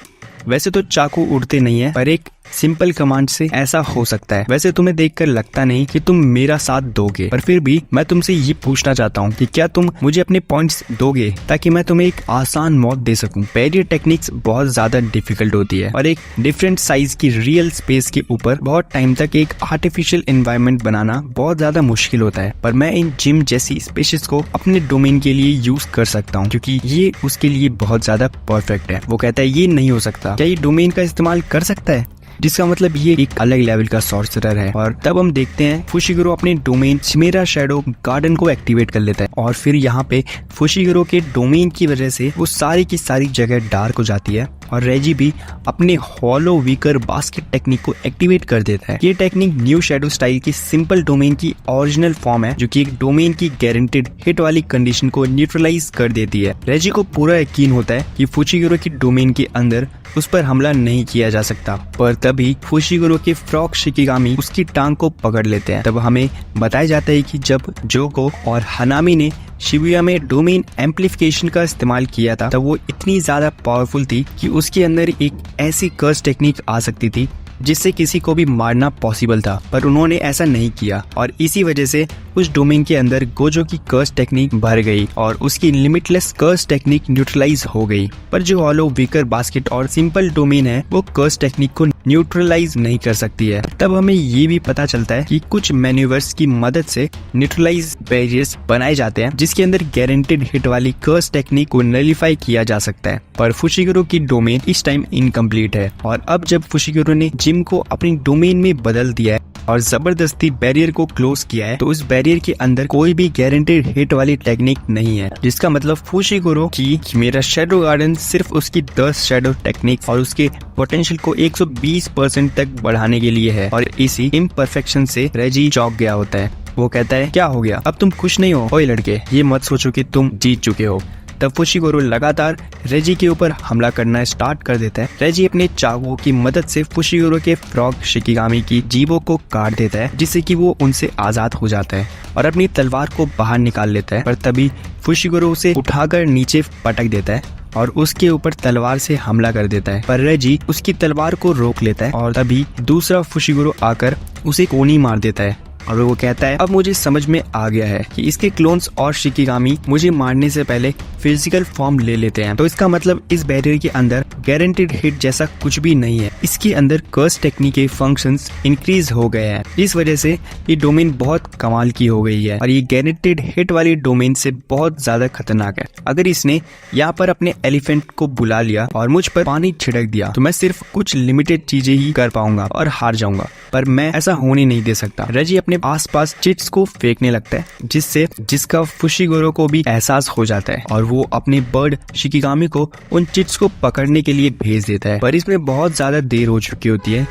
वैसे तो चाकू उड़ते नहीं है, पर एक सिंपल कमांड से ऐसा हो सकता है। वैसे तुम्हें देखकर लगता नहीं कि तुम मेरा साथ दोगे, पर फिर भी मैं तुमसे ये पूछना चाहता हूँ कि क्या तुम मुझे अपने पॉइंट्स दोगे ताकि मैं तुम्हें एक आसान मौत दे सकूं। बैरियर टेक्निक्स बहुत ज्यादा डिफिकल्ट होती है और एक डिफरेंट साइज की रियल स्पेस के ऊपर बहुत टाइम तक एक आर्टिफिशियल एनवायरनमेंट बनाना बहुत ज्यादा मुश्किल होता है, पर मैं इन जिम जैसी स्पेसेस को अपने डोमेन के लिए यूज कर सकता हूँ क्योंकि ये उसके लिए बहुत ज्यादा परफेक्ट है। वो कहता है ये नहीं हो सकता, क्या ये डोमेन का इस्तेमाल कर सकता है, जिसका मतलब ये एक अलग लेवल का सॉर्सरर है। और तब हम देखते हैं फुशिगुरो अपने डोमेन चिमेरा शैडो गार्डन को एक्टिवेट कर लेता है और फिर यहाँ पे फुशिगुरो के डोमेन की वजह से वो सारी की सारी जगह डार्क हो जाती है और रेजी भी अपने हॉलो वीकर बास्केट टेक्निक को एक्टिवेट कर देता है। ये टेक्निक न्यू शैडो स्टाइल की सिंपल डोमेन की ओरिजिनल फॉर्म है, जो कि एक डोमेन की गारंटेड हिट वाली कंडीशन को न्यूट्रलाइज कर देती है। रेजी को पूरा यकीन होता है कि फुशिगुरो की डोमेन के अंदर उस पर हमला नहीं किया जा सकता, पर तभी फुशिगुरो के फ्रॉग शिकिगामी उसकी टांग को पकड़ लेते हैं। तब हमें बताया जाता है कि जब जोको और हनामी ने शिबुया में डोमेन एम्पलीफिकेशन का इस्तेमाल किया था, तब वो इतनी ज्यादा पावरफुल थी कि उसके अंदर एक ऐसी कर्स टेक्निक आ सकती थी जिससे किसी को भी मारना पॉसिबल था, पर उन्होंने ऐसा नहीं किया और इसी वजह से उस डोमेन के अंदर गोजो की कर्स टेक्निक भर गई और उसकी लिमिटलेस कर्स टेक्निक न्यूट्रलाइज हो गई। पर जो हॉलो वीकर बास्केट और सिंपल डोमेन है वो कर्स टेक्निक को न्यूट्रलाइज नहीं कर सकती है। तब हमें ये भी पता चलता है कि कुछ मैन्यूवर्स की मदद से न्यूट्रलाइज बैरियर्स बनाए जाते हैं जिसके अंदर गारंटेड हिट वाली कर्स टेक्निक को नलिफाई किया जा सकता है। पर फुशिगुरो की डोमेन इस टाइम इनकम्प्लीट है और अब जब फुशिगुरो ने जिम को अपनी डोमेन में बदल दिया है और जबरदस्ती बैरियर को क्लोज किया है, तो उस बैरियर के अंदर कोई भी गारंटेड हिट वाली टेक्निक नहीं है, जिसका मतलब फुशिगुरो की मेरा शैडो गार्डन सिर्फ उसकी 10 शैडो टेक्निक और उसके पोटेंशियल को 120% तक बढ़ाने के लिए है। और इसी इम्परफेक्शन से रेजी चौंक गया होता है। वो कहता है, क्या हो गया, अब तुम खुश नहीं हो? ओए लड़के, ये मत सोचो कि तुम जीत चुके हो। तब फुशिगुरो लगातार रेजी के ऊपर हमला करना स्टार्ट कर देता है। रेजी अपने चाकुओं की मदद से फुशिगुरो के फ्रॉग शिकिगामी की जीभों को काट देता है, जिससे कि वो उनसे आजाद हो जाता है और अपनी तलवार को बाहर निकाल लेता है। पर तभी फुशिगुरो उसे उठाकर नीचे पटक देता है और उसके ऊपर तलवार से हमला कर देता है, पर रेजी उसकी तलवार को रोक लेता है और तभी दूसरा फुशिगुरो आकर उसे कोनी मार देता है और वो कहता है, अब मुझे समझ में आ गया है कि इसके क्लोन्स और शिकिगामी मुझे मारने से पहले फिजिकल फॉर्म ले लेते हैं। तो इसका मतलब इस बैरियर के अंदर गारंटेड हिट जैसा कुछ भी नहीं है। इसके अंदर कर्स टेक्निक के फंक्शंस इंक्रीज हो गए हैं। इस वजह से ये डोमेन बहुत कमाल की हो गई है और ये गारंटेड हिट वाली डोमेन से बहुत ज्यादा खतरनाक है। अगर इसने यहाँ पर अपने एलिफेंट को बुला लिया और मुझ पर पानी छिड़क दिया तो मैं सिर्फ कुछ लिमिटेड चीजें ही कर पाऊंगा और हार जाऊंगा, पर मैं ऐसा होने नहीं दे सकता। रेजी अपने आसपास चिट्स को फेंकने लगता है जिसका फुशिगुरो को भी एहसास हो जाता है और वो अपने बर्ड शिकिगामी को उन चिट्स को पकड़ने के लिए भेज देता है। पर इसमें बहुत ज्यादा देर हो चुकी होती है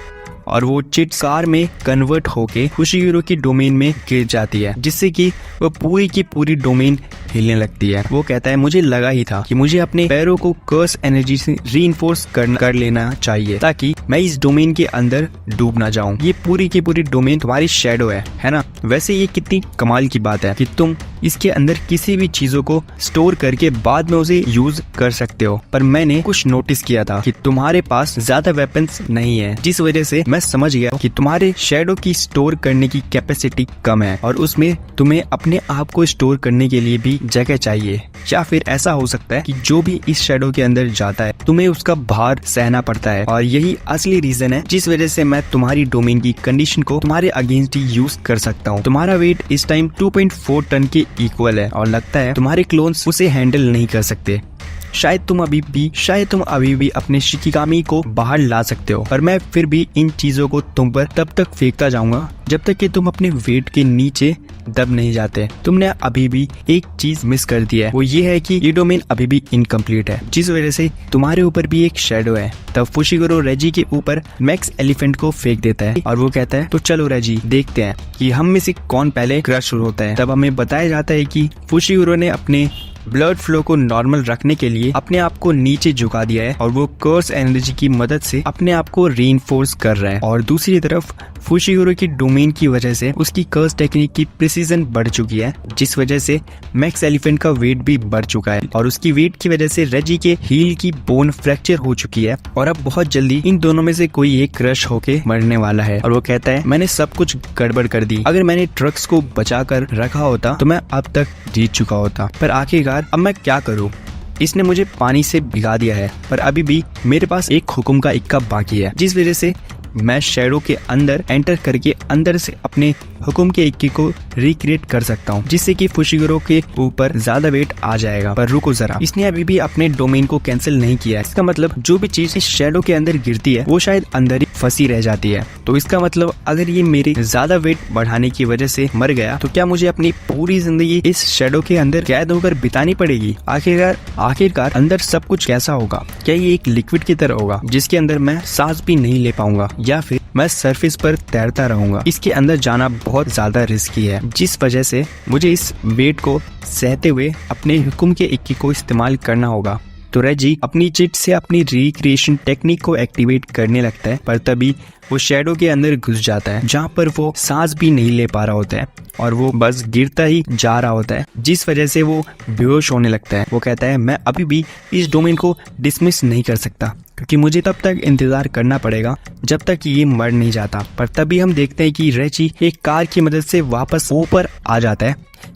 और वो चिट्स कार में कन्वर्ट होके फुशिगुरो की डोमेन में गिर जाती है, जिससे कि वो पूरी की पूरी डोमेन हिलने लगती है। वो कहता है, मुझे लगा ही था कि मुझे अपने पैरों को कर्स एनर्जी से रीइंफोर्स कर लेना चाहिए ताकि मैं इस डोमेन के अंदर डूब ना जाऊं। ये पूरी की पूरी डोमेन तुम्हारी शैडो है ना? वैसे ये कितनी कमाल की बात है कि तुम इसके अंदर किसी भी चीजों को स्टोर करके बाद में उसे यूज कर सकते हो, पर मैंने कुछ नोटिस किया था कि तुम्हारे पास ज्यादा वेपन्स नहीं है, जिस वजह से मैं समझ गया कि तुम्हारे शैडो की स्टोर करने की कैपेसिटी कम है और उसमें तुम्हें अपने आप को स्टोर करने के लिए भी जगह चाहिए। या फिर ऐसा हो सकता है कि जो भी इस शैडो के अंदर जाता है तुम्हें उसका भार सहना पड़ता है और यही असली रीजन है जिस वजह से मैं तुम्हारी डोमेन की कंडीशन को तुम्हारे अगेंस्ट ही यूज कर सकता हूँ। तुम्हारा वेट इस टाइम 2.4 टन के इक्वल है और लगता है तुम्हारे क्लोन्स उसे हैंडल नहीं कर सकते। शायद तुम अभी भी अपने शिकिगामी को बाहर ला सकते हो, पर मैं फिर भी इन चीजों को तुम पर तब तक फेंकता जाऊंगा जब तक कि तुम अपने वेट के नीचे दब नहीं जाते। तुमने अभी भी एक चीज मिस कर दिया है, वो ये है कि ये डोमेन अभी भी इनकम्प्लीट है, जिस वजह से तुम्हारे ऊपर भी एक शैडो है। तब फुशिगुरो रेजी के ऊपर मैक्स एलिफेंट को फेंक देता है और वो कहता है, तो चलो रेजी, देखते हैं कि हम में से कौन पहले क्रश होता है। तब हमें बताया जाता है कि फुशिगुरो ने अपने ब्लड फ्लो को नॉर्मल रखने के लिए अपने आप को नीचे झुका दिया है और वो कर्स एनर्जी की मदद से अपने आप को रीइंफोर्स कर रहा है। और दूसरी तरफ फुशिगुरो की डोमेन की वजह से उसकी कर्स टेक्निक की प्रिसीजन बढ़ चुकी है, जिस वजह से मैक्स एलिफेंट का वेट भी बढ़ चुका है और उसकी वेट की वजह से रेजी के हील की बोन फ्रैक्चर हो चुकी है और अब बहुत जल्दी इन दोनों में से कोई एक क्रश होके मरने वाला है। और वो कहता है, मैंने सब कुछ गड़बड़ कर दी, अगर मैंने ट्रक्स को बचा कर रखा होता तो मैं अब तक जीत चुका होता, पर आखिरकार अब मैं क्या करूं? इसने मुझे पानी से भिगा दिया है, पर अभी भी मेरे पास एक हुक्म का इक्का बाकी है, जिस वजह से मैं शैडो के अंदर एंटर करके अंदर से अपने हुक्म के इक्के को रिक्रिएट कर सकता हूँ, जिससे कि फुशिगुरो के ऊपर ज्यादा वेट आ जाएगा। पर रुको जरा, इसने अभी भी अपने डोमेन को कैंसिल नहीं किया है। इसका मतलब जो भी चीज इस शैडो के अंदर गिरती है वो शायद अंदर ही फंसी रह जाती है। तो इसका मतलब अगर ये मेरे ज्यादा वेट बढ़ाने की वजह से मर गया तो क्या मुझे अपनी पूरी जिंदगी इस शैडो के अंदर कैद होकर बितानी पड़ेगी? आखिरकार अंदर सब कुछ कैसा होगा? क्या ये एक लिक्विड की तरह होगा जिसके अंदर मैं सांस भी नहीं ले पाऊंगा, या फिर मैं सरफेस पर तैरता रहूंगा? इसके अंदर जाना बहुत ज्यादा रिस्की है, जिस वजह से मुझे इस वेट को सहते हुए अपने हुक्म के इक्की को इस्तेमाल करना होगा। तो रेजी अपनी चिट से अपनी रिक्रिएशन टेक्निक को एक्टिवेट करने लगता है, पर तभी वो शैडो के अंदर घुस जाता है जहाँ पर वो सांस भी नहीं ले पा रहा होता है और वो बस गिरता ही जा रहा होता है, जिस वजह से वो बेहोश होने लगता है। वो कहता है मैं अभी भी इस डोमेन को डिसमिस नहीं कर सकता क्योंकि मुझे तब तक इंतजार करना पड़ेगा जब तक ये मर नहीं जाता। पर तभी हम देखते हैं कि रेची एक कार की मदद से वापस ऊपर आ जाता है,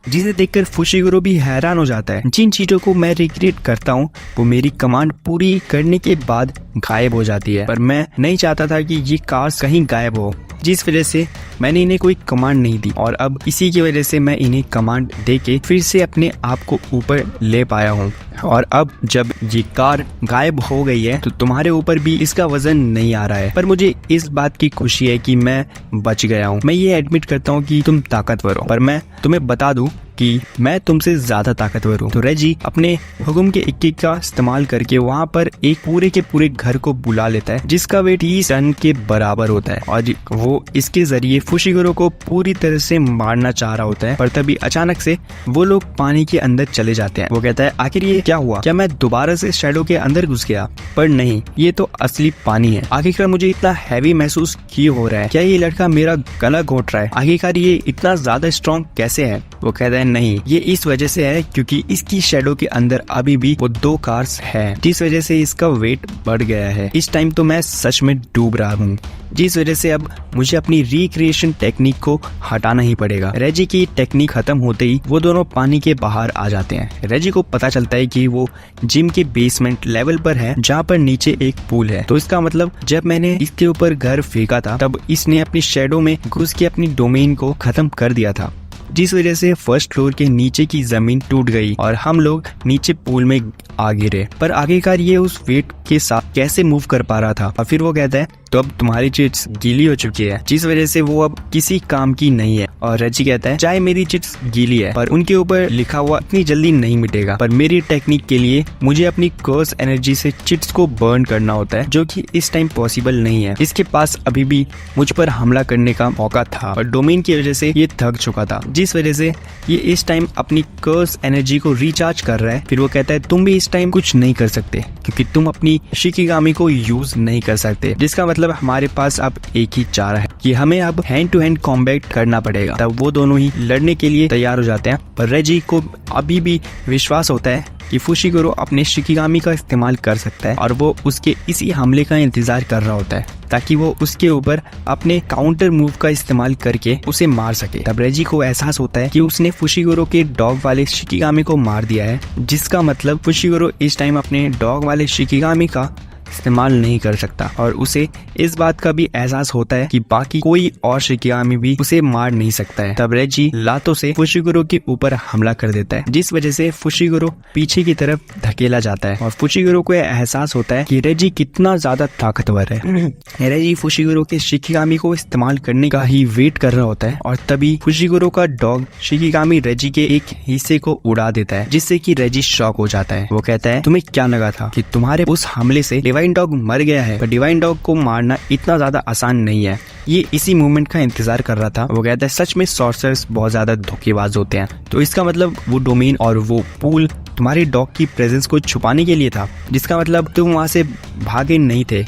जिसे देखकर फुशिगुरो भी हैरान हो जाता है। जिन चीजों को मैं रिक्रिएट करता हूँ वो मेरी कमांड पूरी करने के बाद गायब हो जाती है, पर मैं नहीं चाहता था कि ये कार्स कहीं गायब हो, जिस वजह से मैंने इन्हें कोई कमांड नहीं दी और अब इसी की वजह से मैं इन्हें कमांड देके फिर से अपने आप को ऊपर ले पाया हूँ। और अब जब ये कार गायब हो गई है तो तुम्हारे ऊपर भी इसका वजन नहीं आ रहा है, पर मुझे इस बात की खुशी है कि मैं बच गया हूँ। मैं ये एडमिट करता हूँ कि तुम ताकतवर हो, पर मैं तुम्हें बता दूं कि मैं तुमसे ज्यादा ताकतवर हूँ। तो रेजी अपने हुक्म के इक्की का इस्तेमाल करके वहाँ पर एक पूरे के पूरे घर को बुला लेता है जिसका वेट 30 टन के बराबर होता है और वो इसके जरिए फुशिगुरो को पूरी तरह से मारना चाह रहा होता है। पर तभी अचानक से वो लोग पानी के अंदर चले जाते हैं। वो कहता है आखिर ये क्या हुआ? क्या मैं दोबारा से शैडो के अंदर घुस गया? पर नहीं, ये तो असली पानी है। आखिरकार मुझे इतना हैवी महसूस क्यों हो रहा है? क्या ये लड़का मेरा गला घोट रहा है? आखिरकार ये इतना ज्यादा स्ट्रॉन्ग कैसे है? वो कहता है नहीं, ये इस वजह से है क्योंकि इसकी शैडो के अंदर अभी भी वो 2 कार्स है, जिस वजह से इसका वेट बढ़ गया है। इस टाइम तो मैं सच में डूब रहा हूँ, जिस वजह से अब मुझे अपनी रिक्रिएशन टेक्निक को हटाना ही पड़ेगा। रेजी की टेक्निक खत्म होते ही वो दोनों पानी के बाहर आ जाते हैं। रेजी को पता चलता है कि वो जिम के बेसमेंट लेवल पर है जहाँ पर नीचे एक पूल है। तो इसका मतलब जब मैंने इसके ऊपर घर फेंका था तब इसने अपनी शैडो में घुस के अपनी डोमेन को खत्म कर दिया था, जिस वजह से फर्स्ट फ्लोर के नीचे की जमीन टूट गई और हम लोग नीचे पूल में आ गिरे। पर आखिरकार ये उस वेट के साथ कैसे मूव कर पा रहा था? और फिर वो कहता है तो अब तुम्हारी चिट्स गीली हो चुकी है, जिस वजह से वो अब किसी काम की नहीं है। और रेजी कहता है चाहे मेरी चिट्स गीली है पर उनके ऊपर लिखा हुआ इतनी जल्दी नहीं मिटेगा, पर मेरी टेक्निक के लिए मुझे अपनी कर्स एनर्जी से चिट्स को बर्न करना होता है, जो कि इस टाइम पॉसिबल नहीं है। इसके पास अभी भी मुझ पर हमला करने का मौका था और डोमेन की वजह से ये थक चुका था, जिस वजह से ये इस टाइम अपनी कर्स एनर्जी को रिचार्ज कर रहा है। फिर वो कहता है तुम भी इस टाइम कुछ नहीं कर सकते क्योंकि तुम अपनी शिकिगामी को यूज नहीं कर सकते, जिसका मतलब हमारे पास अब एक ही चारा है कि हमें अब हैंड टू हैंड कॉम्बैट करना पड़ेगा। तब वो दोनों ही लड़ने के लिए तैयार हो जाते हैं, पर रेजी को अभी भी विश्वास होता है कि फुशिगुरो अपने शिकिगामी का इस्तेमाल कर सकता है और वो उसके इसी हमले का इंतजार कर रहा होता है ताकि वो उसके ऊपर अपने काउंटर मूव का इस्तेमाल करके उसे मार सके। तब रेजी को एहसास होता है कि उसने फुशिगुरो के डॉग वाले शिकिगामी को मार दिया है, जिसका मतलब फुशिगुरो इस टाइम अपने डॉग वाले शिकिगामी का इस्तेमाल नहीं कर सकता और उसे इस बात का भी एहसास होता है कि बाकी कोई और शिकिगामी भी उसे मार नहीं सकता है। तब रेजी लातों से फुशिगुरो के ऊपर हमला कर देता है, जिस वजह से फुशिगुरो पीछे की तरफ धकेला जाता है और फुशिगुरो को एहसास होता है कि रेजी कितना ज्यादा ताकतवर है। रेजी फुशिगुरो के शिकिगामी को इस्तेमाल करने का ही वेट कर रहा होता है और तभी फुशिगुरो का डॉग शिकिगामी रेजी के एक हिस्से को उड़ा देता है, जिससे कि रेजी शॉक हो जाता है। वो कहता है तुम्हें क्या लगा था कि तुम्हारे उस हमले से डिवाइन डॉग मर गया है? पर डिवाइन डॉग को मारना इतना ज्यादा आसान नहीं है, ये इसी मोमेंट का इंतजार कर रहा था। वो कहता है सच में सॉर्सरर्स बहुत ज्यादा धोखेबाज होते हैं, तो इसका मतलब वो डोमेन और वो पूल तुम्हारे डॉग की प्रेजेंस को छुपाने के लिए था, जिसका मतलब तुम वहां से भागे नहीं थे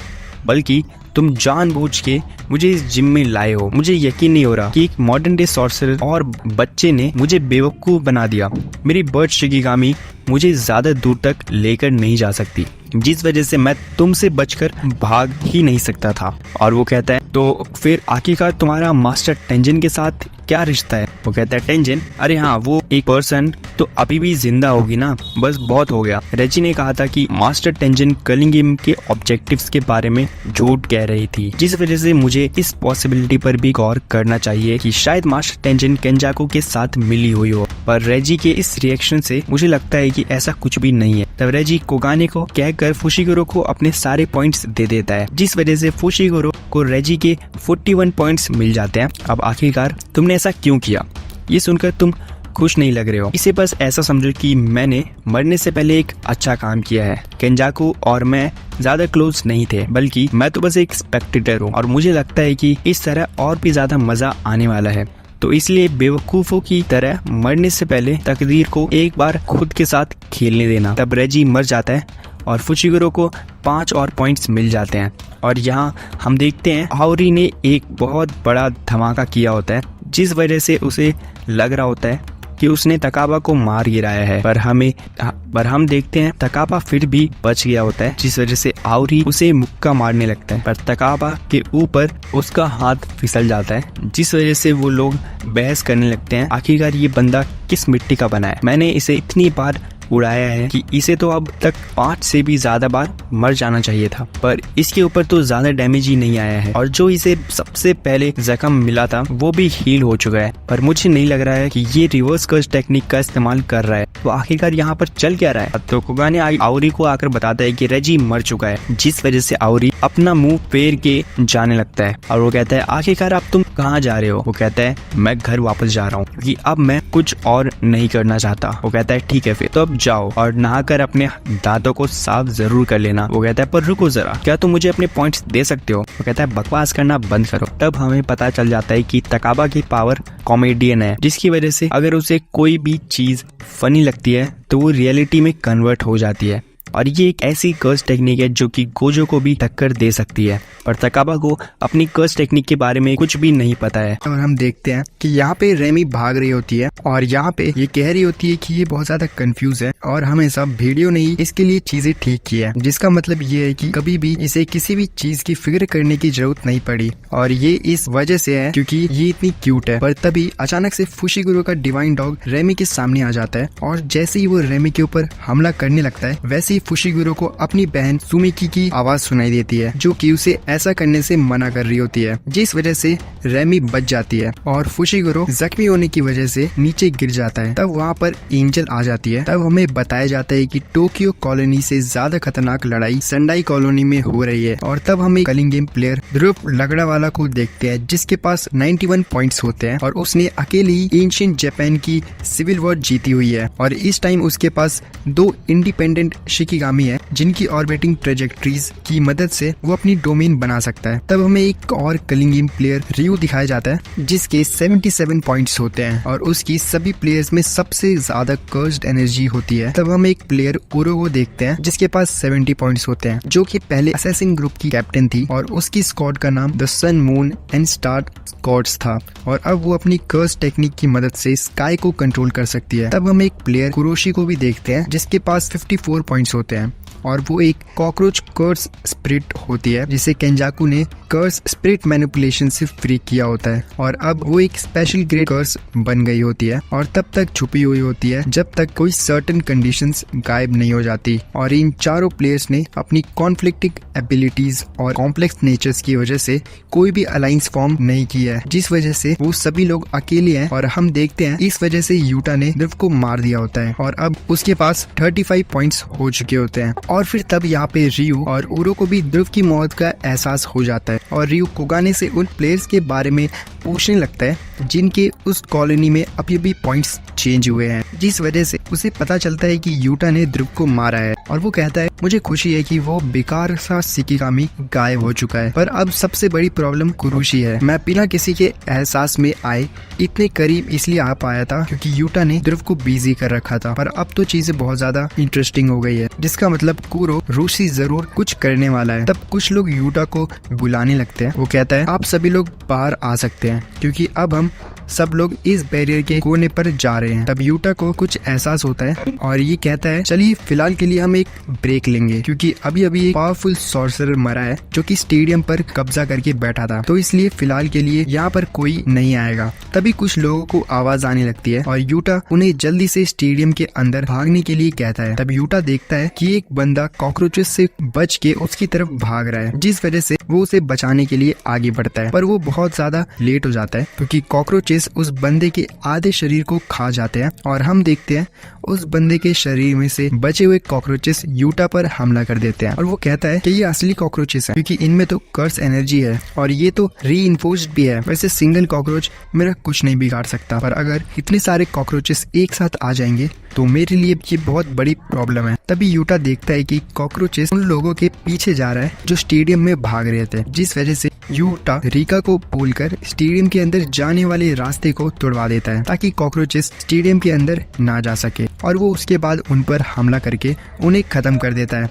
बल्कि तुम जानबूझ के मुझे इस जिम में लाए हो। मुझे यकीन नहीं हो रहा कि एक मॉडर्न डे सॉर्सरर और बच्चे ने मुझे बेवकूफ बना दिया। मेरी बर्ड शिकिगामी मुझे ज्यादा दूर तक लेकर नहीं जा सकती, जिस वजह से मैं तुमसे बचकर भाग ही नहीं सकता था। और वो कहता है तो फिर आखिरकार तुम्हारा मास्टर टेंजन के साथ क्या रिश्ता है? वो कहता है टेंजन, अरे हाँ वो एक पर्सन तो अभी भी जिंदा होगी ना, बस बहुत हो गया। रेजी ने कहा था कि मास्टर टेंजन कलिंग गेम के ऑब्जेक्टिव्स के बारे में झूठ कह रही थी, जिस वजह से मुझे इस पॉसिबिलिटी पर भी गौर करना चाहिए कि शायद मास्टर टेंजन केंजाकू के साथ मिली हुई हो। पर रेजी के इस रिएक्शन से मुझे लगता है कि ऐसा कुछ भी नहीं है। तब रेजी कोगाने को कहकर सुनकर फुशिगोरो को अपने सारे पॉइंट्स दे देता है, जिस वजह से फुशिगोरो को रेजी के 41 पॉइंट्स मिल जाते हैं। अब आखिरकार तुमने ऐसा क्यों किया? ये सुनकर तुम खुश नहीं लग रहे हो। इसे बस ऐसा समझो कि मैंने मरने से पहले एक अच्छा काम किया है। केंजाकू और मैं ज्यादा क्लोज नहीं थे, बल्कि मैं तो बस एक स्पेक्टेटर हूँ और मुझे लगता है कि इस तरह और भी ज्यादा मजा आने वाला है। तो इसलिए बेवकूफों की तरह मरने से पहले तकदीर को एक बार खुद के साथ खेलने देना। तब रेजी मर जाता है और फुशिगोरो को 5 और पॉइंट्स मिल जाते हैं। और यहाँ हम देखते हैं आउरी ने एक बहुत बड़ा धमाका किया होता है, जिस वजह से उसे लग रहा होता है कि उसने तकाबा को मार गिराया है, पर हम देखते हैं तकाबा फिर भी बच गया होता है, जिस वजह से आउरी उसे मुक्का मारने लगता है, पर तकाबा के ऊपर उसका हाथ फिसल जाता है, जिस वजह से वो लोग बहस करने लगते हैं आखिरकार ये बंदा किस मिट्टी का बना है। मैंने इसे इतनी बार उड़ाया है कि इसे तो अब तक 5 से भी ज्यादा बार मर जाना चाहिए था, पर इसके ऊपर तो ज्यादा डैमेज ही नहीं आया है और जो इसे सबसे पहले जख्म मिला था वो भी हील हो चुका है। पर मुझे नहीं लग रहा है कि ये रिवर्स कर्स टेक्निक का इस्तेमाल कर रहा है। तो आखिरकार यहाँ पर चल क्या रहा है? तो कुगाने आउरी को आकर बताता है कि रेजी मर चुका है, जिस वजह से आउरी अपना मुंह फेर के जाने लगता है और वो कहता है आखिरकार अब तुम कहाँ जा रहे हो? वो कहता है मैं घर वापस जा रहा हूँ क्योंकि अब मैं कुछ और नहीं करना चाहता। वो कहता है ठीक है फिर तो अब जाओ और नहाकर अपने दांतों को साफ जरूर कर लेना। वो कहता है पर रुको जरा, क्या तुम मुझे अपने पॉइंट्स दे सकते हो? वो कहता है बकवास करना बंद करो। तब हमें पता चल जाता है कि तकाबा की पावर कॉमेडियन है, जिसकी वजह से अगर उसे कोई भी चीज फनी लगती है तो वो रियलिटी में कन्वर्ट हो जाती है और ये एक ऐसी कर्स टेक्निक है जो कि गोजो को भी टक्कर दे सकती है। पर तकाबा को अपनी कर्स टेक्निक के बारे में कुछ भी नहीं पता है। और हम देखते हैं कि यहाँ पे रेमी भाग रही होती है और यहाँ पे ये कह रही होती है कि ये बहुत ज्यादा कंफ्यूज है और हमें सब वीडियो ने ही इसके लिए चीजें ठीक की है, जिसका मतलब ये है कि कभी भी इसे किसी भी चीज की फिक्र करने की जरूरत नहीं पड़ी और ये इस वजह से है क्योंकि ये इतनी क्यूट है। पर तभी अचानक से फुशिगोरो का डिवाइन डॉग रेमी के सामने आ जाता है और जैसे ही वो रेमी के ऊपर हमला करने लगता है वैसे ही फुशिगोरो को अपनी बहन सुमिकी की आवाज सुनाई देती है, जो कि उसे ऐसा करने से मना कर रही होती है, जिस वजह से रेमी बच जाती है और फुशिगोरो जख्मी होने की वजह से नीचे गिर जाता है। तब वहाँ पर एंजल आ जाती है। तब हमें बताया जाता है कि टोक्यो कॉलोनी से ज्यादा खतरनाक लड़ाई सेंडाई कॉलोनी में हो रही है और तब हम एक कलिंग गेम प्लेयर ध्रुव लगड़ावाला को देखते हैं, जिसके पास 91 पॉइंट्स होते हैं और उसने अकेले ही एंशिएंट जापान की सिविल वॉर जीती हुई है और इस टाइम उसके पास 2 इंडिपेंडेंट शिकिगामी है, जिनकी ऑर्बिटिंग ट्रेजेक्ट्रीज की मदद से वो अपनी डोमेन बना सकता है। तब हमें एक और कलिंग गेम प्लेयर रियू दिखाया जाता है, जिसके 77 पॉइंट्स होते हैं और उसकी सभी प्लेयर्स में सबसे ज्यादा कर्स्ड एनर्जी होती है। तब हम एक प्लेयर उरो को देखते हैं, जिसके पास 70 पॉइंट्स होते हैं, जो कि पहले असैसिन ग्रुप की कैप्टन थी और उसकी स्क्वाड का नाम the sun moon and star squads था और अब वो अपनी कर्स टेक्निक की मदद से स्काई को कंट्रोल कर सकती है। तब हम एक प्लेयर कुरोशी को भी देखते हैं, जिसके पास 54 पॉइंट्स होते हैं और वो एक कॉकरोच कर्स स्पिरिट होती है, जिसे केंजाकू ने कर्स स्पिरिट मैनिपुलेशन से फ्री किया होता है और अब वो एक स्पेशल ग्रेड कर्स बन गई होती है और तब तक छुपी हुई होती है जब तक कोई सर्टेन कंडीशंस गायब नहीं हो जाती। और इन चारों प्लेयर्स ने अपनी कॉन्फ्लिक्टिंग एबिलिटीज और कॉम्प्लेक्स नेचर्स की वजह से कोई भी अलायंस फॉर्म नहीं की है, जिस वजह से वो सभी लोग अकेले हैं और हम देखते हैं इस वजह से यूटा ने ध्रुव को मार दिया होता है और अब उसके पास 35 पॉइंट्स हो चुके होते हैं। और फिर तब यहाँ पे रियू और उरो को भी ध्रुव की मौत का एहसास हो जाता है और रियू कुगाने से उन प्लेयर्स के बारे में पूछने लगता है जिनके उस कॉलोनी में अभी भी पॉइंट्स चेंज हुए हैं, जिस वजह से उसे पता चलता है कि यूटा ने ध्रुव को मारा है और वो कहता है मुझे खुशी है कि वो बेकार सा शिकिगामी गायब हो चुका है। पर अब सबसे बड़ी प्रॉब्लम कुरुशी है। मैं बिना किसी के एहसास में आए इतने करीब इसलिए आ पाया था क्योंकि यूटा ने ध्रुव को बिजी कर रखा था, पर अब तो चीजें बहुत ज्यादा इंटरेस्टिंग हो गई है, जिसका मतलब कुरो रूसी जरूर कुछ करने वाला है। तब कुछ लोग यूटा को बुलाने लगते हैं। वो कहता है आप सभी लोग बाहर आ सकते हैं क्योंकि अब हम सब लोग इस बैरियर के कोने पर जा रहे हैं। तब यूटा को कुछ एहसास होता है और ये कहता है चलिए फिलहाल के लिए हम एक ब्रेक लेंगे क्योंकि अभी अभी एक पावरफुल सॉर्सरर मरा है जो कि स्टेडियम पर कब्जा करके बैठा था, तो इसलिए फिलहाल के लिए यहाँ पर कोई नहीं आएगा। तभी कुछ लोगों को आवाज आने लगती है और यूटा उन्हें जल्दी से स्टेडियम के अंदर भागने के लिए कहता है। तब यूटा देखता है कि एक बंदा कॉकरोचेस से बच के उसकी तरफ भाग रहा है, जिस वजह से वो उसे बचाने के लिए आगे बढ़ता है, पर वो बहुत ज्यादा लेट हो जाता है क्योंकि कॉकरोचेस कॉकरोचेस उस बंदे के आधे शरीर को खा जाते हैं और हम देखते हैं उस बंदे के शरीर में से बचे हुए कॉकरोचेस यूटा पर हमला कर देते हैं। और वो कहता है कि ये असली कॉकरोचेस हैं क्योंकि इनमें तो कर्स एनर्जी है और ये तो रीइंफोर्स्ड भी है। वैसे सिंगल कॉकरोच मेरा कुछ नहीं बिगाड़ सकता, पर अगर इतने सारे कॉकरोचेस एक साथ आ जाएंगे तो मेरे लिए ये बहुत बड़ी प्रॉब्लम है। तभी यूटा देखता है कि कॉकरोचेस उन लोगों के पीछे जा रहा है जो स्टेडियम में भाग रहे थे, जिस वजह से यूटा रिका को बोलकर स्टेडियम के अंदर जाने वाले रास्ते को तोड़वा देता है ताकि कॉकरोचेस स्टेडियम के अंदर ना जा सके, और वो उसके बाद उन पर हमला करके उन्हें खत्म कर देता है।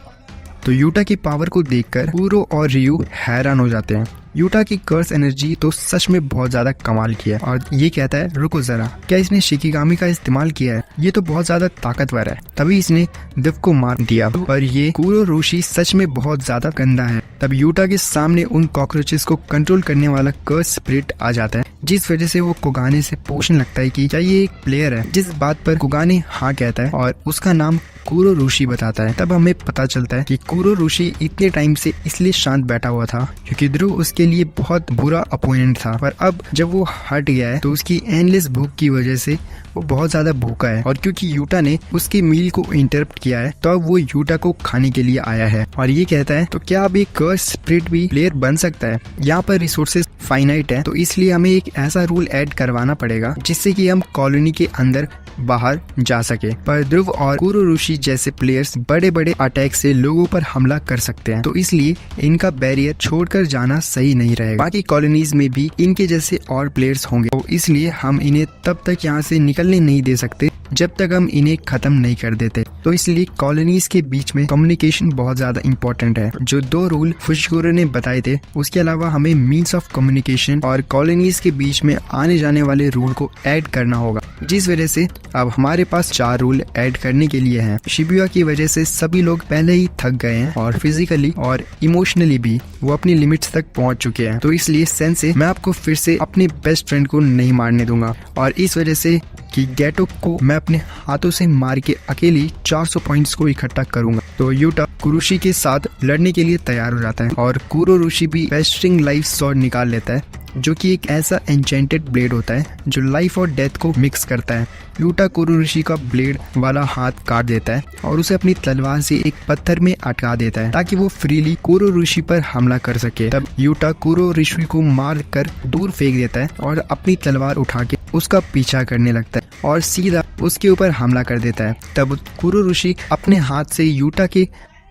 तो यूटा की पावर को देखकर कुरो और रियू हैरान हो जाते हैं। यूटा की कर्स एनर्जी तो सच में बहुत ज्यादा कमाल की है और ये कहता है रुको जरा, क्या इसने शिकिगामी का इस्तेमाल किया है? ये तो बहुत ज्यादा ताकतवर है। तभी इसने दिव को मार दिया, पर ये कुरो रोशी सच में बहुत ज्यादा गंदा है। तब यूटा के सामने उन कॉकरोचेस को कंट्रोल करने वाला कर्स स्पिरिट आ जाता है, जिस वजह से वो कुगाने से पूछने लगता है कि क्या ये एक प्लेयर है, जिस बात पर कुगाने हाँ कहता है और उसका नाम कुरो रोशी बताता है। तब हमें पता चलता है कि कुरो रोशी इतने टाइम से इसलिए शांत बैठा हुआ था क्योंकि ध्रुव उसके लिए बहुत बुरा अपोनेंट था, पर अब जब वो हट गया है तो उसकी एंडलेस भूख की वजह से वो बहुत ज्यादा भूखा है, और क्योंकि यूटा ने उसके मील को इंटरप्ट किया है तो अब वो यूटा को खाने के लिए आया है और ये कहता है तो क्या अब एक कर्स स्पिरिट भी प्लेयर बन सकता है? यहाँ पर रिसोर्सेज फाइनाइट है तो इसलिए हमें एक ऐसा रूल ऐड करवाना पड़ेगा जिससे कि हम कॉलोनी के अंदर बाहर जा सके। पर ध्रुव और कुरो रोशी जैसे प्लेयर्स बड़े बड़े अटैक से लोगों पर हमला कर सकते हैं, तो इसलिए इनका बैरियर छोड़कर जाना सही नहीं रहेगा। बाकी कॉलोनीज में भी इनके जैसे और प्लेयर्स होंगे, तो इसलिए हम इन्हें तब तक यहाँ से निकलने नहीं दे सकते जब तक हम इन्हें खत्म नहीं कर देते। तो इसलिए कॉलोनीज के बीच में कम्युनिकेशन बहुत ज्यादा इंपॉर्टेंट है। जो 2 रूल फुशिगुरो ने बताए थे उसके अलावा हमें मीन्स ऑफ कम्युनिकेशन और कॉलोनीज के बीच में आने जाने वाले रूल को ऐड करना होगा, जिस वजह से अब हमारे पास 4 रूल ऐड करने के लिए हैं। शिबुया की वजह से सभी लोग पहले ही थक गए हैं और फिजिकली और इमोशनली भी वो अपनी लिमिट्स तक पहुंच चुके हैं, तो इसलिए सेंसे मैं आपको फिर से अपने बेस्ट फ्रेंड को नहीं मारने दूंगा, और इस वजह से कि गेटो को मैं अपने हाथों से मार के अकेली 400 पॉइंट्स को इकट्ठा करूंगा। तो यूटा कुरुशी के साथ लड़ने के लिए तैयार हो जाता है और कुरो रोशी भी पेस्टिंग लाइफ स्वॉर्ड निकाल लेता है, जो कि एक ऐसा एन्चेंटेड ब्लेड होता है जो लाइफ और डेथ को मिक्स करता है। यूटा कुरो ऋषि का ब्लेड वाला हाथ काट देता है और उसे अपनी तलवार से एक पत्थर में अटका देता है ताकि वो फ्रीली कुरो ऋषि पर हमला कर सके। तब यूटा कुरो ऋषि को मार कर दूर फेंक देता है और अपनी तलवार उठा के उसका पीछा करने लगता है और सीधा उसके ऊपर हमला कर देता है। तब कुरो ऋषि अपने हाथ से यूटा के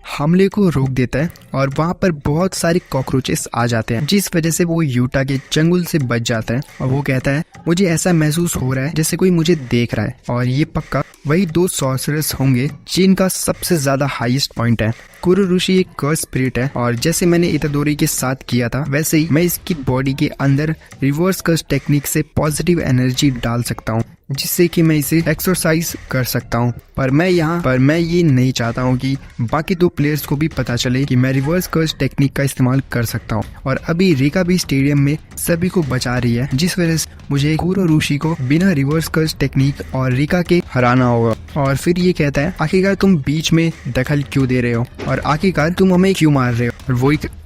हमले को रोक देता है और वहाँ पर बहुत सारे कॉकरोचेस आ जाते हैं, जिस वजह से वो यूटा के चंगुल से बच जाता है। और वो कहता है मुझे ऐसा महसूस हो रहा है जैसे कोई मुझे देख रहा है, और ये पक्का वही 2 सॉर्सरर्स होंगे जिनका सबसे ज्यादा हाईएस्ट पॉइंट है। कुरो ऋषि एक कर्स स्पिरिट है और जैसे मैंने इतादोरी के साथ किया था वैसे ही मैं इसकी बॉडी के अंदर रिवर्स कर्स टेक्निक से पॉजिटिव एनर्जी डाल सकता हूँ, जिससे कि मैं इसे एक्सरसाइज कर सकता हूँ। पर मैं ये नहीं चाहता हूँ कि बाकी 2 प्लेयर्स को भी पता चले कि मैं रिवर्स कर्स टेक्निक का इस्तेमाल कर सकता हूँ। और अभी रिका भी स्टेडियम में सभी को बचा रही है, जिस वजह से मुझे कुरो ऋषि को बिना रिवर्स कर्स टेक्निक और रिका के हराना होगा। और फिर ये कहता है आखिरकार तुम बीच में दखल क्यों दे रहे हो और आखिरकार तुम हमें क्यों मार रहे हो।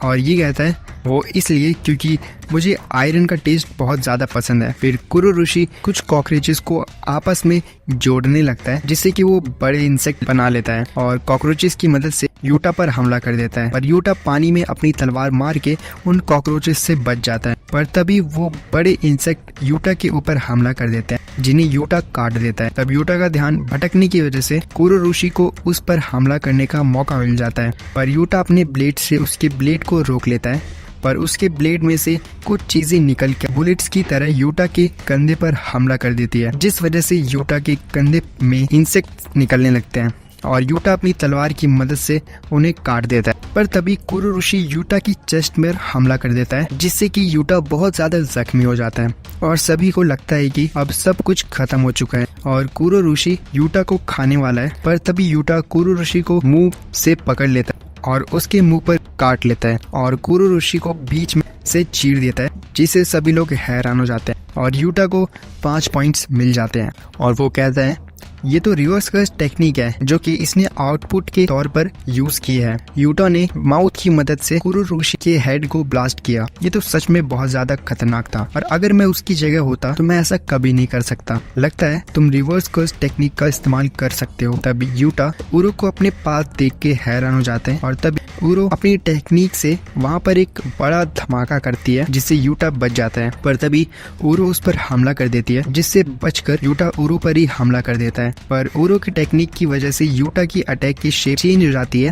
और ये कहता है वो इसलिए क्योंकि मुझे आयरन का टेस्ट बहुत ज्यादा पसंद है। फिर कुरो ऋषि कुछ कॉकरोचेस को आपस में जोड़ने लगता है जिससे कि वो बड़े इंसेक्ट बना लेता है और कॉकरोचेस की मदद से यूटा पर हमला कर देता है। पर यूटा पानी में अपनी तलवार मार के उन कॉकरोचेस से बच जाता है, पर तभी वो बड़े इंसेक्ट यूटा के ऊपर हमला कर देते हैं जिन्हें यूटा काट देता है। तब यूटा का ध्यान भटकने की वजह से कुरो ऋषि को उस पर हमला करने का मौका मिल जाता है, पर यूटा अपने ब्लेड से उसके ब्लेड को रोक लेता है। पर उसके ब्लेड में से कुछ चीजें निकल कर बुलेट्स की तरह यूटा के कंधे पर हमला कर देती है, जिस वजह से यूटा के कंधे में इंसेक्ट निकलने लगते हैं और यूटा अपनी तलवार की मदद से उन्हें काट देता है। पर तभी कुरो ऋषि यूटा की चेस्ट में हमला कर देता है, जिससे कि यूटा बहुत ज्यादा जख्मी हो जाता है और सभी को लगता है कि अब सब कुछ खत्म हो चुका है और कुरो ऋषि यूटा को खाने वाला है। पर तभी यूटा कुरो ऋषि को मुंह से पकड़ लेता है और उसके मुंह पर काट लेता है और कुरो ऋषि को बीच में से चीर देता है, जिससे सभी लोग हैरान हो जाते हैं और यूटा को 5 पॉइंट्स मिल जाते हैं। और वो कहता है ये तो रिवर्स कर्स टेक्निक है जो कि इसने आउटपुट के तौर पर यूज की है। यूटा ने माउथ की मदद से कुरुरोशी के हेड को ब्लास्ट किया। ये तो सच में बहुत ज्यादा खतरनाक था और अगर मैं उसकी जगह होता तो मैं ऐसा कभी नहीं कर सकता। लगता है तुम रिवर्स कर्स टेक्निक का इस्तेमाल कर सकते हो। तब यूटा उरो को अपने पास देख के हैरान हो जाते हैं और तब उरो अपनी टेक्निक से वहाँ पर एक बड़ा धमाका करती है जिससे यूटा बच जाता है, पर तभी उरो उस पर हमला कर देती है जिससे बचकर यूटा उरो पर ही हमला कर देता है। पर उरो की टेक्निक की वजह से यूटा की अटैक की शेप चेंज हो जाती है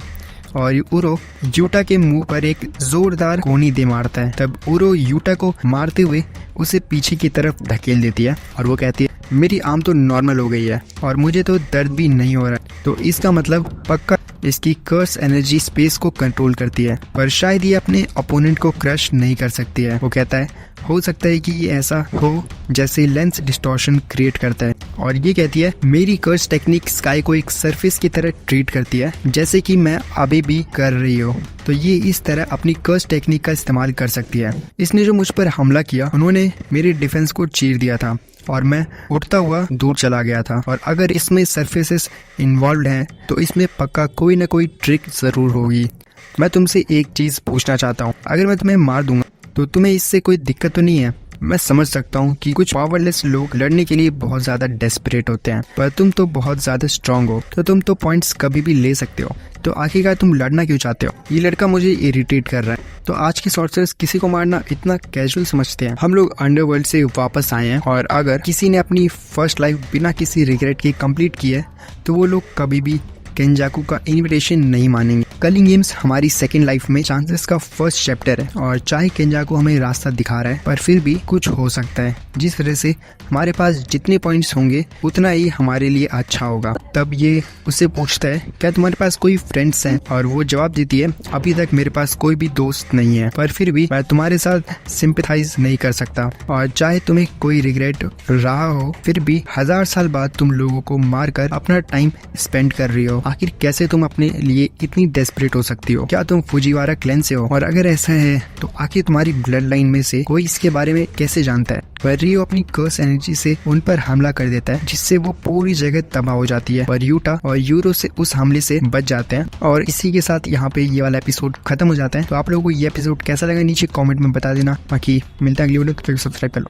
और उरो यूटा के मुंह पर एक जोरदार कोनी दे मारता है। तब उरो यूटा को मारते हुए उसे पीछे की तरफ धकेल देती है और वो कहती है मेरी आर्म तो नॉर्मल हो गई है और मुझे तो दर्द भी नहीं हो रहा। तो इसका मतलब पक्का इसकी कर्स एनर्जी स्पेस को कंट्रोल करती है, पर शायद ये अपने अपोनेंट को क्रश नहीं कर सकती है। वो कहता है हो सकता है कि ये ऐसा हो जैसे लेंस डिस्टॉर्शन क्रिएट करता है और ये कहती है मेरी कर्स टेक्निक स्काई को एक सरफेस की तरह ट्रीट करती है जैसे कि मैं अभी भी कर रही हूँ। तो ये इस तरह अपनी कर्स टेक्निक का इस्तेमाल कर सकती है। इसने जो मुझ पर हमला किया उन्होंने मेरे डिफेंस को चीर दिया था और मैं उड़ता हुआ दूर चला गया था और अगर इसमें सरफेसेस इन्वॉल्व हैं तो इसमें पक्का कोई ना कोई ट्रिक जरूर होगी। मैं तुमसे एक चीज पूछना चाहता हूँ, अगर मैं तुम्हें मार दूंगा तो तुम्हें इससे कोई दिक्कत तो नहीं है? मैं समझ सकता हूँ कि कुछ पावरलेस लोग लड़ने के लिए बहुत ज्यादा डेस्परेट होते हैं, पर तुम तो बहुत ज्यादा स्ट्रांग हो तो तुम तो पॉइंट्स कभी भी ले सकते हो। तो आखिरकार तुम लड़ना क्यों चाहते हो? ये लड़का मुझे इरिटेट कर रहा है। तो आज के सॉर्सरर्स किसी को मारना इतना कैजुअल समझते हैं। हम लोग अंडरवर्ल्ड से वापस आए हैं और अगर किसी ने अपनी फर्स्ट लाइफ बिना किसी रिग्रेट के कंप्लीट की है तो वो लोग कभी भी केंजाकू का इनविटेशन नहीं मानेंगे। कलिंग गेम्स हमारी सेकेंड लाइफ में चांसेस का फर्स्ट चैप्टर है और चाहे केंजाकू हमें रास्ता दिखा रहा है पर फिर भी कुछ हो सकता है जिस वजह से हमारे पास जितने पॉइंट्स होंगे उतना ही हमारे लिए अच्छा होगा। तब ये उससे पूछता है क्या तुम्हारे पास कोई फ्रेंड्स हैं? और वो जवाब देती है अभी तक मेरे पास कोई भी दोस्त नहीं है, पर फिर भी मैं तुम्हारे साथ सिंपैथाइज नहीं कर सकता और चाहे तुम्हें कोई रिग्रेट रहा हो फिर भी 1000 साल बाद तुम लोगों को मार कर अपना टाइम स्पेंड कर रही हो। आखिर कैसे तुम अपने लिए इतनी डेस्परेट हो सकती हो? क्या तुम फुजीवारा क्लैन से हो? और अगर ऐसा है तो आखिर तुम्हारी ब्लड लाइन में से कोई इसके बारे में कैसे जानता है? पर रियो अपनी कर्स एनर्जी से उन पर हमला कर देता है जिससे वो पूरी जगह तबाह हो जाती है पर यूटा और यूरो से उस हमले से बच जाते हैं। और इसी के साथ यहाँ पे ये वाला एपिसोड खत्म हो जाता है। तो आप लोगों को ये एपिसोड कैसा लगा नीचे कमेंट में बता देना। बाकी मिलता है अगली वीडियो, तो सब्सक्राइब कर लो।